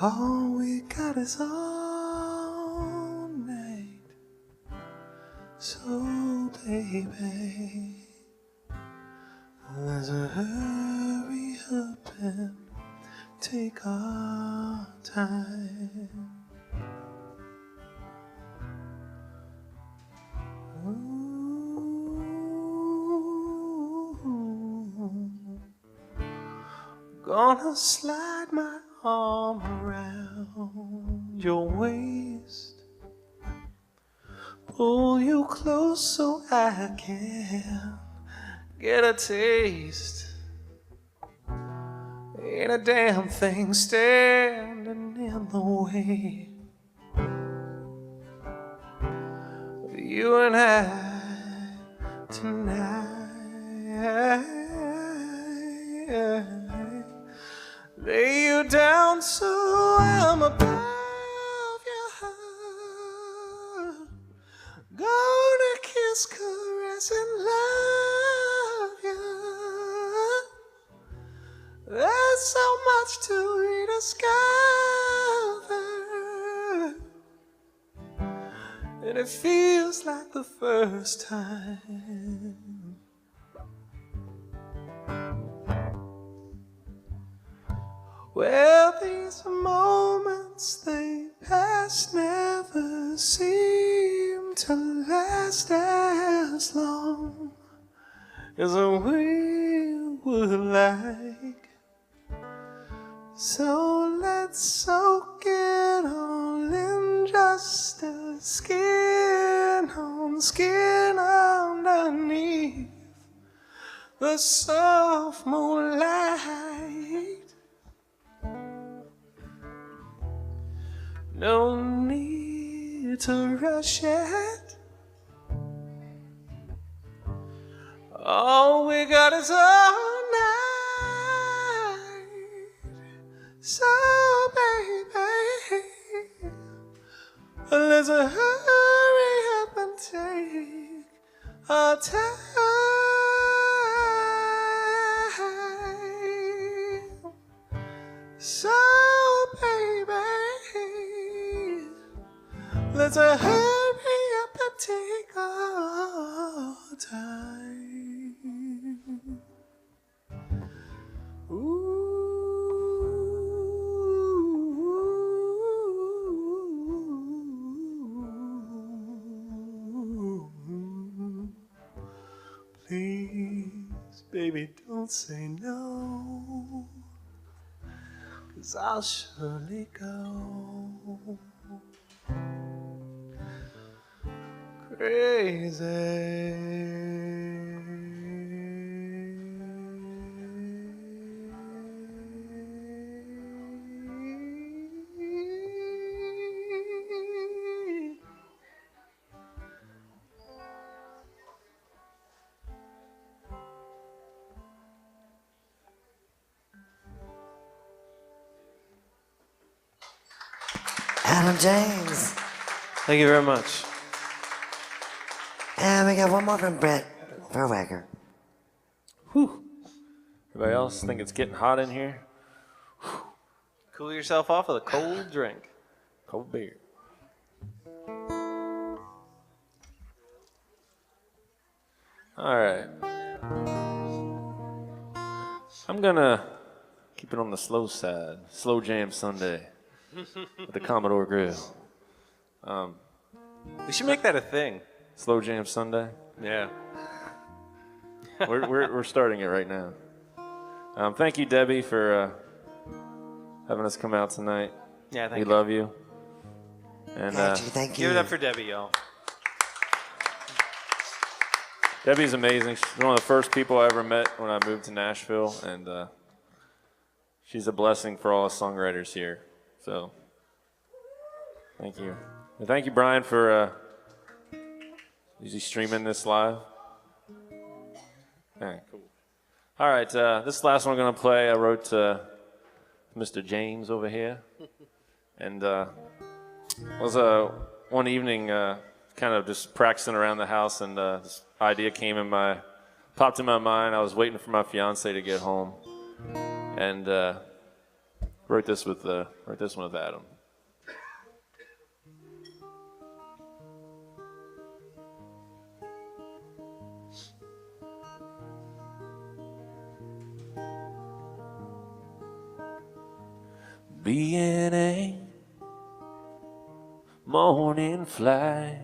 S15: All we got is all night. So baby, let's hurry up and take our time. Gonna slide my arm around your waist, pull you close so I can get a taste. Ain't a damn thing standing in the way of you and I tonight. Lay you down so I'm above your heart. Gonna kiss, caress, and love you. There's so much to rediscover, and it feels like the first time. Well, these moments, they pass, never seem to last as long as we would like. So let's soak it all in, just a skin on skin underneath the soft moonlight. No need to rush it. All we got is all night. So baby, let's hurry up and take our time. So baby, let's hurry up and take our time. Ooh. Please, baby, don't say no, 'cause I'll surely go crazy.
S8: Adam James.
S15: Thank you very much.
S8: And we got one more from Brett Verwacker.
S16: Whew. Everybody else think it's getting hot in here? Whew.
S15: Cool yourself off with a cold drink.
S16: Cold beer. All right. I'm gonna keep it on the slow side. Slow Jam Sunday with the Commodore Grille.
S15: We should make that a thing.
S16: Slow Jam Sunday.
S15: Yeah.
S16: We're starting it right now. Thank you, Debbie, for having us come out tonight.
S15: Yeah, thank
S16: we
S15: you.
S16: love you. And
S8: Thank you.
S15: Give it up for Debbie, y'all. Debbie's amazing. She's one of the first people I ever met when I moved to Nashville, and she's a blessing for all us songwriters here. So, thank you. And thank you, Brian, for usually streaming this live. Yeah, cool. All right, this last one I'm going to play, I wrote Mr. James over here. And it was one evening kind of just practicing around the house, and this idea popped in my mind. I was waiting for my fiance to get home, and wrote this one with Adam. Being a morning flight,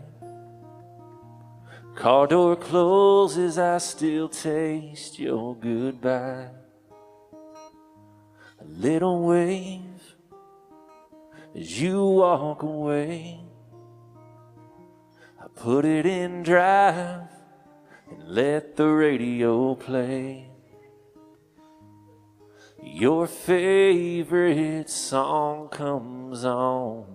S15: car door closes, I still taste your goodbye. A little wave as you walk away. I put it in drive and let the radio play. Your favorite song comes on.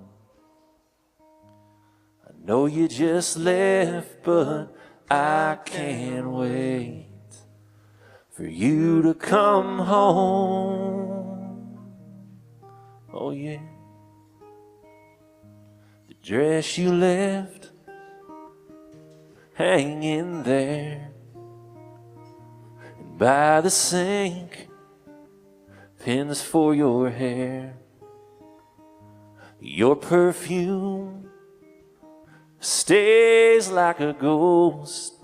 S15: I know you just left, but I can't wait for you to come home. Oh yeah. The dress you left hanging there, and by the sink, pins for your hair. Your perfume stays like a ghost.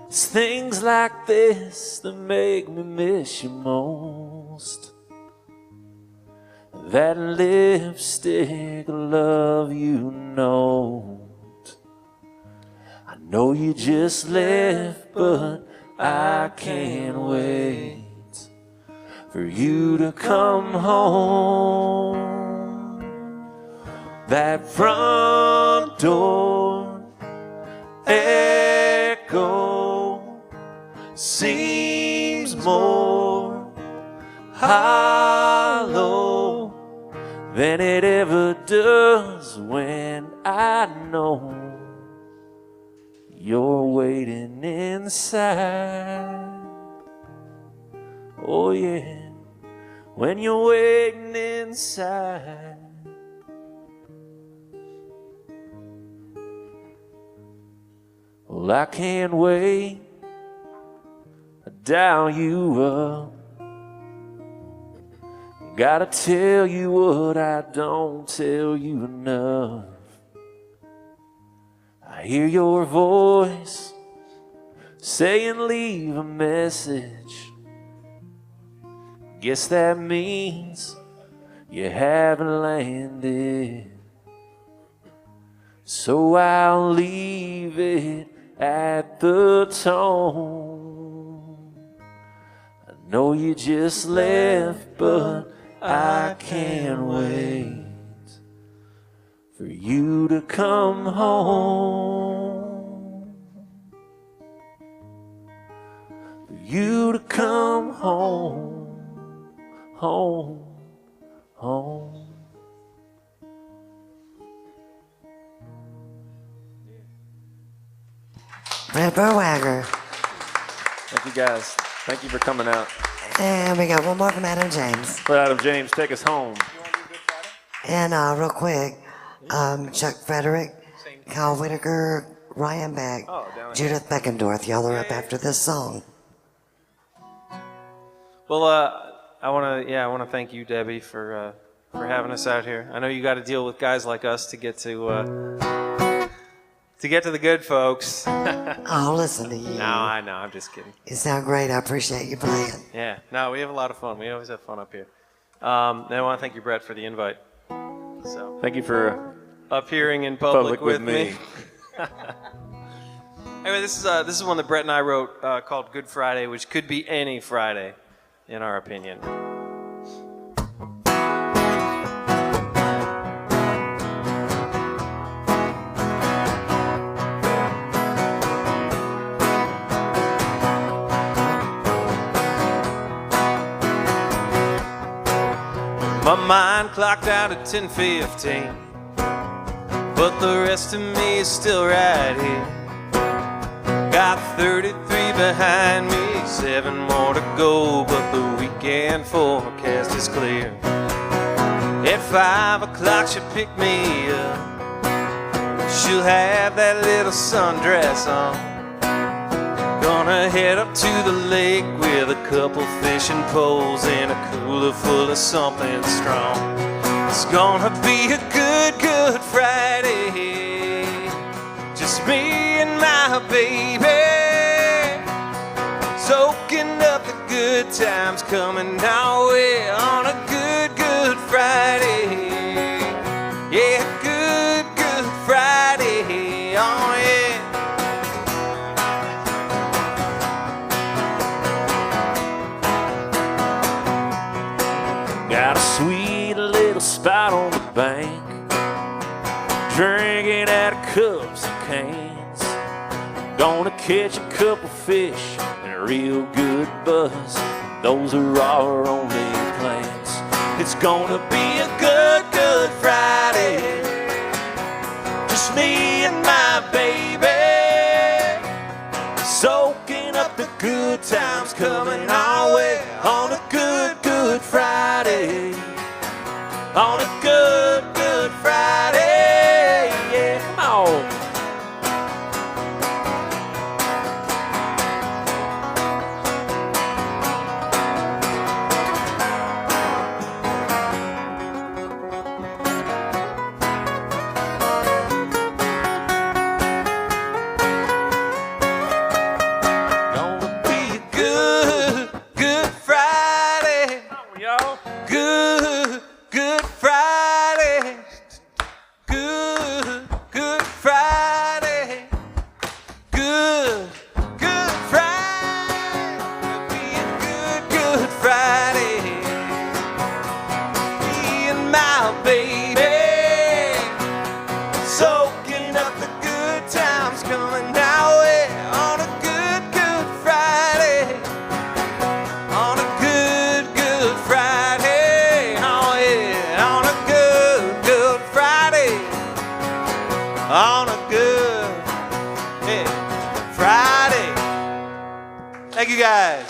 S15: It's things like this that make me miss you most. That lipstick love you know. I know you just left, but I can't wait for you to come home. That front door echo seems more hollow than it ever does when I know you're waiting inside. Oh yeah, when you're waiting inside. Well, I can't wait to dial you up. Gotta tell you what I don't tell you enough. I hear your voice saying leave a message. Guess that means you haven't landed. So I'll leave it at the tone. I know you just left, but I can't wait for you to come home. For you to come home, home, home.
S8: Brad Burwagger.
S15: Thank you guys. Thank you for coming out.
S8: And we got one more from Adam James.
S15: Let Adam James take us home.
S8: And real quick, Chuck Frederick, Kyle Whitaker, Ryan Beck, Judith Beckendorf. Y'all are up after this song.
S15: Well, I want to thank you, Debbie, for having us out here. I know you got to deal with guys like us to get to the good folks.
S8: Oh, listen to you.
S15: No, I know. I'm just kidding.
S8: You sound great. I appreciate you playing.
S15: Yeah. No, we have a lot of fun. We always have fun up here. And I want to thank you, Brett, for the invite. So thank you for appearing in public with me. Anyway, this is one that Brett and I wrote called Good Friday, which could be any Friday, in our opinion. My mind clocked out at 10:15, but the rest of me is still right here. Got 33 behind me, 7 more to go, but the weekend forecast is clear. At 5 o'clock she'll pick me up. She'll have that little sundress on. Gonna head up to the lake with a couple fishing poles and a cooler full of something strong. It's gonna be a good, good Friday. Just me and my baby, soaking up the good times coming our way on a good, good Friday. Yeah, good, good Friday. Oh yeah.
S16: Got a sweet little spot on the bank, drinking out of cups and cans. Gonna catch a couple fish and a real good buzz. Those are our only plans. It's gonna be a good, good Friday. Just me and my baby, soaking up the good times coming our way on a good, good Friday. On a good, good Friday. Yeah, come on.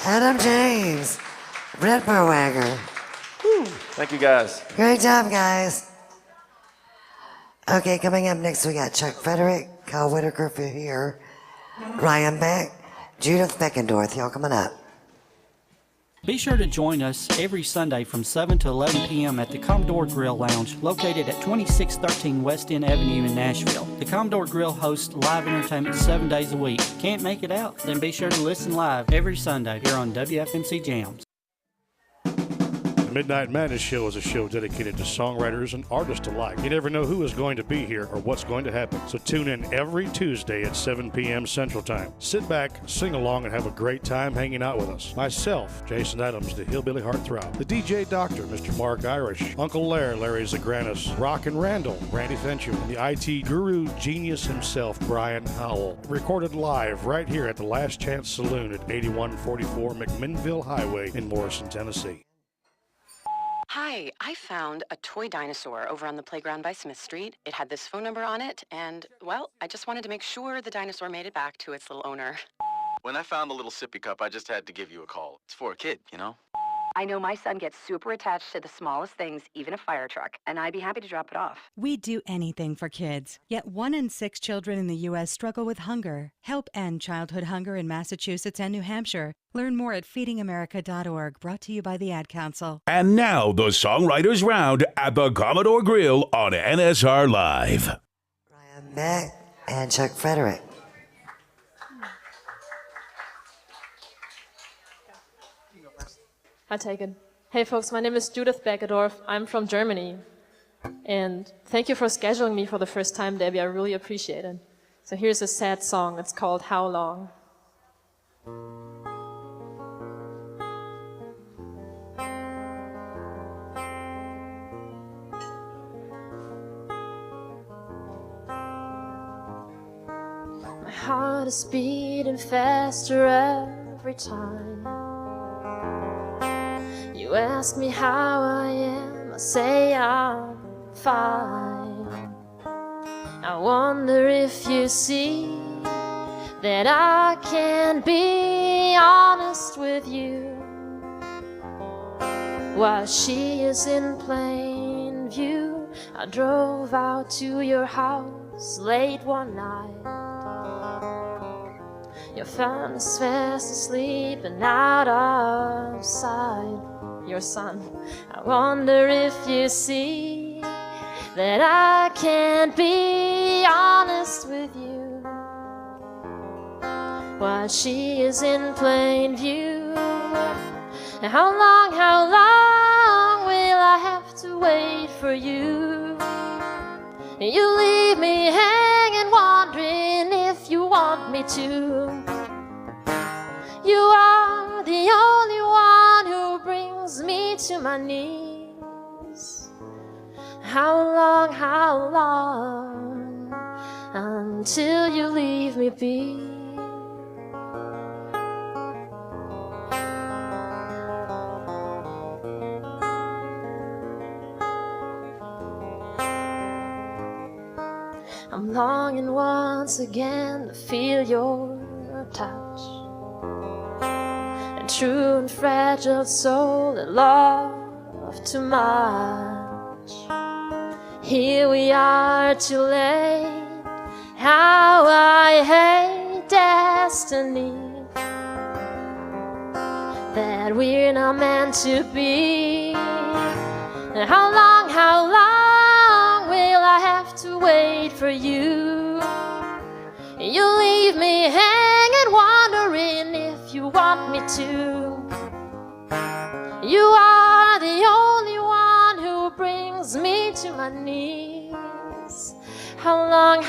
S8: Adam James, Brett Berwager.
S16: Thank you, guys.
S8: Great job, guys. Okay, coming up next, we got Chuck Frederick, Kyle Whitaker for here, Ryan Beck, Judith Beckendorf. Y'all coming up.
S10: Be sure to join us every Sunday from 7 to 11 p.m. at the Commodore Grille Lounge, located at 2613 West End Avenue in Nashville. The Commodore Grille hosts live entertainment 7 days a week. Can't make it out? Then be sure to listen live every Sunday here on WFMC Jams.
S1: Midnight Madness Show is a show dedicated to songwriters and artists alike. You never know who is going to be here or what's going to happen. So tune in every Tuesday at 7 p.m. Central Time. Sit back, sing along, and have a great time hanging out with us. Myself, Jason Adams, the Hillbilly Heartthrob. The DJ Doctor, Mr. Mark Irish. Uncle Larry Zagranis. Rock and Randall, Randy Fincher. And the IT guru genius himself, Brian Howell. Recorded live right here at the Last Chance Saloon at 8144 McMinnville Highway in Morrison, Tennessee.
S2: Hi, I found a toy dinosaur over on the playground by Smith Street. It had this phone number on it, and, well, I just wanted to make sure the dinosaur made it back to its little owner.
S3: When I found the little sippy cup, I just had to give you a call. It's for a kid, you know?
S2: I know my son gets super attached to the smallest things, even a fire truck, and I'd be happy to drop it off.
S4: We'd do anything for kids, yet 1 in 6 children in the U.S. struggle with hunger. Help end childhood hunger in Massachusetts and New Hampshire. Learn more at feedingamerica.org, brought to you by the Ad Council.
S7: And now the Songwriters Round at the Commodore Grille on NSR Live.
S8: Ryan Beck and Chuck Frederick.
S17: I take it. Hey folks, my name is Judith Beckendorf. I'm from Germany. And thank you for scheduling me for the first time, Debbie. I really appreciate it. So here's a sad song. It's called How Long? My heart is beating faster every time. You ask me how I am, I say I'm fine. I wonder if you see that I can be honest with you. While she is in plain view, I drove out to your house late one night. You found us fast asleep and out of sight. Your son, I wonder if you see that I can't be honest with you while she is in plain view. How long will I have to wait for you? You leave me hanging, wondering if you want me to. You are the only one who brings me to my knees. How long, until you leave me be? I'm longing once again to feel your touch, and true and fragile soul that loved too much. Here we are too late. How I hate destiny, that we're not meant to be. And how long will I have to wait for you? You leave me hanging, wondering if you want me to. You are the only one who brings me to my knees. How long,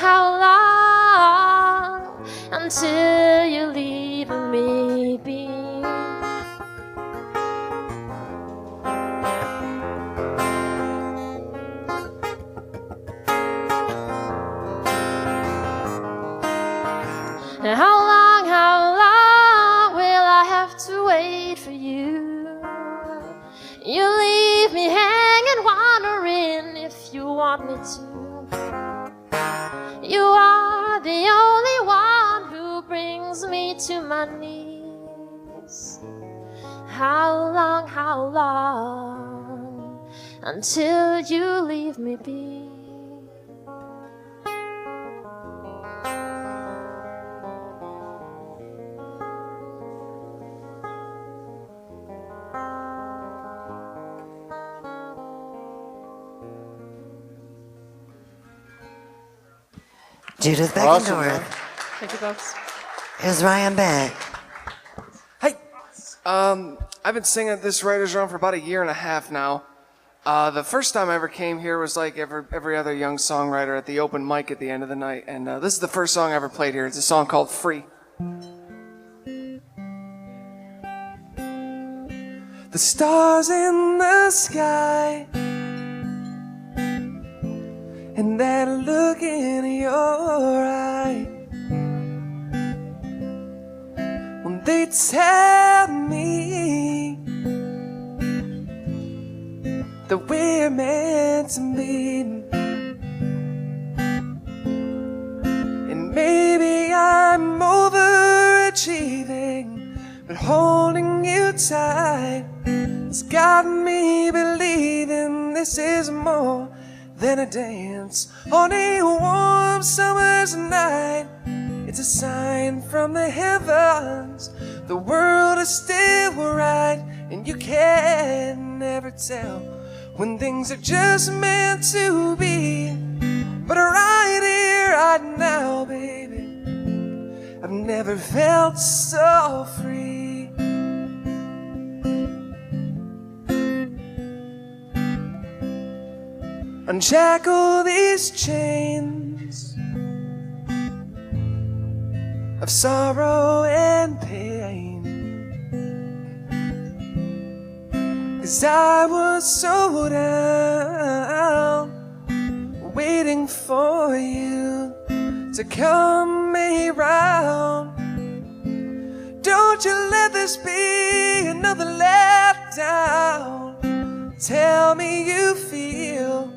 S17: until you leave me be? How long will I have to wait for you? You leave me hanging, wondering if you want me to. You are the only one who brings me to my knees. How long, until you leave me be?
S8: Judith
S13: Awesome,
S8: Beckendorf.
S13: man.
S17: Thank you, folks.
S8: Here's Ryan Beck.
S18: I've been singing at this writer's room for about a year and a half now. The first time I ever came here was like every other young songwriter at the open mic at the end of the night, and this is the first song I ever played here. It's a song called Free. The stars in the sky, and that look in your eye, when they tell me that we're meant to be. And maybe I'm overachieving, but holding you tight has got me believing this is more than a dance on a warm summer's night. It's a sign from the heavens, the world is still right, and you can never tell when things are just meant to be. But right here, right now, baby, I've never felt so free. Unshackle these chains of sorrow and pain, 'cause I was so down, waiting for you to come around. Don't you let this be another letdown. Tell me you feel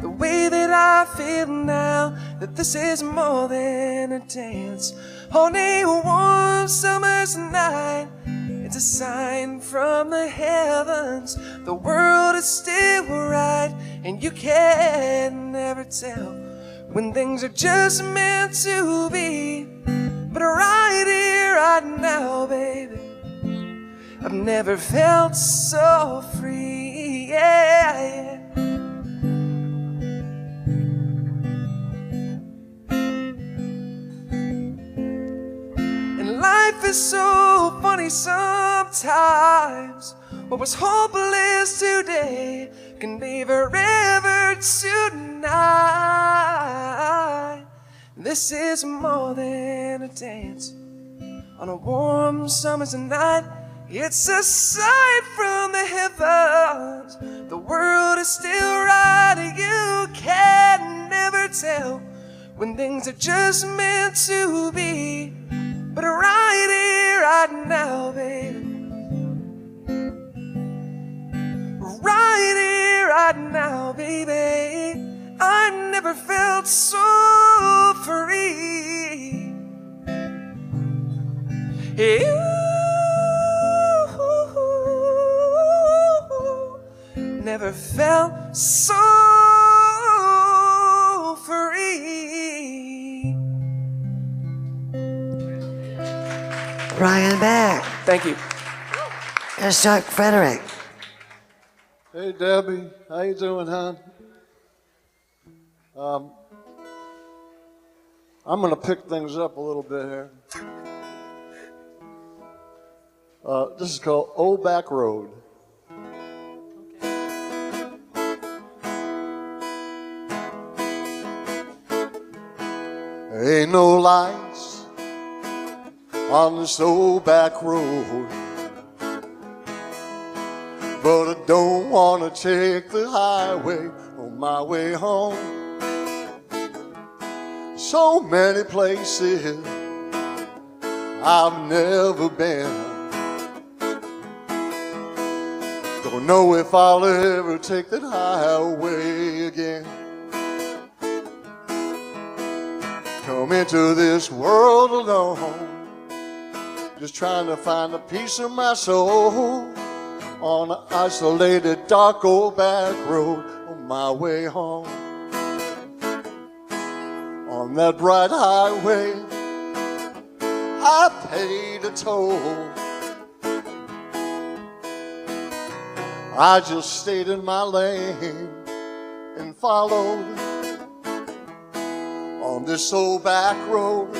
S18: the way that I feel now, that this is more than a dance on a warm summer's night. It's a sign from the heavens, the world is still right, and you can never tell when things are just meant to be. But right here, right now, baby, I've never felt so free, yeah. And life is so funny sometimes. What was hopeless today can be forever tonight. This is more than a dance on a warm summer's night. It's a sign from the heavens, the world is still right. You can never tell when things are just meant to be. But right here, right now, baby, right here, right now, baby, I never felt so free. You never felt so free.
S8: Brian Beck.
S18: Thank you.
S8: Here's Chuck Frederick.
S19: Hey, Debbie. How you doing, hon? I'm going to pick things up a little bit here. This is called Old Back Road. Ain't no lights on this old back road, but I don't want to take the highway on my way home. So many places I've never been. Don't know if I'll ever take that highway again. Come into this world alone, just trying to find a piece of my soul on an isolated, dark old back road on my way home. On that bright highway, I paid a toll. I just stayed in my lane and followed. On this old back road,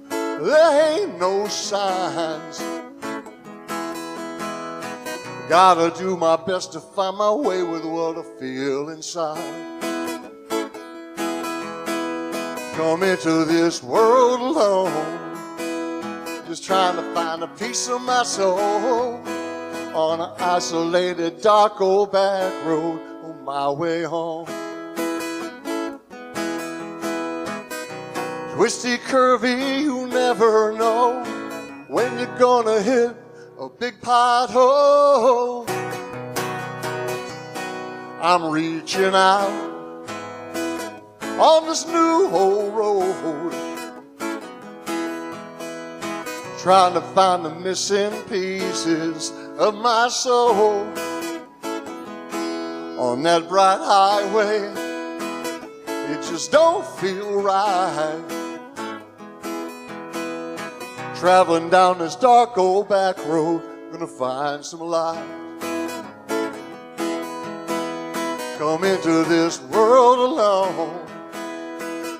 S19: there ain't no signs. Gotta do my best to find my way with what I feel inside. Come into this world alone, just trying to find a piece of my soul on an isolated, dark old back road on my way home. Twisty, curvy, you never know when you're gonna hit a big pothole. I'm reaching out on this new old road, trying to find the missing pieces of my soul. On that bright highway, it just don't feel right. Traveling down this dark old back road, gonna find some light. Come into this world alone,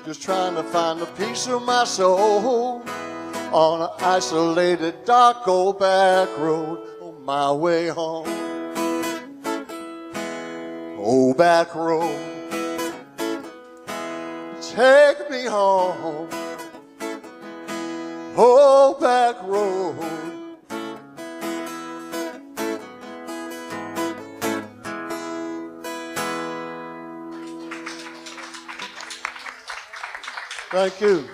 S19: just trying to find a piece of my soul on an isolated, dark old back road on my way home. Old back road, take me home. Old back road. Thank you.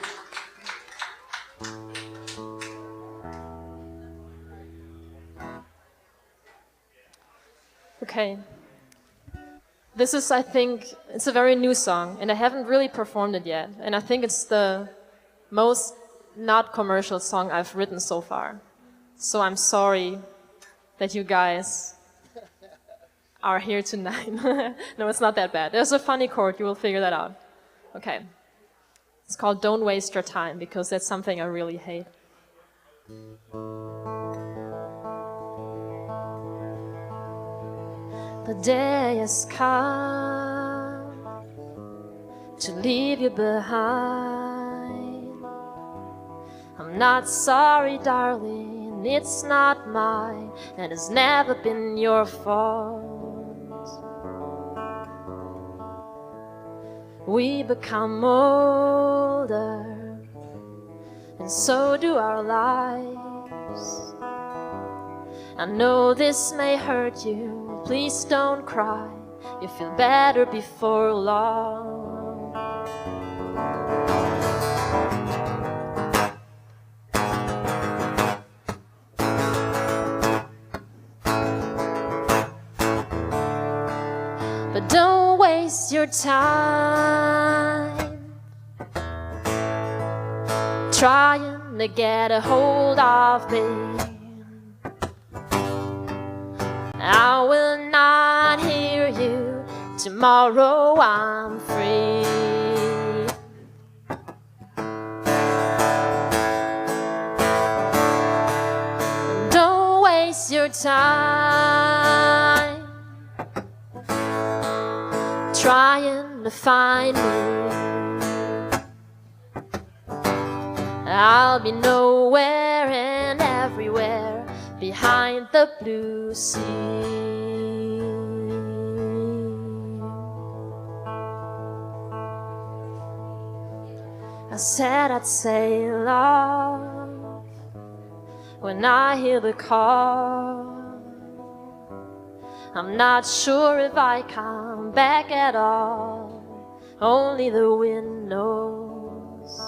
S17: Okay. This is, I think, it's a very new song, and I haven't really performed it yet. And I think it's the most not commercial song I've written so far. So I'm sorry that you guys are here tonight. No, it's not that bad. There's a funny chord, you will figure that out. Okay. It's called Don't Waste Your Time, because that's something I really hate. The day has come to leave you behind. I'm not sorry, darling, it's not mine, and it's never been your fault. We become older, and so do our lives. I know this may hurt you, please don't cry, you feel better before long. But don't waste your time trying to get a hold of me. I will not hear you. Tomorrow I'm free. Don't waste your time trying to find me. I'll be nowhere and everywhere behind the blue sea. I said I'd say love when I hear the call. I'm not sure if I come back at all, only the wind knows.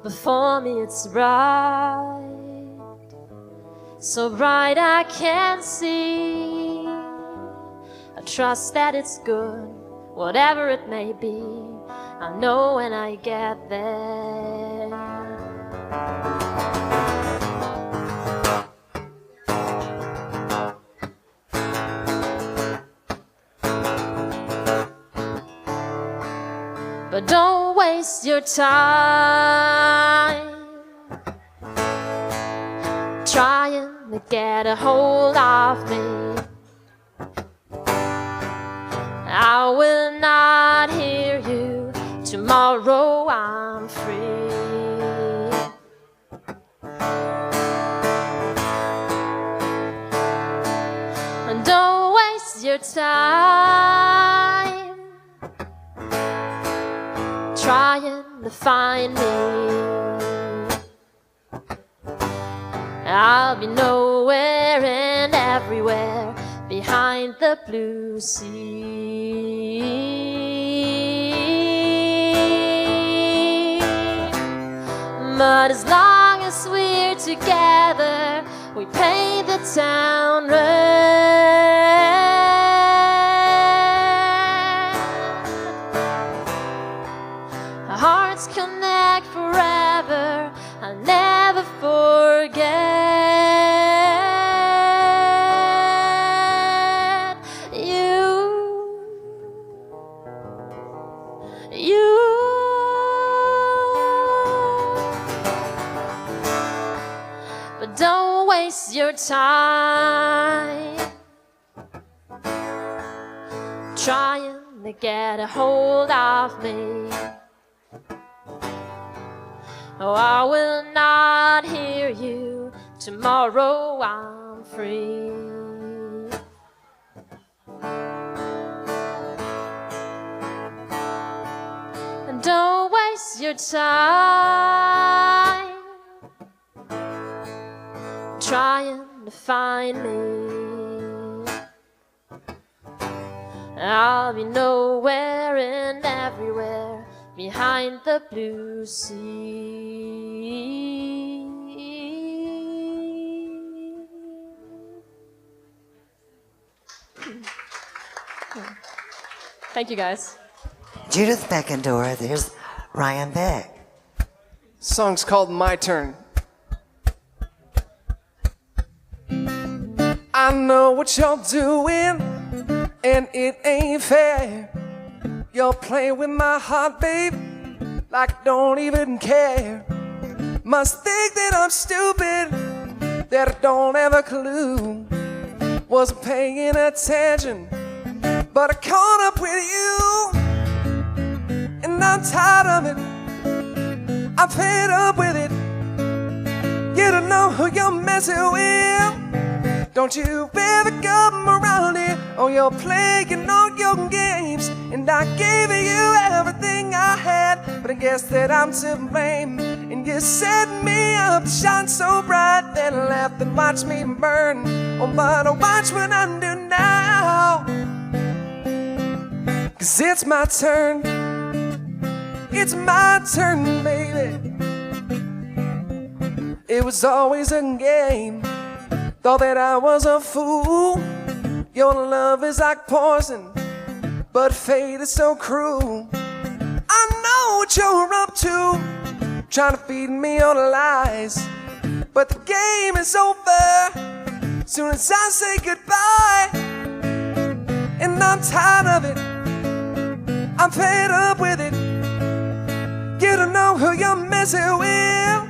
S17: Before me it's bright, so bright I can't see. I trust that it's good, whatever it may be. I know when I get there. But don't waste your time trying to get a hold of me. I will not hear you. Tomorrow I'm free. And don't waste your time trying to find me. I'll be nowhere and everywhere behind the blue sea. But as long as we're together, we paint the town red. Our hearts connect forever, I'll never forget you. But don't waste your time trying to get a hold of me. Oh, I will not hear you. Tomorrow I'm free. And don't waste your time trying to find me. I'll be nowhere and everywhere behind the blue sea. Thank you, guys.
S8: Judith Beckendorf, there's Ryan Beck.
S18: Song's called My Turn. I know what you're doing, and it ain't fair. You're playing with my heart, babe, like I don't even care. Must think that I'm stupid, that I don't have a clue. Wasn't paying attention, but I caught up with you, and I'm tired of it. I'm fed up with it. You don't know who you're messing with. Don't you ever come around here. Oh, you're playing all your games, and I gave you everything I had, but I guess that I'm to blame. And you set me up to shine so bright, then left and watched me burn. Oh, but watch what I do now, 'cause it's my turn. It's my turn, baby. It was always a game. Thought that I was a fool. Your love is like poison, but fate is so cruel. I know what you're up to, trying to feed me on lies, but the game is over soon as I say goodbye. And I'm tired of it, I'm fed up with it. You don't know who you're messing with.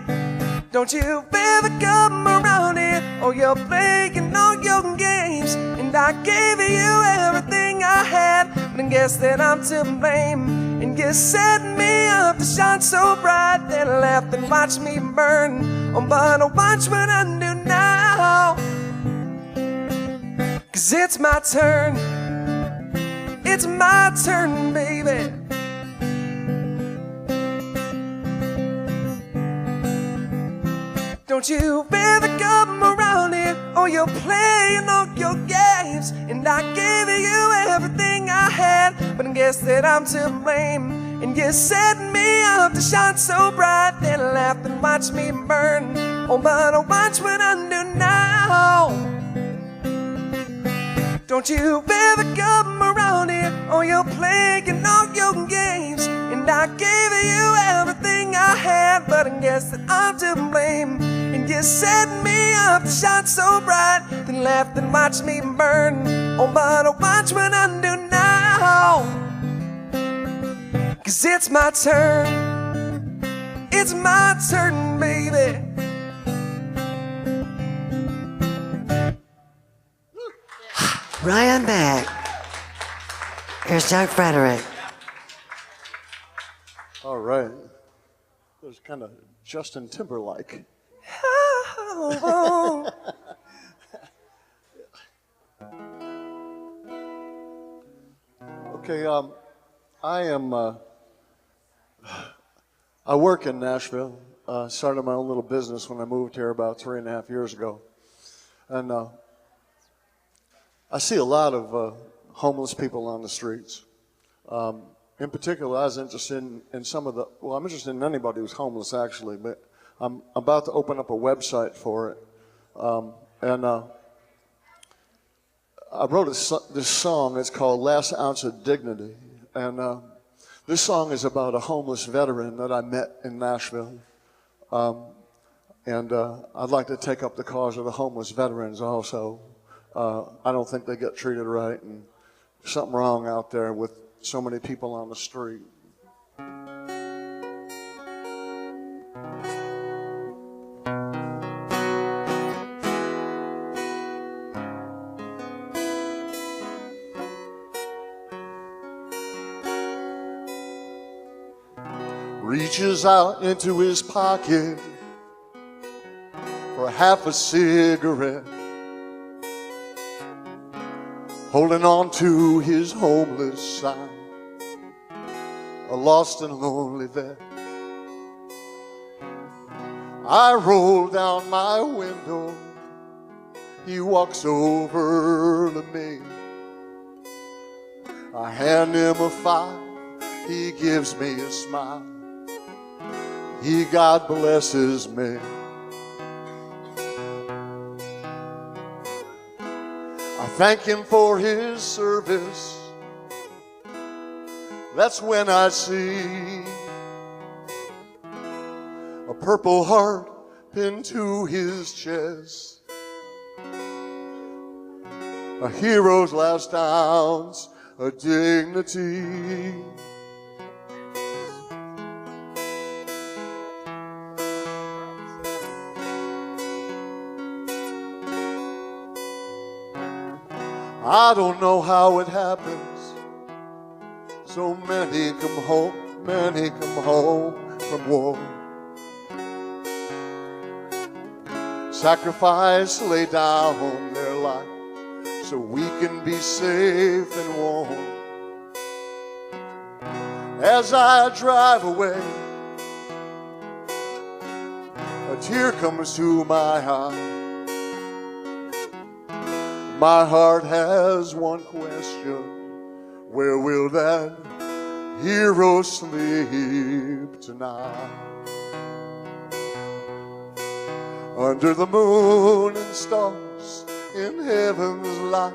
S18: Don't you ever come around here. Oh, you're playing all your games, and I gave you everything I had, but I guess that I'm to blame. And you set me up to shine so bright, then left and watched me burn. Oh, but watch what I do now, 'cause it's my turn. It's my turn, baby. Don't you ever come around here. Oh, you're playing all your games, and I gave you everything I had, but I guess that I'm to blame. And you set me up to shine so bright, then laughed and watched me burn. Oh, but watch what I do now. Don't you ever come around here. Oh, you're playing all your games, and I gave you everything I had, but I guess that I'm to blame. And you set me up to shine so bright, then left and watched me burn. Oh, but watch what I do now, 'cause it's my turn. It's my turn, baby.
S8: Ryan Beck. Here's Doug Frederick.
S19: All right. It was kind of Justin Timberlake. Okay, I work in Nashville. Started my own little business when I moved here about 3.5 years ago. And I see a lot of homeless people on the streets. In particular, I was interested in some of the, well, I'm interested in anybody who's homeless actually, but I'm about to open up a website for it. I wrote this song, it's called Last Ounce of Dignity. And this song is about a homeless veteran that I met in Nashville. I'd like to take up the cause of the homeless veterans also. I don't think they get treated right, and there's something wrong out there with so many people on the street. Reaches out into his pocket for half a cigarette, holding on to his homeless sign, a lost and lonely vet. I roll down my window, he walks over to me. I hand him a $5, he gives me a smile. He God blesses me. I thank him for his service that's when I see a purple heart pinned to his chest, a hero's last ounce of dignity. I don't know how it happens. So many come home from war. Sacrifice, lay down their life so we can be safe and warm. As I drive away, a tear comes to my eye. My heart has one question: where will that hero sleep tonight? Under the moon and stars in heaven's light,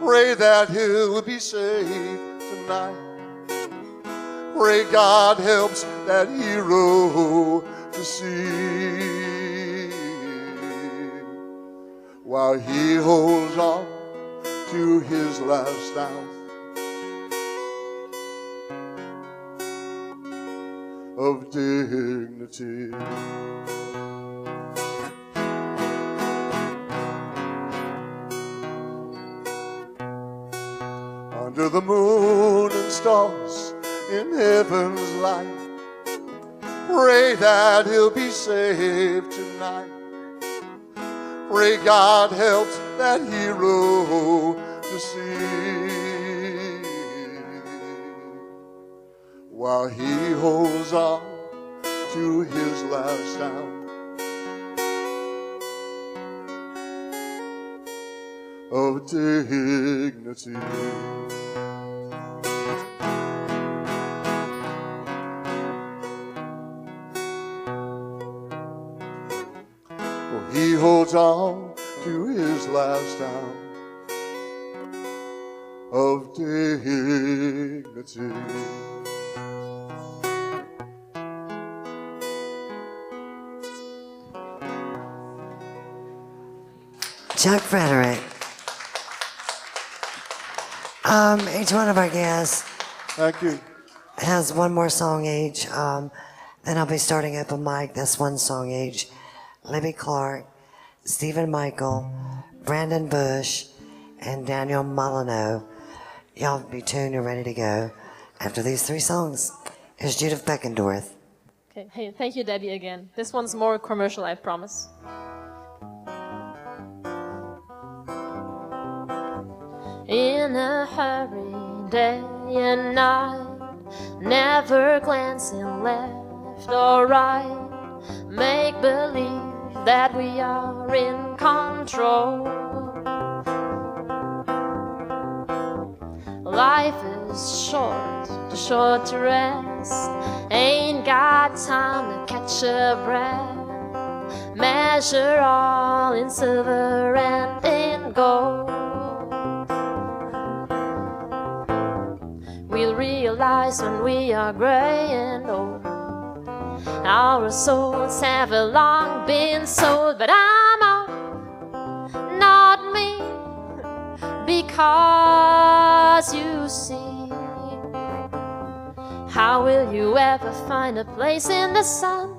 S19: pray that he'll be safe tonight. Pray God helps that hero to see, while he holds on to his last ounce of dignity. Under the moon and stars in heaven's light, pray that he'll be safe tonight. Pray God helps that hero to see, while he holds on to his last ounce of dignity. He holds on to his last ounce of dignity.
S8: Chuck Frederick. Each one of our guests
S19: Thank you.
S8: has one more song each. Then I'll be starting up a mic. That's one song each. Libby Clark, Stephen Michael, Brandon Bush, and Daniel Molyneux. Y'all be tuned and ready to go. After these three songs, here's Judith Beckendorf.
S17: Okay, hey, thank you, Debbie, again. This one's more commercial, I promise. In a hurry, day and night, never glancing left or right, make believe that we are in control. Life is short, too short to rest. Ain't got time to catch a breath. Measure all in silver and in gold. We'll realize when we are gray and old. Our souls have long been sold, but I'm out, not me, because you see, how will you ever find a place in the sun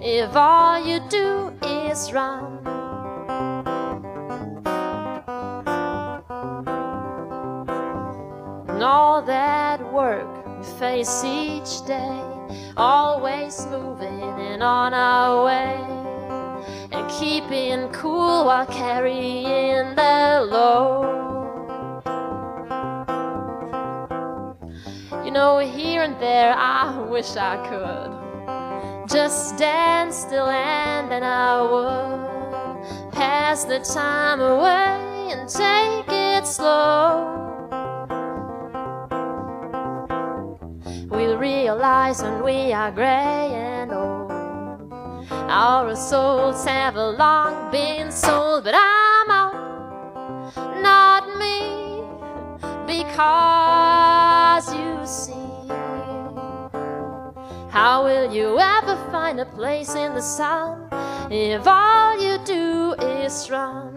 S17: if all you do is run? And all that work we face each day, always moving and on our way, and keeping cool while carrying the load. You know, here and there I wish I could just stand still, and then I would pass the time away and take it slow. We'll realize when we are gray and old, our souls have long been sold, but I'm out, not me, because 'cause you see. How will you ever find a place in the sun if all you do is run?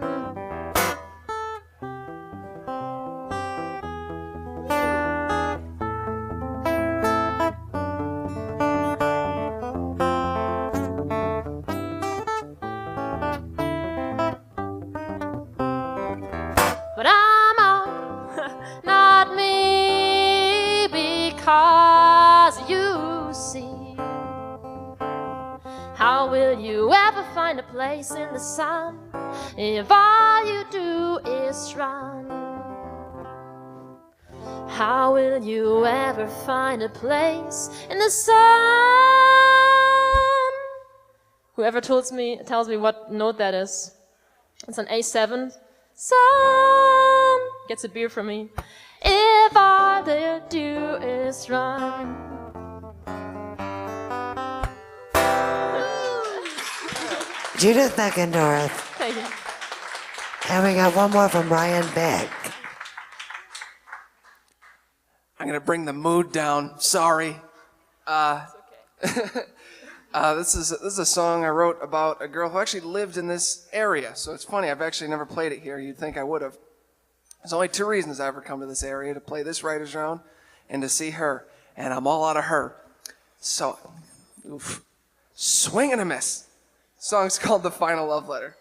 S17: But I'm on, not me, because you see. How will you ever find a place in the sun if all you do is run? How will you ever find a place in the sun? Whoever tells me what note that is. It's an A7. Sun gets a beer from me. If all they do is run.
S8: Judith Beckendorf.
S17: Thank you.
S8: And we got one more from Brian Beck.
S18: I'm gonna bring the mood down. Sorry. This is a song I wrote about a girl who actually lived in this area. So it's funny, I've actually never played it here. You'd think I would have. There's only two reasons I ever come to this area: to play this writer's round and to see her. And I'm all out of her. So, oof. Swing and a miss. The song's called The Final Love Letter.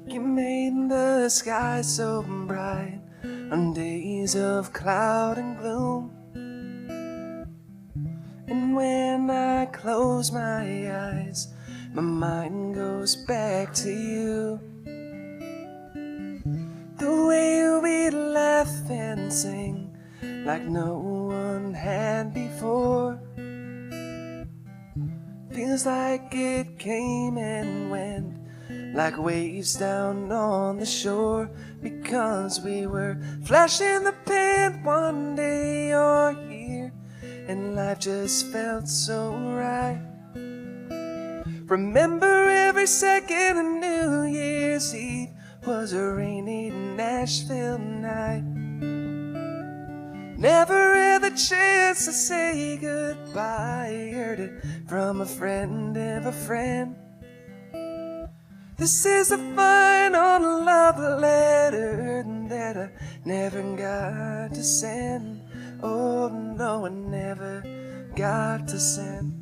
S18: You made the sky so bright on days of cloud and gloom. And when I close my eyes, my mind goes back to you. The way we laugh and sing like no one had before. Feels like it came and went, like waves down on the shore. Because we were flash in the pan, one day you're here, and life just felt so right. Remember every second of New Year's Eve was a rainy Nashville night. Never had the chance to say goodbye. Heard it from a friend of a friend. This is the final love letter that I never got to send. Oh no, I never got to send.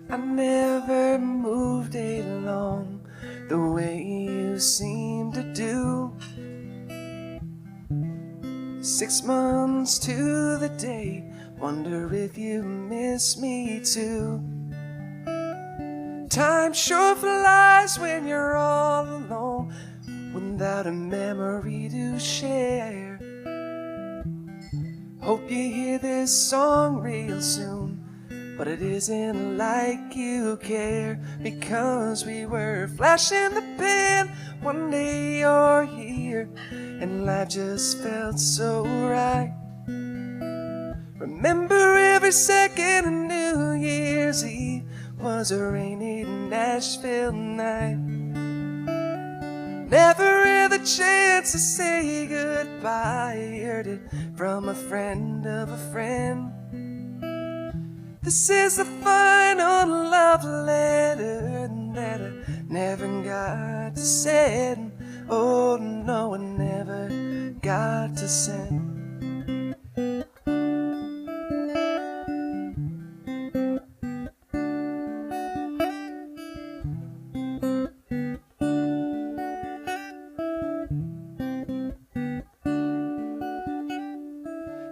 S18: I never moved along the way you seem to do. 6 months to the day, wonder if you miss me too. Time sure flies when you're all alone, without a memory to share. Hope you hear this song real soon, but it isn't like you care. Because we were flash in the pan, one day you're here, and life just felt so right. Remember every second of New Year's Eve was a rainy Nashville night. Never had the chance to say goodbye. Heard it from a friend of a friend. This is the final love letter that I never got to send. Oh no, I never got to send.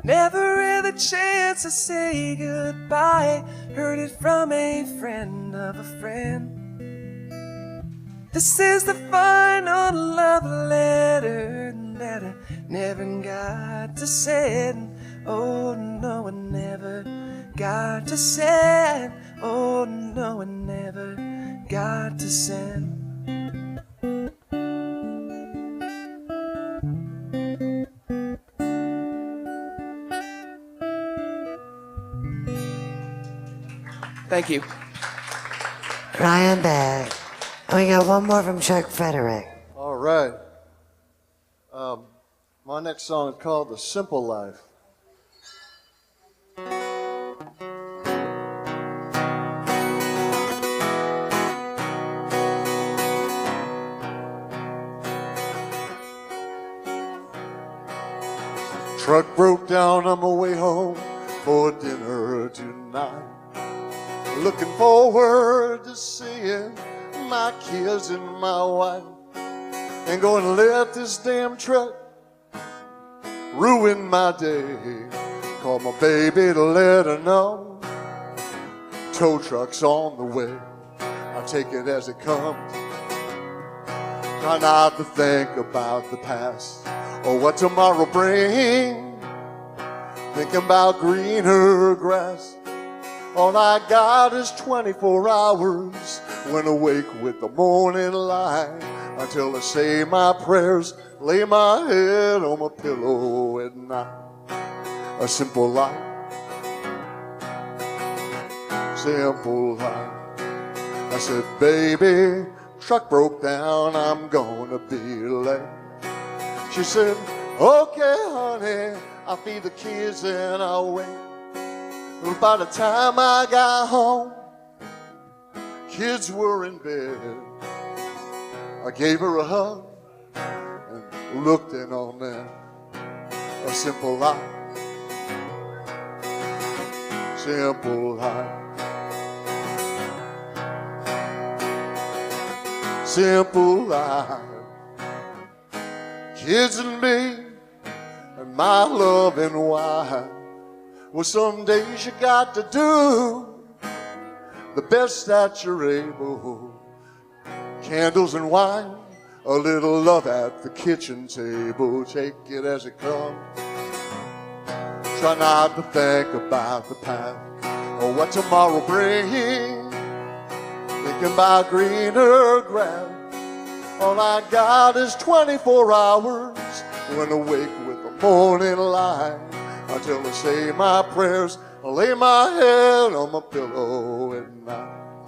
S18: Never had the chance to say goodbye. Heard it from a friend of a friend. This is the final love letter that I never got to send. Oh no, I never got to send. Oh no, I never got to send. Thank you.
S8: Ryan back. And we got one more from Chuck Frederick.
S19: All right. My next song is called The Simple Life. Truck broke down on my way home for dinner tonight. Looking forward to seeing my kids and my wife. Ain't gonna let this damn truck ruin my day. Call my baby to let her know tow truck's on the way. I'll take it as it comes. Try not to think about the past or what tomorrow brings. Thinking about greener grass. All I got is 24 hours when awake with the morning light. Until I say my prayers, lay my head on my pillow at night. A simple life. Simple life. I said, baby, truck broke down, I'm gonna be late. She said, okay, honey, I'll feed the kids and I'll wait. Well, by the time I got home, kids were in bed. I gave her a hug and looked in on them. A simple life. Simple life. Simple life. Kids and me and my loving wife. Well, some days you got to do the best that you're able. Candles and wine, a little love at the kitchen table. Take it as it comes. Try not to think about the past or what tomorrow brings. Thinking about greener grass. All I got is 24 hours when awake with the morning light. Until I say my prayers, I lay my head on my pillow at night.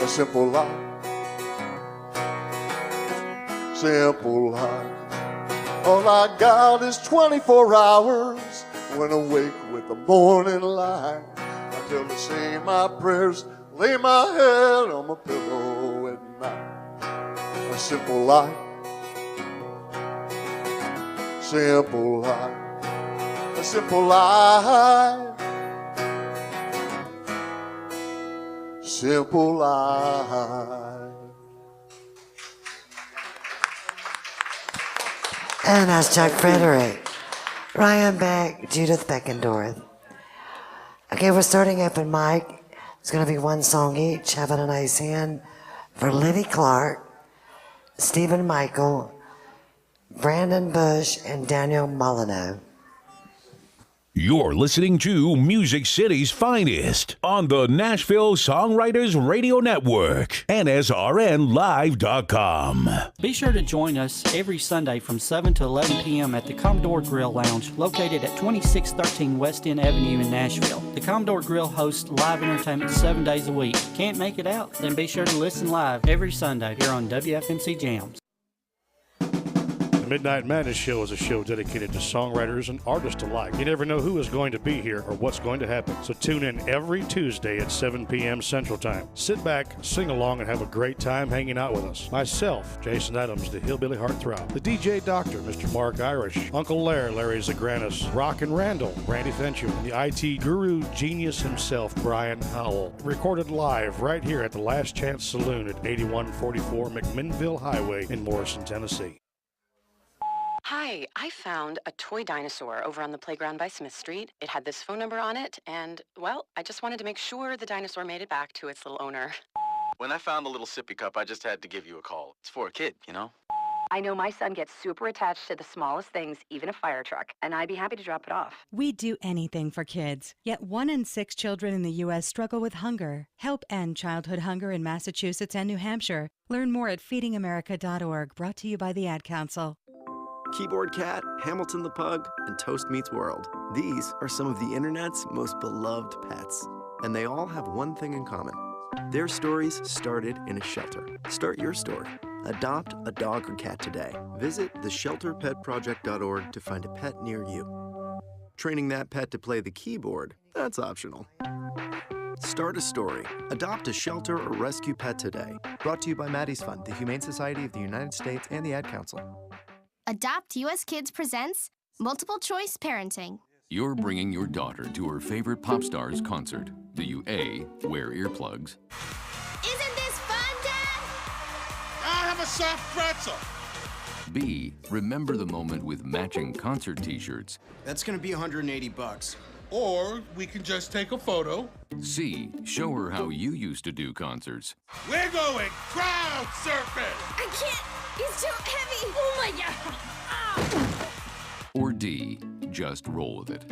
S19: A simple life. Simple life. All I got is 24 hours when awake with the morning light. Until I say my prayers, lay my head on my pillow at night. A simple life. Simple life. A simple life. Simple life.
S8: And that's Chuck Frederick. Ryan Beck, Judith Beckendorf. Okay, we're starting open mic. It's going to be one song each. Having a nice hand for Liddy Clark, Stephen Michael, Brandon Bush, and Daniel Molyneux.
S7: You're listening to Music City's finest on the Nashville Songwriters Radio Network, NSRNlive.com.
S10: Be sure to join us every Sunday from 7 to 11 p.m. at the Commodore Grille Lounge, located at 2613 West End Avenue in Nashville. The Commodore Grille hosts live entertainment 7 days a week. Can't make it out? Then be sure to listen live every Sunday here on WFMC Jams.
S1: The Midnight Madness Show is a show dedicated to songwriters and artists alike. You never know who is going to be here or what's going to happen. So tune in every Tuesday at 7 p.m. Central Time. Sit back, sing along, and have a great time hanging out with us. Myself, Jason Adams, the Hillbilly Heartthrob. The DJ Doctor, Mr. Mark Irish. Uncle Larry Zagranis. Rock and Randall, Randy Fincher. And the IT guru genius himself, Brian Howell. Recorded live right here at the Last Chance Saloon at 8144 McMinnville Highway in Morrison, Tennessee.
S2: Hi, I found a toy dinosaur over on the playground by Smith Street. It had this phone number on it, and, well, I just wanted to make sure the dinosaur made it back to its little owner.
S3: When I found the little sippy cup, I just had to give you a call. It's for a kid, you know?
S2: I know my son gets super attached to the smallest things, even a fire truck, and I'd be happy to drop it off.
S4: We do anything for kids, yet 1 in 6 children in the U.S. struggle with hunger. Help end childhood hunger in Massachusetts and New Hampshire. Learn more at feedingamerica.org, brought to you by the Ad Council.
S5: Keyboard Cat, Hamilton the Pug, and Toast Meets World. These are some of the internet's most beloved pets. and they all have one thing in common. Their stories started in a shelter. Start your story. Adopt a dog or cat today. Visit theshelterpetproject.org to find a pet near you. Training that pet to play the keyboard, that's optional. Start a story. Adopt a shelter or rescue pet today. Brought to you by Maddie's Fund, the Humane Society of the United States, and the Ad Council.
S20: Adopt US Kids presents Multiple Choice Parenting.
S21: You're bringing your daughter to her favorite pop star's concert. Do you A, wear earplugs?
S20: Isn't this fun, Dad?
S22: I'll have a soft pretzel.
S21: B, remember the moment with matching concert t-shirts?
S23: That's gonna be $180.
S22: Or we can just take a photo.
S21: C, show her how you used to do concerts.
S22: We're going crowd surfing.
S20: I can't. He's too heavy. Oh my God. Ah.
S21: Or D, just roll with it.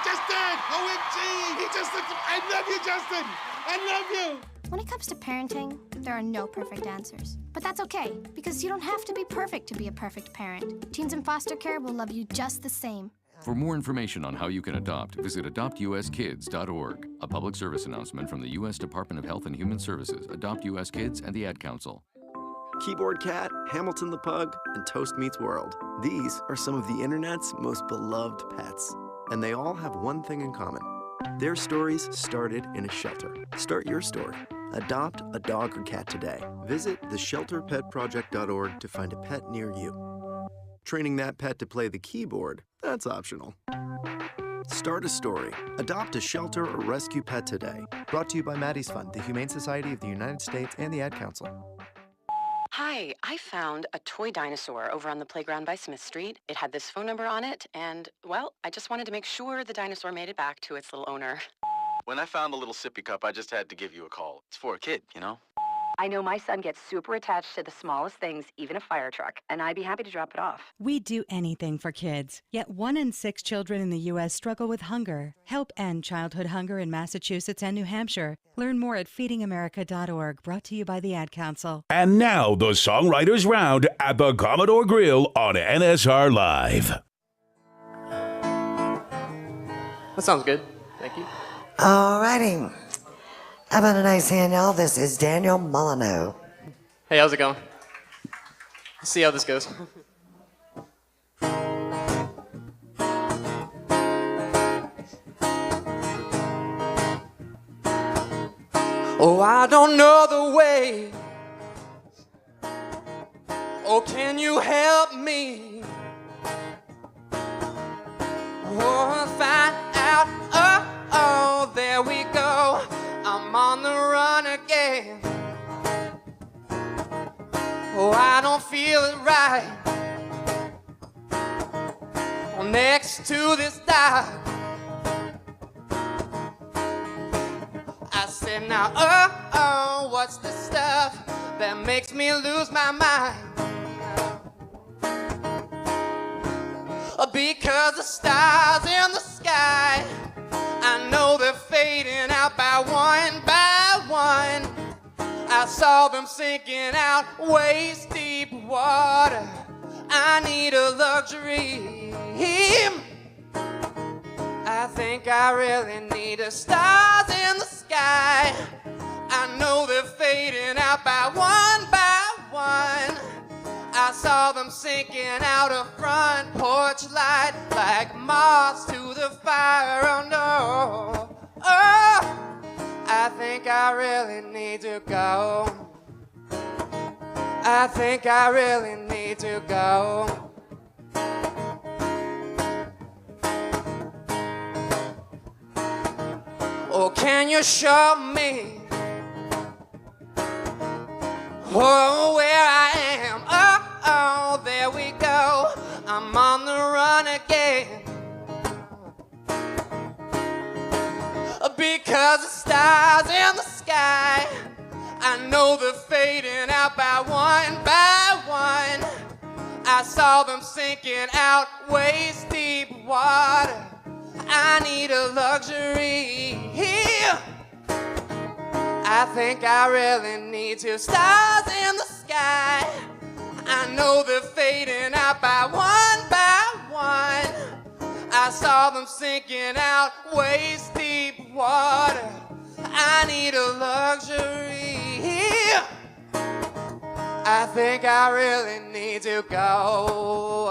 S22: Justin! OMG! He just looked. I love you, Justin! I love you!
S20: When it comes to parenting, there are no perfect answers. But that's okay, because you don't have to be perfect to be a perfect parent. Teens in foster care will love you just the same.
S21: For more information on how you can adopt, visit adoptuskids.org. A public service announcement from the U.S. Department of Health and Human Services, Adopt U.S. Kids, and the Ad Council.
S5: Keyboard Cat, Hamilton the Pug, and Toast Meets World. These are some of the internet's most beloved pets. And they all have one thing in common. Their stories started in a shelter. Start your story. Adopt a dog or cat today. Visit theshelterpetproject.org to find a pet near you. Training that pet to play the keyboard, that's optional. Start a story. Adopt a shelter or rescue pet today. Brought to you by Maddie's Fund, the Humane Society of the United States, and the Ad Council.
S2: Hi, I found a toy dinosaur over on the playground by Smith Street. It had this phone number on it, and, well, I just wanted to make sure the dinosaur made it back to its little owner.
S3: When I found the little sippy cup, I just had to give you a call. It's for a kid, you know?
S2: I know my son gets super attached to the smallest things, even a fire truck, and I'd be happy to drop it off.
S4: We do anything for kids, yet 1 in 6 children in the U.S. struggle with hunger. Help end childhood hunger in Massachusetts and New Hampshire. Learn more at feedingamerica.org, brought to you by the Ad Council.
S7: And now the Songwriters Round at the Commodore Grille on NSR Live.
S24: That sounds good. Thank you.
S8: Alrighty. How about a nice hand, y'all? This is Daniel Molyneux.
S24: Hey, how's it going? Let's see how this goes. Oh, I don't know the way. Oh, can you help me? Oh, find out. Oh, there we go. I'm on the run again. Oh, I don't feel it right. Oh, next to this dock, I said, now, what's the stuff that makes me lose my mind? Because the stars in the sky, I know they're fading out by one. I saw them sinking out waist deep water. I need a luxury. I think I really need the stars in the sky. I know they're fading out by one. I saw them sinking out a front porch light like moths to the fire. Oh no, I think I really need to go. I think I really need to go. Oh, can you show me where I am? Oh, there we go. I'm on the run again. Because the stars in the sky, I know they're fading out by one. I saw them sinking out waist deep water. I need a luxury. I think I really need to. Stars in the sky, I know they're fading out by one. I saw them sinking out waist deep water. I need a luxury. I think I really need to go.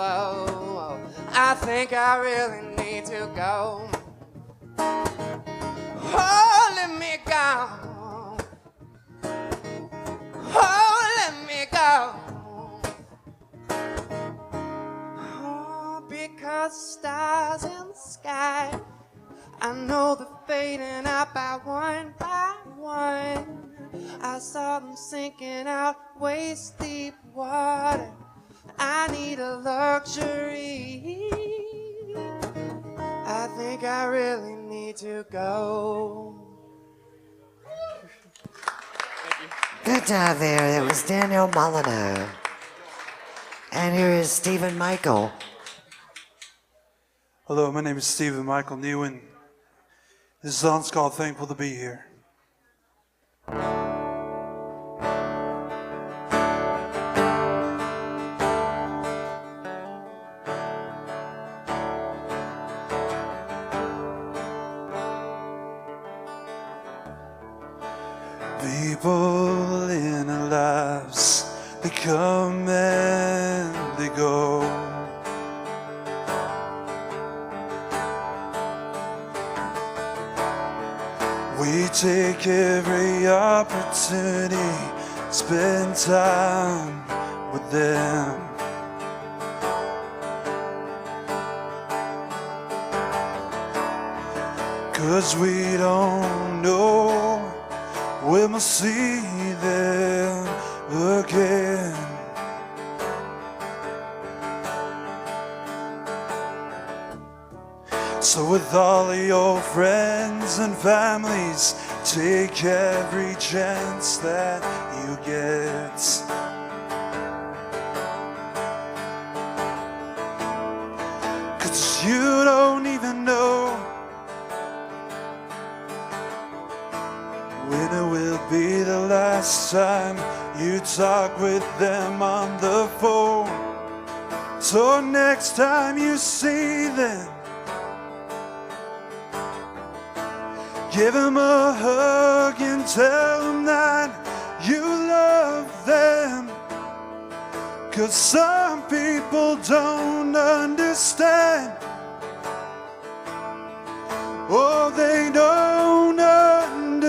S24: I think I really need to go. Oh, let me go. Oh, let me go. Oh, because stars in the sky, I know they're fading out by one. I saw them sinking out waist deep water. I need a luxury. I think I really need to go.
S8: Good job there. That was Daniel Molyneux. And here is Stephen Michael.
S6: Hello, my name is Stephen Michael Newen. This song's called Thankful to Be Here. People in our lives, they come and they go. We take every opportunity to spend time with them. Cause we don't know when we'll see them again. So with all of your friends and families, take every chance that you get. Cause you don't even know when it will be the last time you talk with them on the phone. So next time you see them, give them a hug and tell them that you love them. Cause some people don't understand. Oh, they don't understand.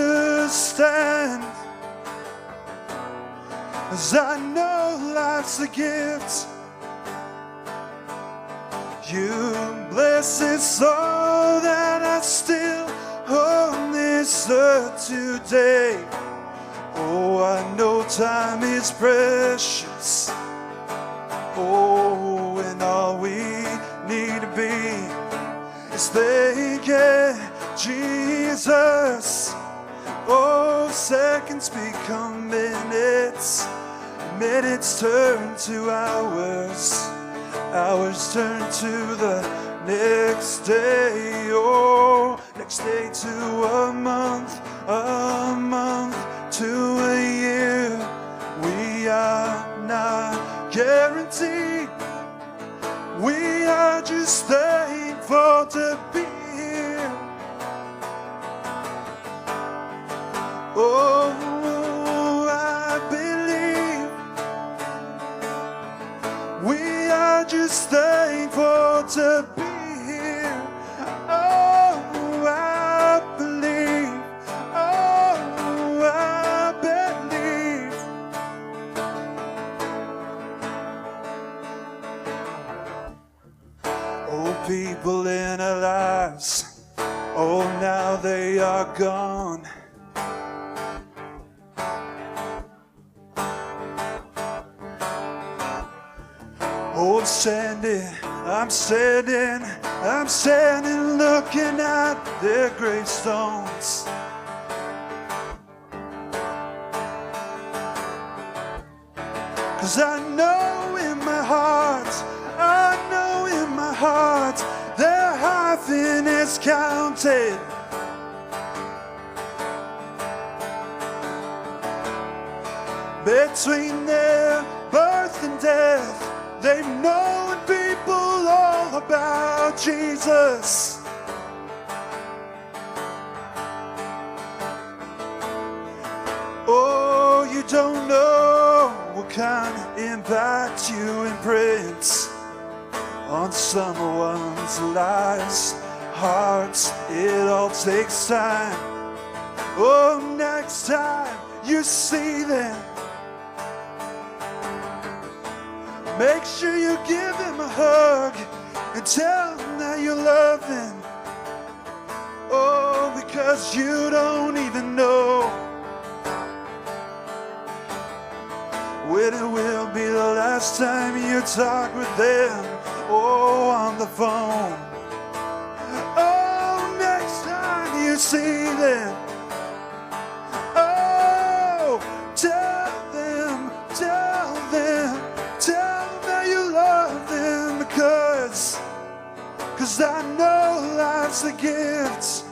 S6: As I know life's a gift, you bless it so that I still on this earth today. Oh, I know time is precious. Oh, and all we need to be is thanking Jesus. Oh, seconds become minutes, minutes turn to hours, hours turn to the next day. Oh, next day to a month to a year. We are not guaranteed. We are just thankful to be here. Oh, I believe we are just thankful to be here. Oh, I believe. Oh, I believe. Oh, people in our lives, oh, now they are gone. Oh, I'm standing looking at their gravestones. Cause I know in my heart, their hyphen is counted. Between their birth and death, they've known people all all about Jesus. Oh, you don't know what kind of impact you imprint on someone's lives, hearts. It all takes time. Oh, next time you see them, make sure you give them a hug and tell them that you love them. Oh, because you don't even know when it will be the last time you talk with them. Oh, on the phone. Oh, next time you see them, oh, tell them that you love them, because I know life's a gift.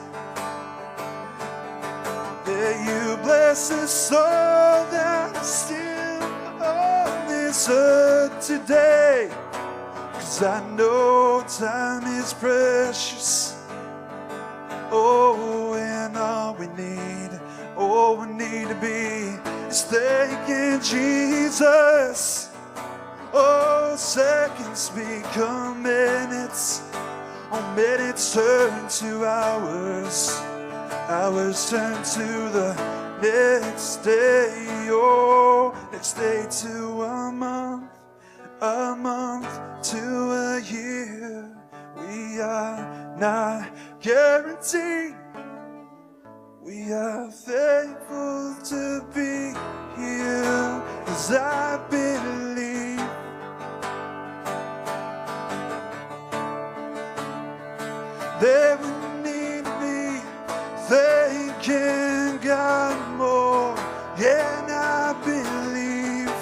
S6: That you bless the soul that is still on this earth today, 'cause I know time is precious. Oh, and all we need to be is thanking Jesus. Oh, seconds become minutes. Oh, minutes turn to hours. Hours turn to the next day. Oh, next day to a month to a year. We are not guaranteed. We are thankful to be here, 'cause I believe that we need to be thanking God more. Yeah, and I believe,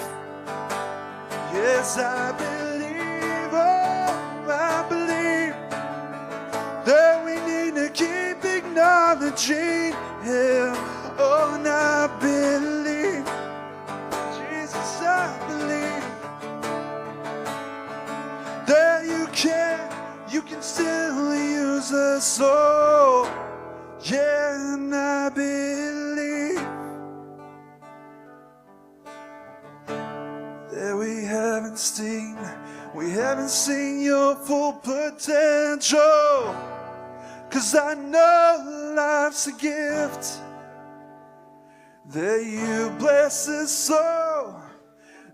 S6: yes, I believe, oh, I believe that we need to keep acknowledging Him. Oh, and I believe, Jesus, I believe that you can still use us all. Yeah, and I believe that we haven't seen your full potential, 'cause I know life's a gift. That you bless us so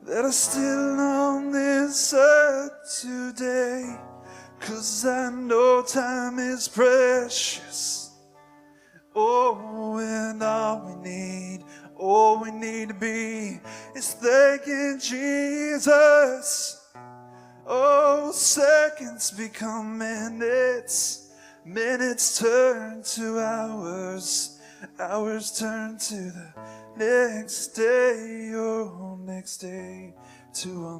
S6: that are still on this earth today, 'cause I know time is precious. Oh, and all we need to be is thanking Jesus. Oh, seconds become minutes. Minutes turn to hours. Hours turn to the next day. Oh, next day to a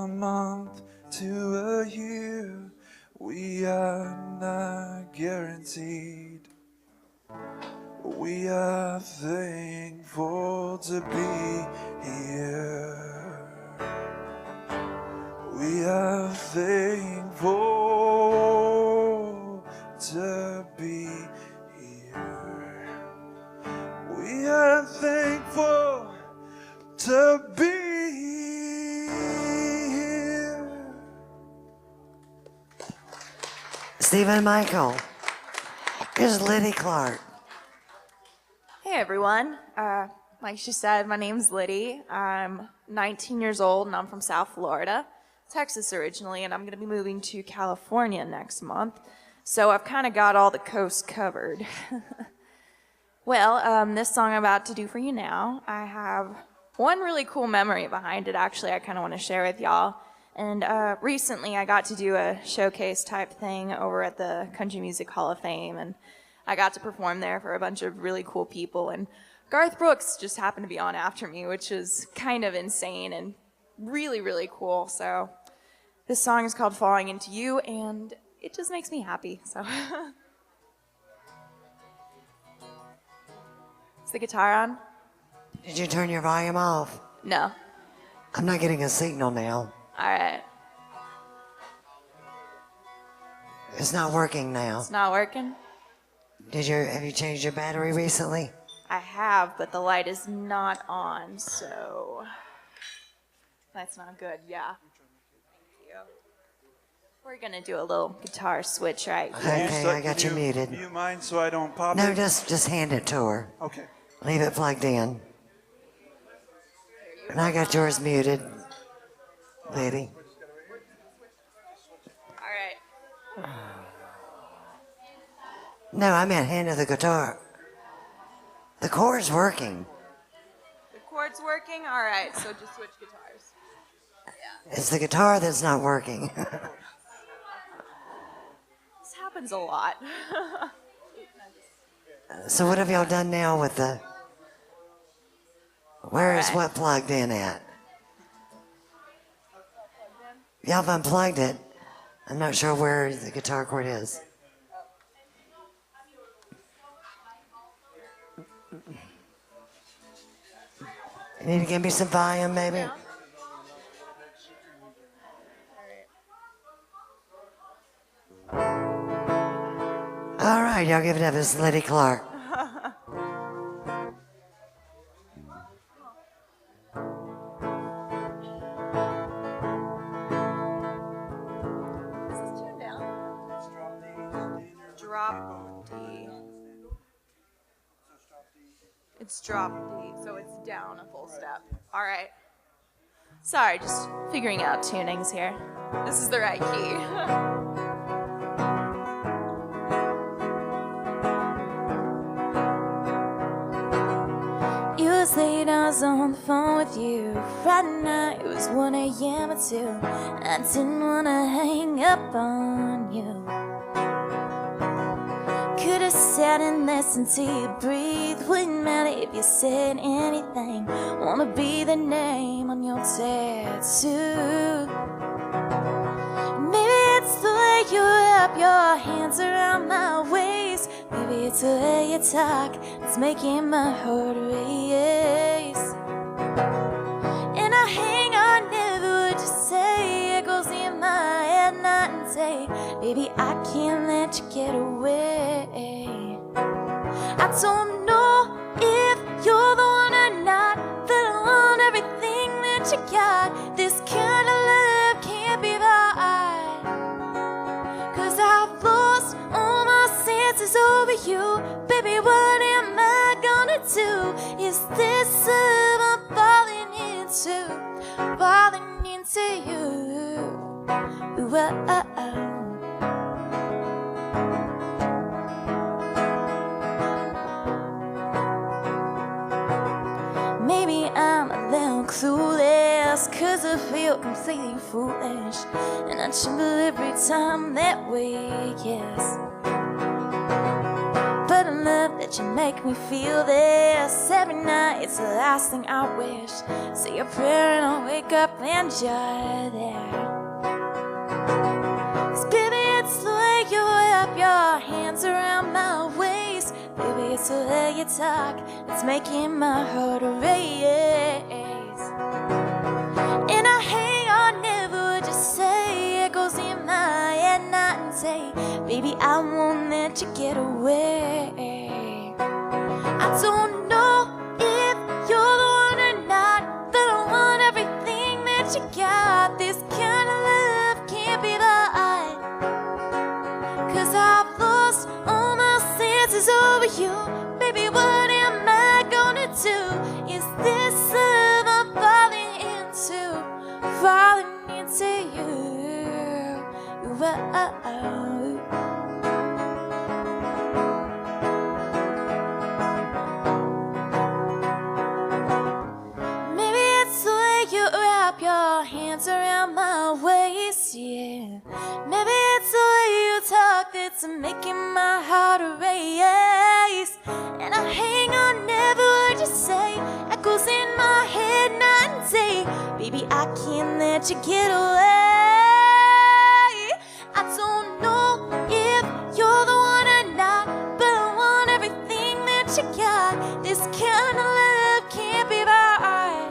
S6: month to a year. We are not guaranteed. We are thankful to be here. We are thankful to be here. We are thankful to be here.
S8: Stephen Michael. Here's Liddy Clark.
S9: Hey everyone, like she said, my name's Liddy. I'm 19 years old and I'm from South Florida, Texas originally, and I'm going to be moving to California next month. So I've kind of got all the coast covered. Well, this song I'm about to do for you now, I have one really cool memory behind it actually I kind of want to share with y'all. And recently I got to do a showcase type thing over at the Country Music Hall of Fame, and I got to perform there for a bunch of really cool people, and Garth Brooks just happened to be on after me, which is kind of insane and really, really cool. So this song is called Falling Into You, and it just makes me happy. So is the guitar on?
S8: Did you turn your volume off?
S9: No.
S8: I'm not getting a signal now.
S9: All right.
S8: It's not working now.
S9: It's not working?
S8: Have you changed your battery recently?
S9: I have, but the light is not on, so that's not good, yeah. Thank you. We're gonna do a little guitar switch right here.
S8: Okay, I got you muted.
S6: Do you mind so I don't pop
S8: No,
S6: it?
S8: just hand it to her.
S6: Okay.
S8: Leave it plugged in. And I got yours muted, lady.
S9: All right.
S8: No, I meant hand her the guitar. The chord's working.
S9: The chord's working? All right, so just switch guitars. Yeah.
S8: It's the guitar that's not working.
S9: This happens a lot.
S8: So what have y'all done now with the... Where is what plugged in at? Y'all have unplugged it. I'm not sure where the guitar cord is. You need to give me some volume, maybe? All right, y'all give it up. It's Liddy Clark.
S9: Drop D. It's drop D, so it's down a full step. All right. Sorry, just figuring out tunings here. This is the right key. You was late, I was on the phone with you. Friday night, it was 1 a.m. or 2. I didn't wanna hang up on you. Could've sat and listened to you breathe. Wouldn't matter if you said anything. Wanna be the name on your tattoo. Maybe it's the way you wrap your hands around my waist. Maybe it's the way you talk that's making my heart race. And I hang on never what you say. It goes in my head night and day. Baby, I can't let you get away. I don't know if you're the one or not, but I want everything that you got. This kind of love can't be right. 'Cause I've lost all my senses over you. Baby, what am I gonna do? Is this love I'm falling into? Falling into you. Whoa. Maybe I'm a little clueless, 'cause I feel completely foolish, and I tremble every time that way, yes. But I love that you make me feel this every night. It's the last thing I wish. Say a prayer and I'll wake up and you're there. 'Cause baby, it's the way you wrap your hands around my waist. Baby, it's the way you talk that's making my heart race. And I hang on never what you say. It goes in my head night and day. Baby, I won't let you get away. I don't know if you're the one or not, but I want everything that you got. This kind of love can't be right. 'Cause I've lost all my senses over you. Baby, what am I gonna do? Is this love I'm falling into? Falling into you. Whoa. Maybe it's the way you wrap your hands around my waist, yeah. Maybe it's the way you talk that's making my heart race. And I hang on never what you say. Echoes in my head night and day. Baby, I can't let you get away. I don't know if you're the one or not, but I want everything that you got. This kind of love can't be right.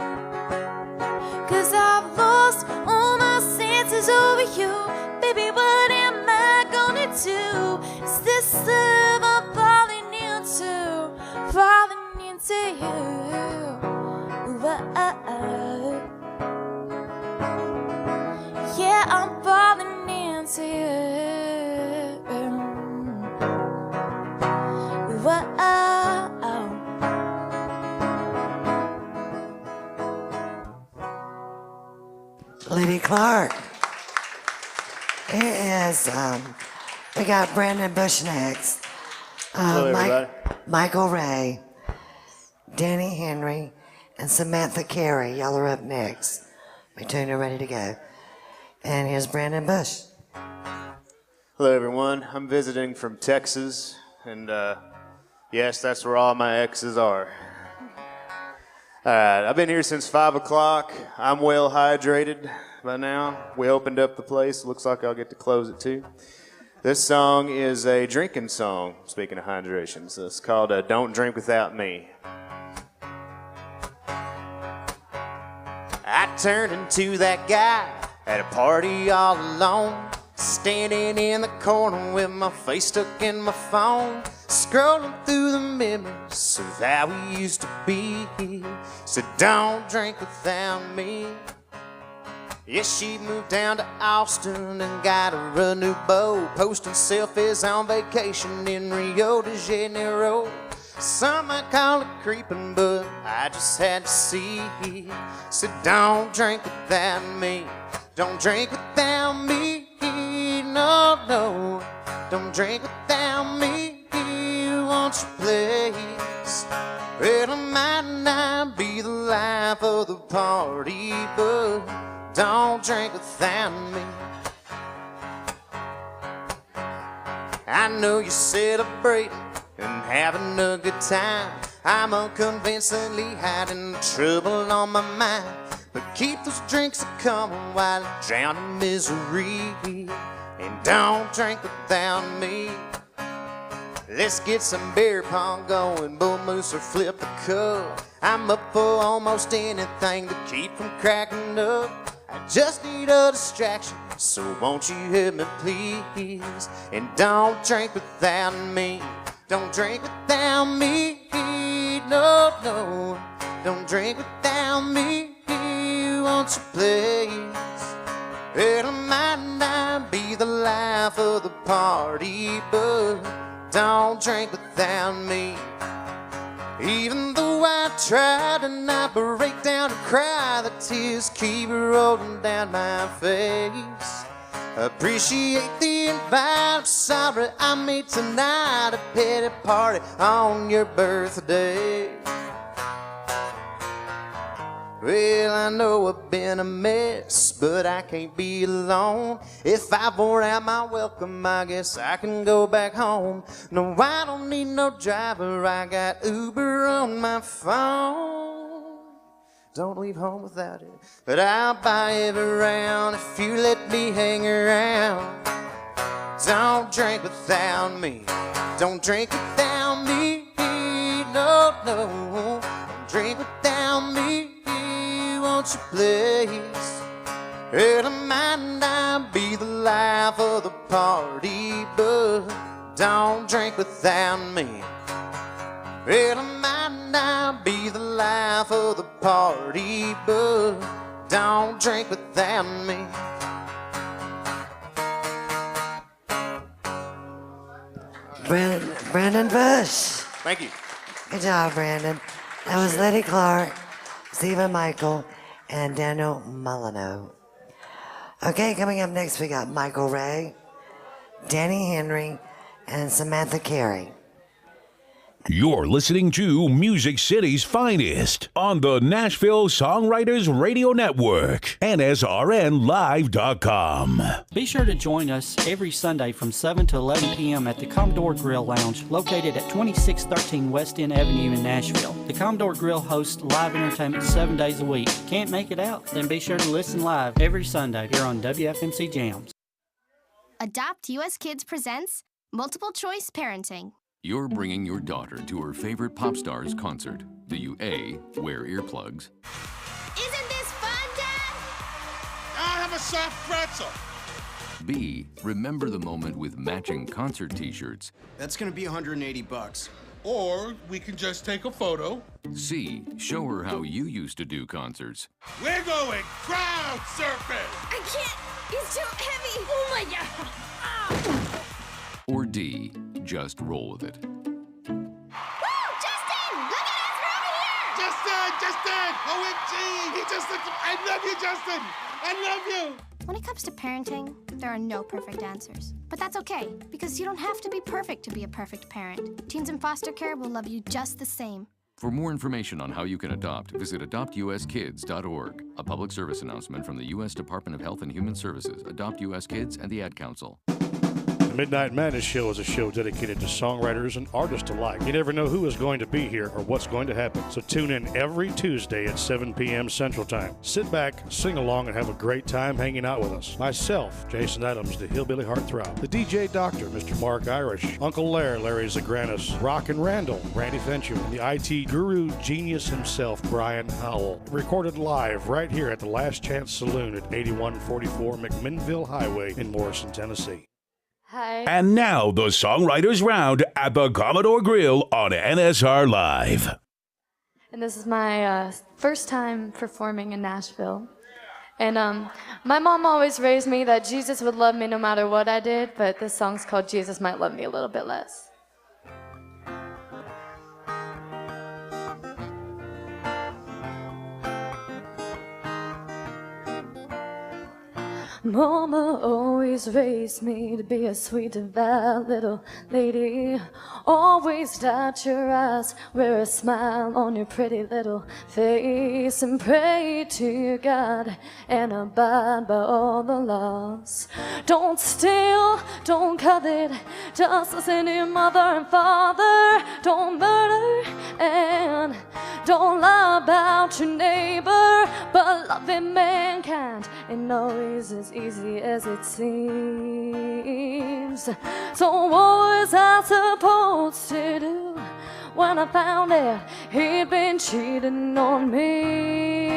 S9: 'Cause I've lost all my senses over you. Baby, what am I gonna do? into you. Whoa. Yeah, I'm falling into you. Whoa.
S8: Lady Clark. It is, we got Brandon Bush next.
S11: Hello, everybody.
S8: Michael Ray, Danny Henry, and Samantha Carey. Y'all are up next. My tune are ready to go. And here's Brandon Bush.
S11: Hello, everyone. I'm visiting from Texas, and yes, that's where all my exes are. All right, I've been here since 5 o'clock. I'm well hydrated by now. We opened up the place. Looks like I'll get to close it too. This song is a drinking song, speaking of hydration. So it's called Don't Drink Without Me. I turned into that guy at a party all alone, standing in the corner with my face stuck in my phone, scrolling through the memories of how we used to be. So don't drink without me. Yeah, she moved down to Austin and got her a new beau, posting selfies on vacation in Rio de Janeiro. Some might call it creeping, but I just had to see. So don't drink without me. Don't drink without me. No, no. Don't drink without me. Won't you please? Well, it might not be the life of the party, but don't drink without me. I know you're celebrating and having a good time. I'm unconvincingly hiding the trouble on my mind. But keep those drinks coming while I drown in misery. And don't drink without me. Let's get some beer pong going, bull moose or flip the cup. I'm up for almost anything to keep from cracking up. I just need a distraction, so won't you help me please? And don't drink without me. Don't drink without me. No, no. Don't drink without me. Won't you please? It might not be the life of the party, but don't drink without me. Even though I try to not break down and cry, the tears keep rolling down my face. Appreciate the invite. I'm sorry I made tonight a petty party on your birthday. Well, I know I've been a mess, but I can't be alone. If I wore out my welcome, I guess I can go back home. No, I don't need no driver, I got Uber on my phone. Don't leave home without it, but I'll buy every round if you let me hang around. Don't drink without me. Don't drink without me. No, no. Don't drink without me. Won't you please? It might not be the life of the party, but don't drink without me. It might not be the life of the party, but don't drink without me.
S8: Brandon Bush.
S11: Thank you.
S8: Good job, Brandon. That was Lady Clark, Stephen Michael, and Daniel Molyneux. Okay, coming up next, we got Michael Ray, Danny Henry, and Samantha Carey.
S7: You're listening to Music City's finest on the Nashville Songwriters Radio Network, NSRNlive.com.
S10: Be sure to join us every Sunday from 7 to 11 p.m. at the Commodore Grille Lounge, located at 2613 West End Avenue in Nashville. The Commodore Grille hosts live entertainment 7 days a week. Can't make it out? Then be sure to listen live every Sunday here on WFMC Jams.
S20: Adopt US Kids presents Multiple Choice Parenting.
S21: You're bringing your daughter to her favorite pop star's concert. Do you A, wear earplugs?
S22: Isn't this fun, Dad? I'll have a soft pretzel.
S21: B, remember the moment with matching concert t-shirts?
S23: That's gonna be $180.
S22: Or we can just take a photo.
S21: C. Show her how you used to do concerts.
S22: We're going crowd surfing!
S12: I can't! He's too heavy! Oh my god! Ah.
S21: Or D. Just roll with it.
S22: Justin! OMG! He just looked. I love you, Justin! I love you!
S20: When it comes to parenting, there are no perfect answers. But that's okay, because you don't have to be perfect to be a perfect parent. Teens in foster care will love you just the same.
S21: For more information on how you can adopt, visit adoptuskids.org. A public service announcement from the U.S. Department of Health and Human Services, Adopt U.S. Kids, and the Ad Council.
S1: The Midnight Madness Show is a show dedicated to songwriters and artists alike. You never know who is going to be here or what's going to happen. So tune in every Tuesday at 7 p.m. Central Time. Sit back, sing along, and have a great time hanging out with us. Myself, Jason Adams, the Hillbilly Heartthrob. The DJ Doctor, Mr. Mark Irish. Uncle Larry Zagranis. Rock and Randall, Randy Fincher. And the IT guru genius himself, Brian Howell. Recorded live right here at the Last Chance Saloon at 8144 McMinnville Highway in Morrison, Tennessee.
S17: Hi.
S7: And now the Songwriters Round at the Commodore Grille on NSR Live.
S17: And this is my first time performing in Nashville. And my mom always raised me that Jesus would love me no matter what I did, but this song's called Jesus Might Love Me a Little Bit Less. Mama always raised me to be a sweet, devout little lady. Always dot your eyes, wear a smile on your pretty little face, and pray to your God and abide by all the laws. Don't steal, don't covet, just listen to your mother and father. Don't murder and don't lie about your neighbor, but loving mankind ain't always as easy as it seems. So what was I supposed to do when I found out he'd been cheating on me?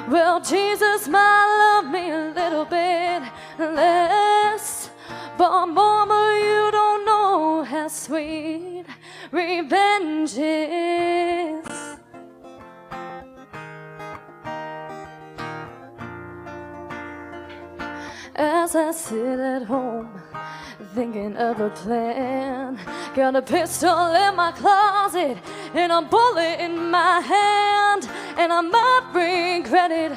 S17: Well, Jesus might love me a little bit less, but mama, you don't know how sweet revenge is. As I sit at home thinking of a plan, got a pistol in my closet and a bullet in my hand, and I might regret it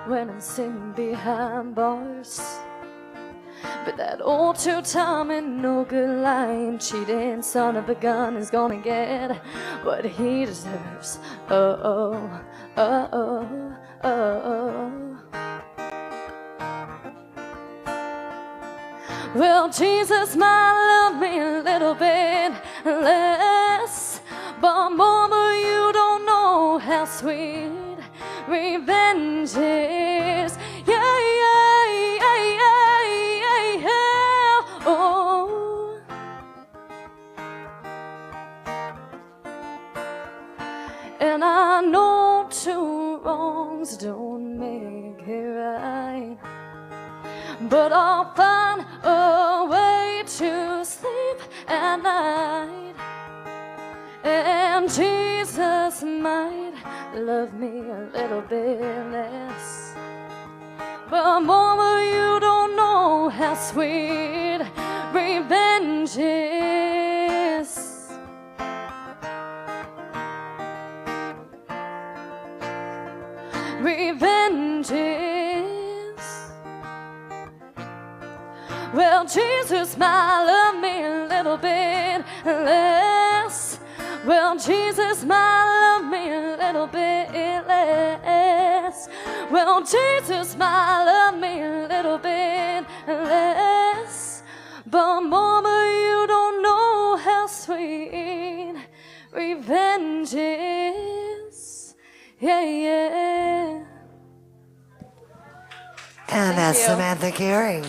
S17: when I'm sitting behind bars. But that old two-time and no good lying, cheating son of a gun is gonna get what he deserves. Oh, oh, oh, oh, oh. Well, Jesus might love me a little bit less, but mama, you don't know how sweet revenge is. Yeah, yeah, yeah, yeah, yeah, yeah. Oh. And I know two wrongs don't make it right, but I'll find a way to sleep at night. And Jesus might love me a little bit less, but mama, you don't know how sweet revenge is. Revenge is. Well, Jesus might love me a little bit less. Well, Jesus might love me a little bit less. Well, Jesus might love me a little bit less. But mama, you don't know how sweet revenge is. Yeah, yeah.
S8: And that's Samantha Carey.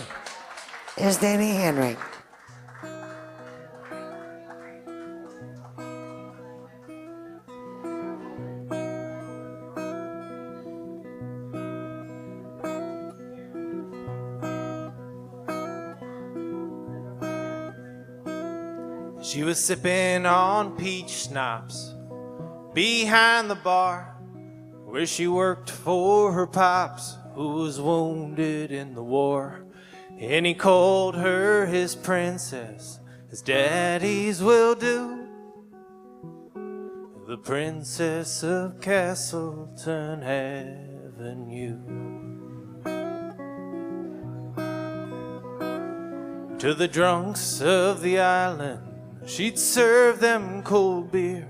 S8: Is Danny Henry.
S13: She was sipping on peach schnapps behind the bar where she worked for her pops, who was wounded in the war. And he called her his princess, as daddies will do, the princess of Castleton Avenue. To the drunks of the island, she'd serve them cold beer,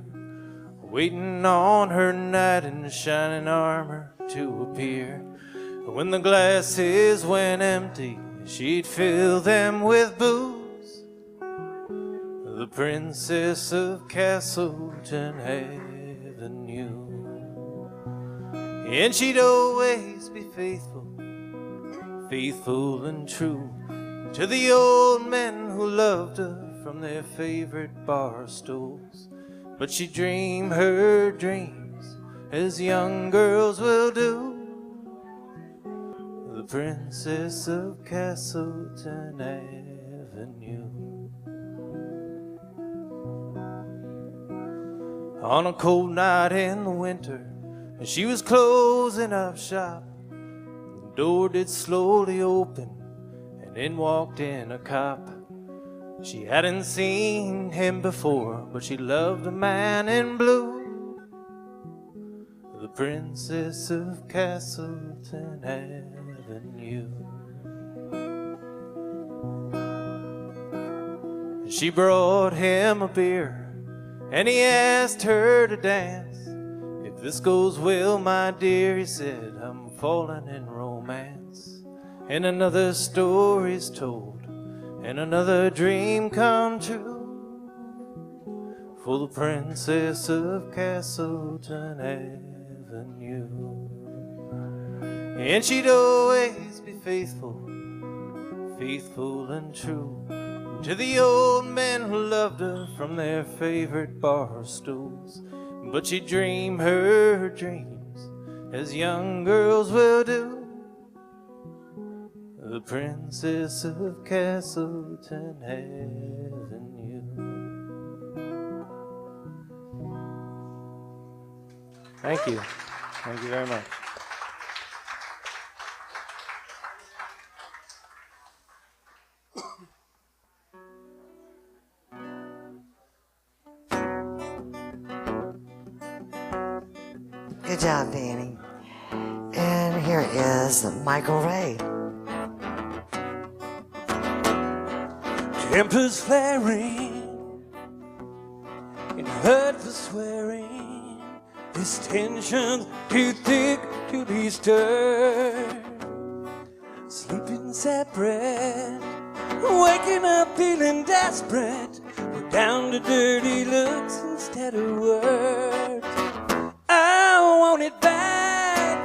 S13: waiting on her knight in shining armor to appear. When the glasses went empty, she'd fill them with booze, the princess of Castleton Avenue. And she'd always be faithful, faithful and true to the old men who loved her from their favorite bar stools. But she'd dream her dreams as young girls will do, the princess of Castleton Avenue. On a cold night in the winter, as she was closing up shop, the door did slowly open, and in walked in a cop. She hadn't seen him before, but she loved a man in blue, the princess of Castleton Avenue. She brought him a beer, and he asked her to dance. If this goes well, my dear, he said, I'm falling in romance. And another story's told, and another dream come true, for the princess of Castleton Avenue. And she'd always be faithful, faithful and true to the old men who loved her from their favorite bar stools. But she'd dream her dreams as young girls will do, the princess of Castleton Avenue. Thank you. Thank you very much.
S8: Good job, Danny. And here is Michael Ray.
S18: Tempers flaring and heard for swearing. This tension's too thick to be stirred. Sleeping separate, waking up feeling desperate. We're down to dirty looks instead of words. I want it back,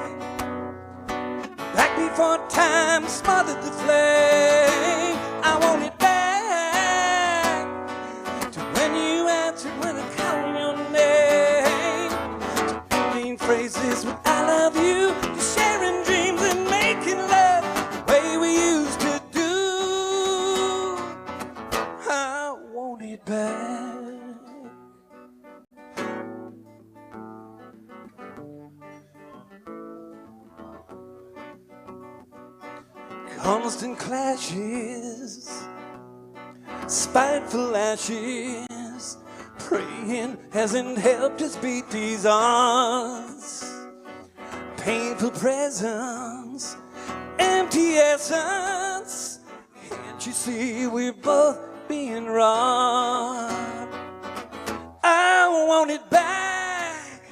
S18: back before time smothered the flame. I want it back to when you answered when I called your name. To ending phrases with I love you, to sharing dreams and making love the way we used to do. I want it back. Constant clashes, spiteful lashes, praying hasn't helped us beat these odds. Painful presence, empty essence. Can't you see we're both being robbed? I want it back,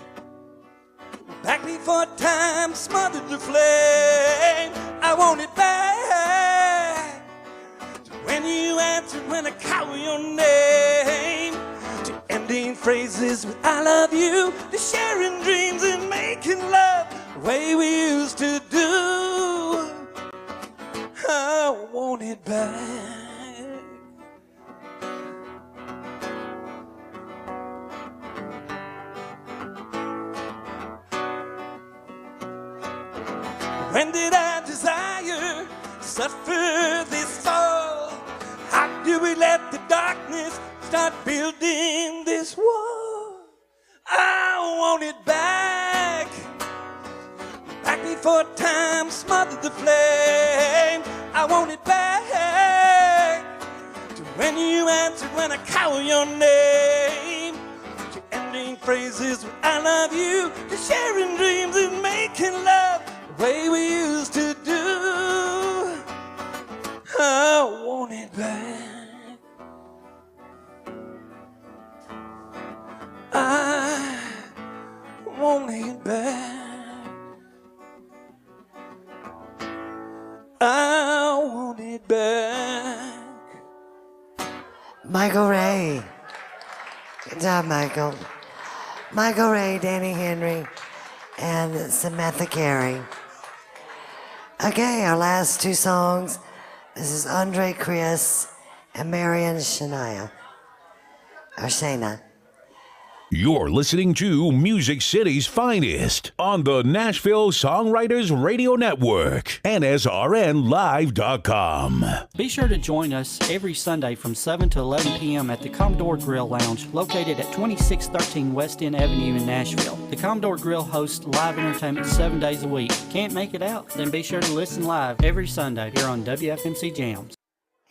S18: back before time smothered the flame. I want it back to when you answered when I called your name. To ending phrases with I love you, to sharing dreams and making love the way we used to do. I want it back. When did I desire suffer this fall? How do we let the dark darkness, start building this wall. I want it back. Back before time smothered the flame. I want it back to when you answered when I call your name. To ending phrases with I love you. To sharing dreams and making love the way we used to do. I want it back. I want it back. I want it back.
S8: Michael Ray. Good job, Michael. Michael Ray, Danny Henry, and Samantha Carey. Okay, our last two songs. This is Andre Chris and Marion Shania. Or Shana.
S7: You're listening to Music City's finest on the Nashville Songwriters Radio Network, NSRNlive.com.
S10: Be sure to join us every Sunday from 7 to 11 p.m. at the Commodore Grille Lounge, located at 2613 West End Avenue in Nashville. The Commodore Grille hosts live entertainment 7 days a week. Can't make it out? Then be sure to listen live every Sunday here on WFMC Jams.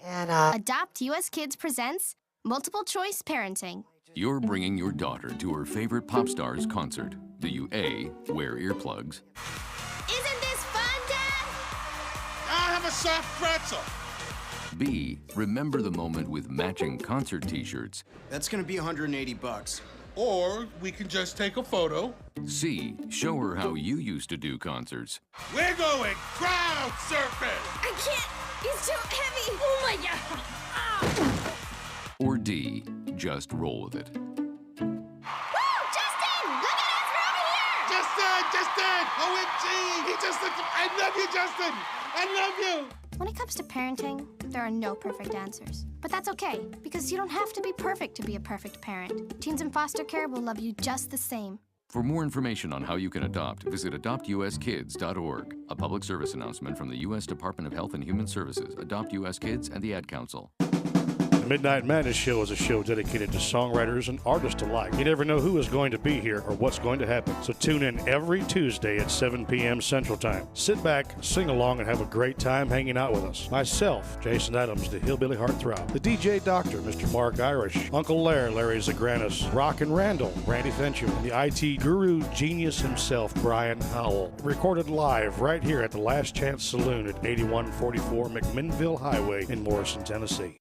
S8: And
S20: Adopt US Kids presents Multiple Choice Parenting.
S21: You're bringing your daughter to her favorite pop star's concert. Do you A, wear earplugs?
S12: Isn't this fun, Dad?
S22: I'll have a soft pretzel.
S21: B, remember the moment with matching concert t-shirts?
S23: That's gonna be $180.
S22: Or we can just take a photo.
S21: C, show her how you used to do concerts.
S22: We're going crowd surfing.
S12: I can't. He's too heavy. Oh my God. Ah.
S21: Or D, just roll with it.
S12: Woo! Justin! Look at us, we're over here!
S22: Justin! OMG! He just looked. I love you, Justin! I love you!
S20: When it comes to parenting, there are no perfect answers. But that's okay, because you don't have to be perfect to be a perfect parent. Teens in foster care will love you just the same.
S21: For more information on how you can adopt, visit adoptuskids.org. A public service announcement from the U.S. Department of Health and Human Services, Adopt U.S. Kids, and the Ad Council.
S1: The Midnight Madness Show is a show dedicated to songwriters and artists alike. You never know who is going to be here or what's going to happen. So tune in every Tuesday at 7 p.m. Central Time. Sit back, sing along, and have a great time hanging out with us. Myself, Jason Adams, the Hillbilly Heartthrob. The DJ Doctor, Mr. Mark Irish. Uncle Larry Zagranis. Rock and Randall, Randy Fincher. And the IT guru genius himself, Brian Howell. Recorded live right here at the Last Chance Saloon at 8144 McMinnville Highway in Morrison, Tennessee.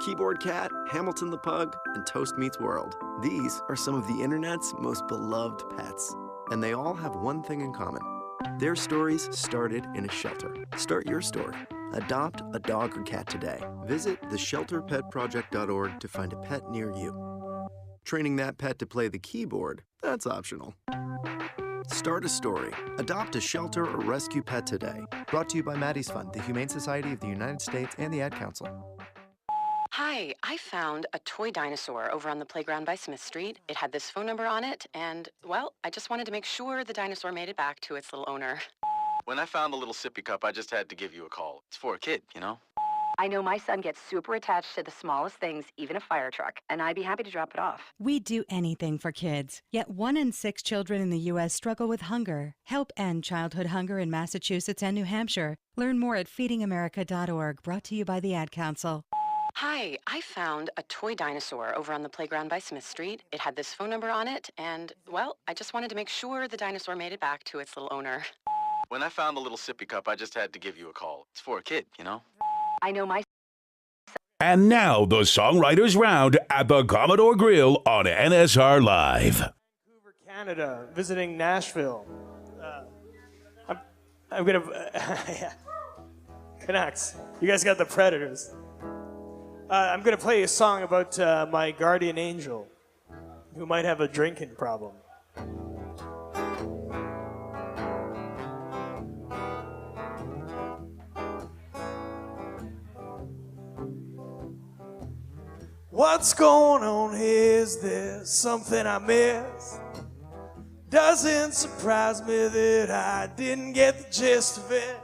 S5: Keyboard Cat, Hamilton the Pug, and Toast Meets World. These are some of the internet's most beloved pets. And they all have one thing in common. Their stories started in a shelter. Start your story. Adopt a dog or cat today. Visit theshelterpetproject.org to find a pet near you. Training that pet to play the keyboard, that's optional. Start a story. Adopt a shelter or rescue pet today. Brought to you by Maddie's Fund, the Humane Society of the United States, and the Ad Council.
S2: Hi, I found a toy dinosaur over on the playground by Smith Street. It had this phone number on it, and, well, I just wanted to make sure the dinosaur made it back to its little owner.
S3: When I found the little sippy cup, I just had to give you a call. It's for a kid, you know?
S2: I know my son gets super attached to the smallest things, even a fire truck, and I'd be happy to drop it off.
S4: We'd do anything for kids, yet 1 in 6 children in the U.S. struggle with hunger. Help end childhood hunger in Massachusetts and New Hampshire. Learn more at feedingamerica.org, brought to you by the Ad Council.
S2: Hi, I found a toy dinosaur over on the playground by Smith Street. It had this phone number on it, and, well, I just wanted to make sure the dinosaur made it back to its little owner.
S3: When I found the little sippy cup, I just had to give you a call. It's for a kid, you know?
S2: I know my...
S7: And now the Songwriters Round at the Commodore Grille on NSR Live.
S18: Vancouver, Canada, visiting Nashville. I'm gonna... yeah. Canucks. You guys got the Predators. I'm going to play a song about my guardian angel who might have a drinking problem. What's going on? Is there something I missed? Doesn't surprise me that I didn't get the gist of it.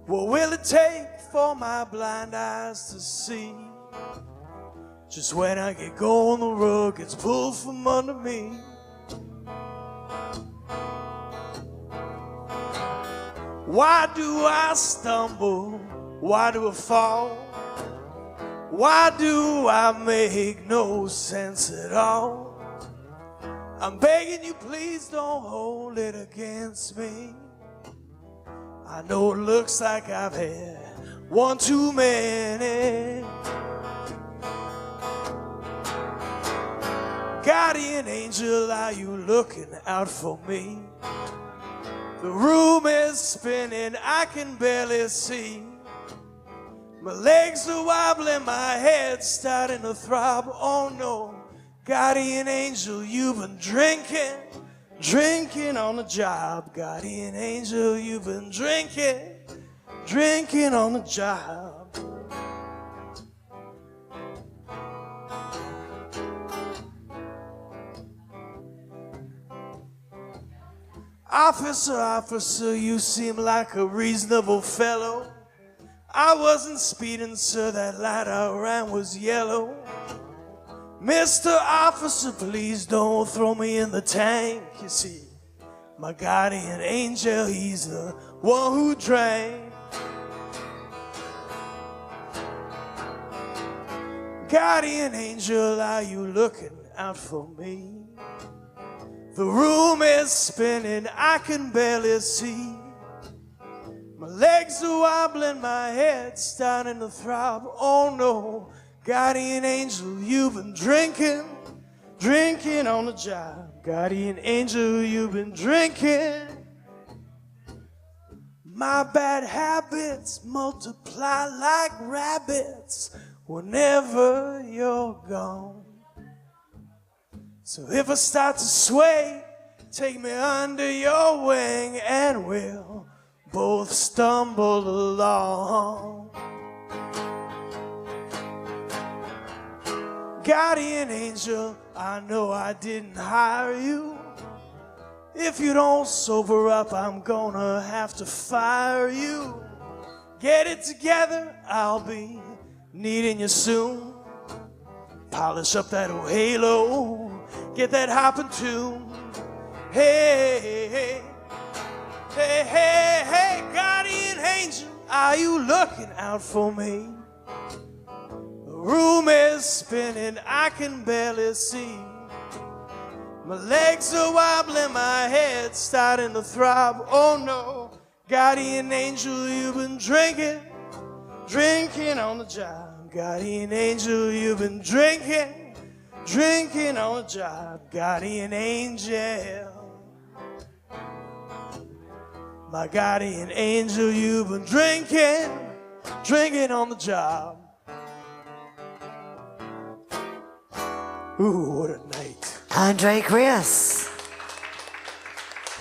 S18: What will it take for my blind eyes to see
S6: Just when I get going, the rug gets pulled from under me. Why do I stumble? Why do I fall? Why do I make no sense at all? I'm begging you, please don't hold it against me. I know it looks like I've had one too many. Guardian angel, are you looking out for me? The room is spinning, I can barely see. My legs are wobbling, my head's starting to throb. Oh no, guardian angel, you've been drinking on the job. Guardian angel, you've been drinking on the job. Officer, you seem like a reasonable fellow. I wasn't speeding, sir, that light I ran was yellow. Mr. Officer, please don't throw me in the tank. You see, my guardian angel, he's the one who drank. Guardian angel, are you looking out for me? The room is spinning, I can barely see. My legs are wobbling, my head's starting to throb. Oh no, guardian angel, you've been drinking on the job. Guardian angel, you've been drinking. My bad habits multiply like rabbits whenever you're gone. So if I start to sway, take me under your wing and we'll both stumble along. Guardian angel, I know I didn't hire you. If you don't sober up, I'm gonna have to fire you. Get it together, I'll be needing you soon. Polish up that old halo, get that hopping tune. Hey, hey, hey. Hey, hey, hey, guardian angel, are you looking out for me? The room is spinning, I can barely see. My legs are wobbling, my head's starting to throb. Oh no, guardian angel, you've been drinking on the job. Guardian angel, you've been drinking on the job. Guardian angel. My guardian angel, you've been drinking on the job. Ooh, what a night.
S8: Andre Chris.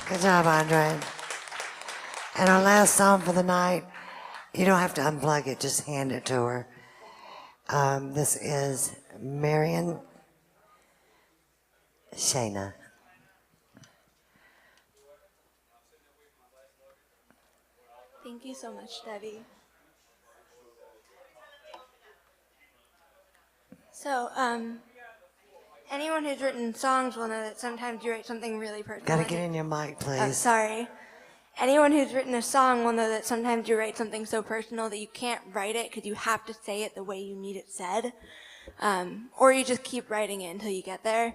S8: Good job, Andre. And our last song for the night, you don't have to unplug it, just hand it to her. This is Marion Shayna.
S9: Thank you so much, Debbie. So, anyone who's written songs will know that sometimes you write something really personal.
S8: Gotta get in your mic, please.
S9: Sorry. Anyone who's written a song will know that sometimes you write something so personal that you can't write it because you have to say it the way you need it said. Or you just keep writing it until you get there.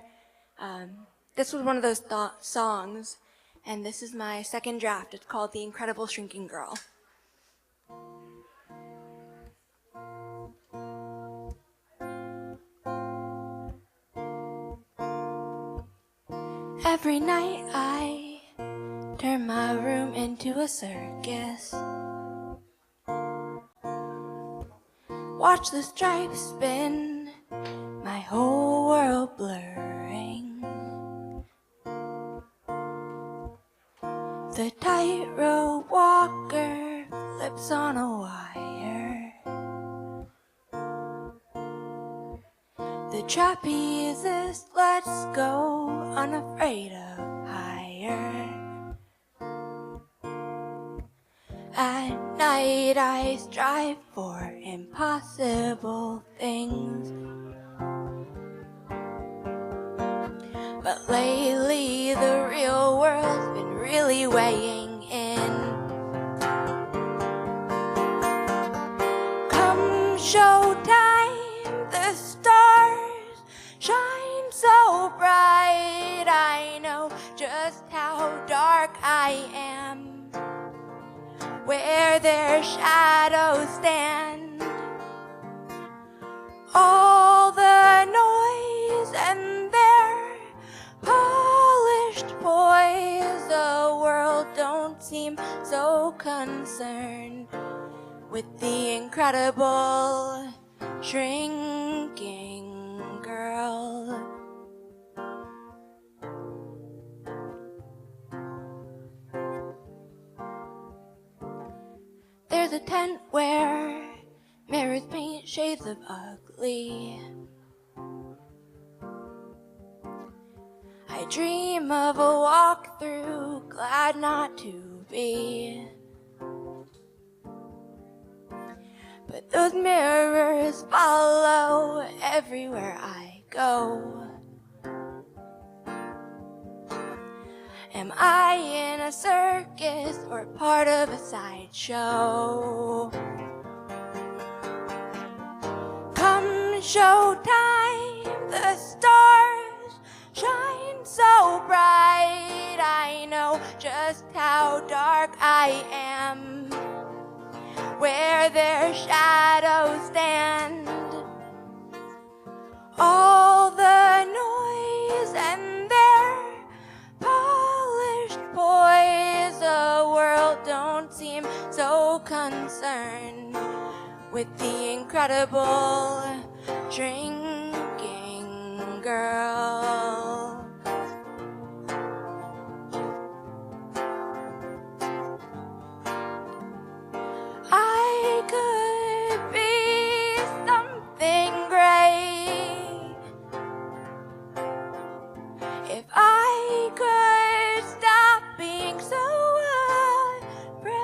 S9: This was one of those songs, and this is my second draft. It's called The Incredible Shrinking Girl. Every night I turn my room into a circus. Watch the stripes spin, my whole world blurring. The tightrope walker flips on a wire. The trapezist lets go, unafraid of higher. At night night I strive for impossible things. But lately the real world's been really weighing in. Come showtime, the stars shine so bright. I know just how dark I am, where their shadows stand. All the noise and their polished poise, the world don't seem so concerned with the incredible shrinking girl. There's a tent where mirrors paint shades of ugly. I dream of a walk through, glad not to be. But those mirrors follow everywhere I go. Am I in a circus or part of a sideshow? Come showtime, the stars shine so bright. I know just how dark I am, where their shadows stand. All the noise and their polished poise, the world don't seem so concerned with the incredible shrinking girl. I could be something great if I could stop being so afraid.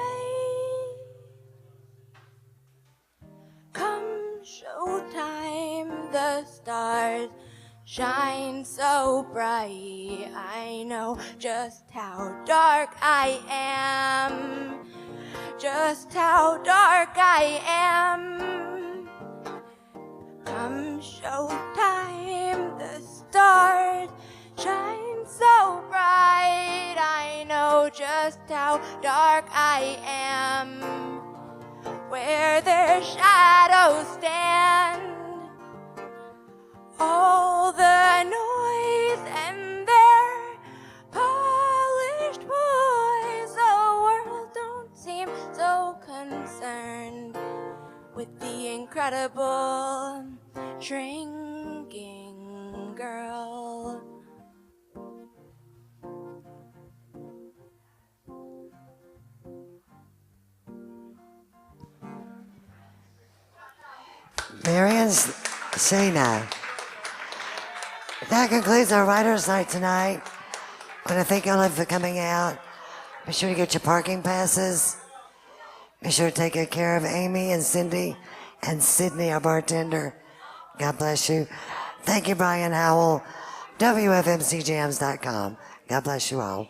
S9: Come showtime, the stars shine so bright. I know just how dark I am, just how dark I am. Come showtime, the stars shine so bright. I know just how dark I am, where their shadows stand. All the noise and their polished voice, the world don't seem so concerned with the incredible shrinking girl.
S8: Marion Shayna. That concludes our writer's night tonight. I want to thank all of you for coming out. Be sure to get your parking passes. Be sure to take good care of Amy and Cindy and Sydney, our bartender. God bless you. Thank you, Brian Howell. WFMCJams.com. God bless you all.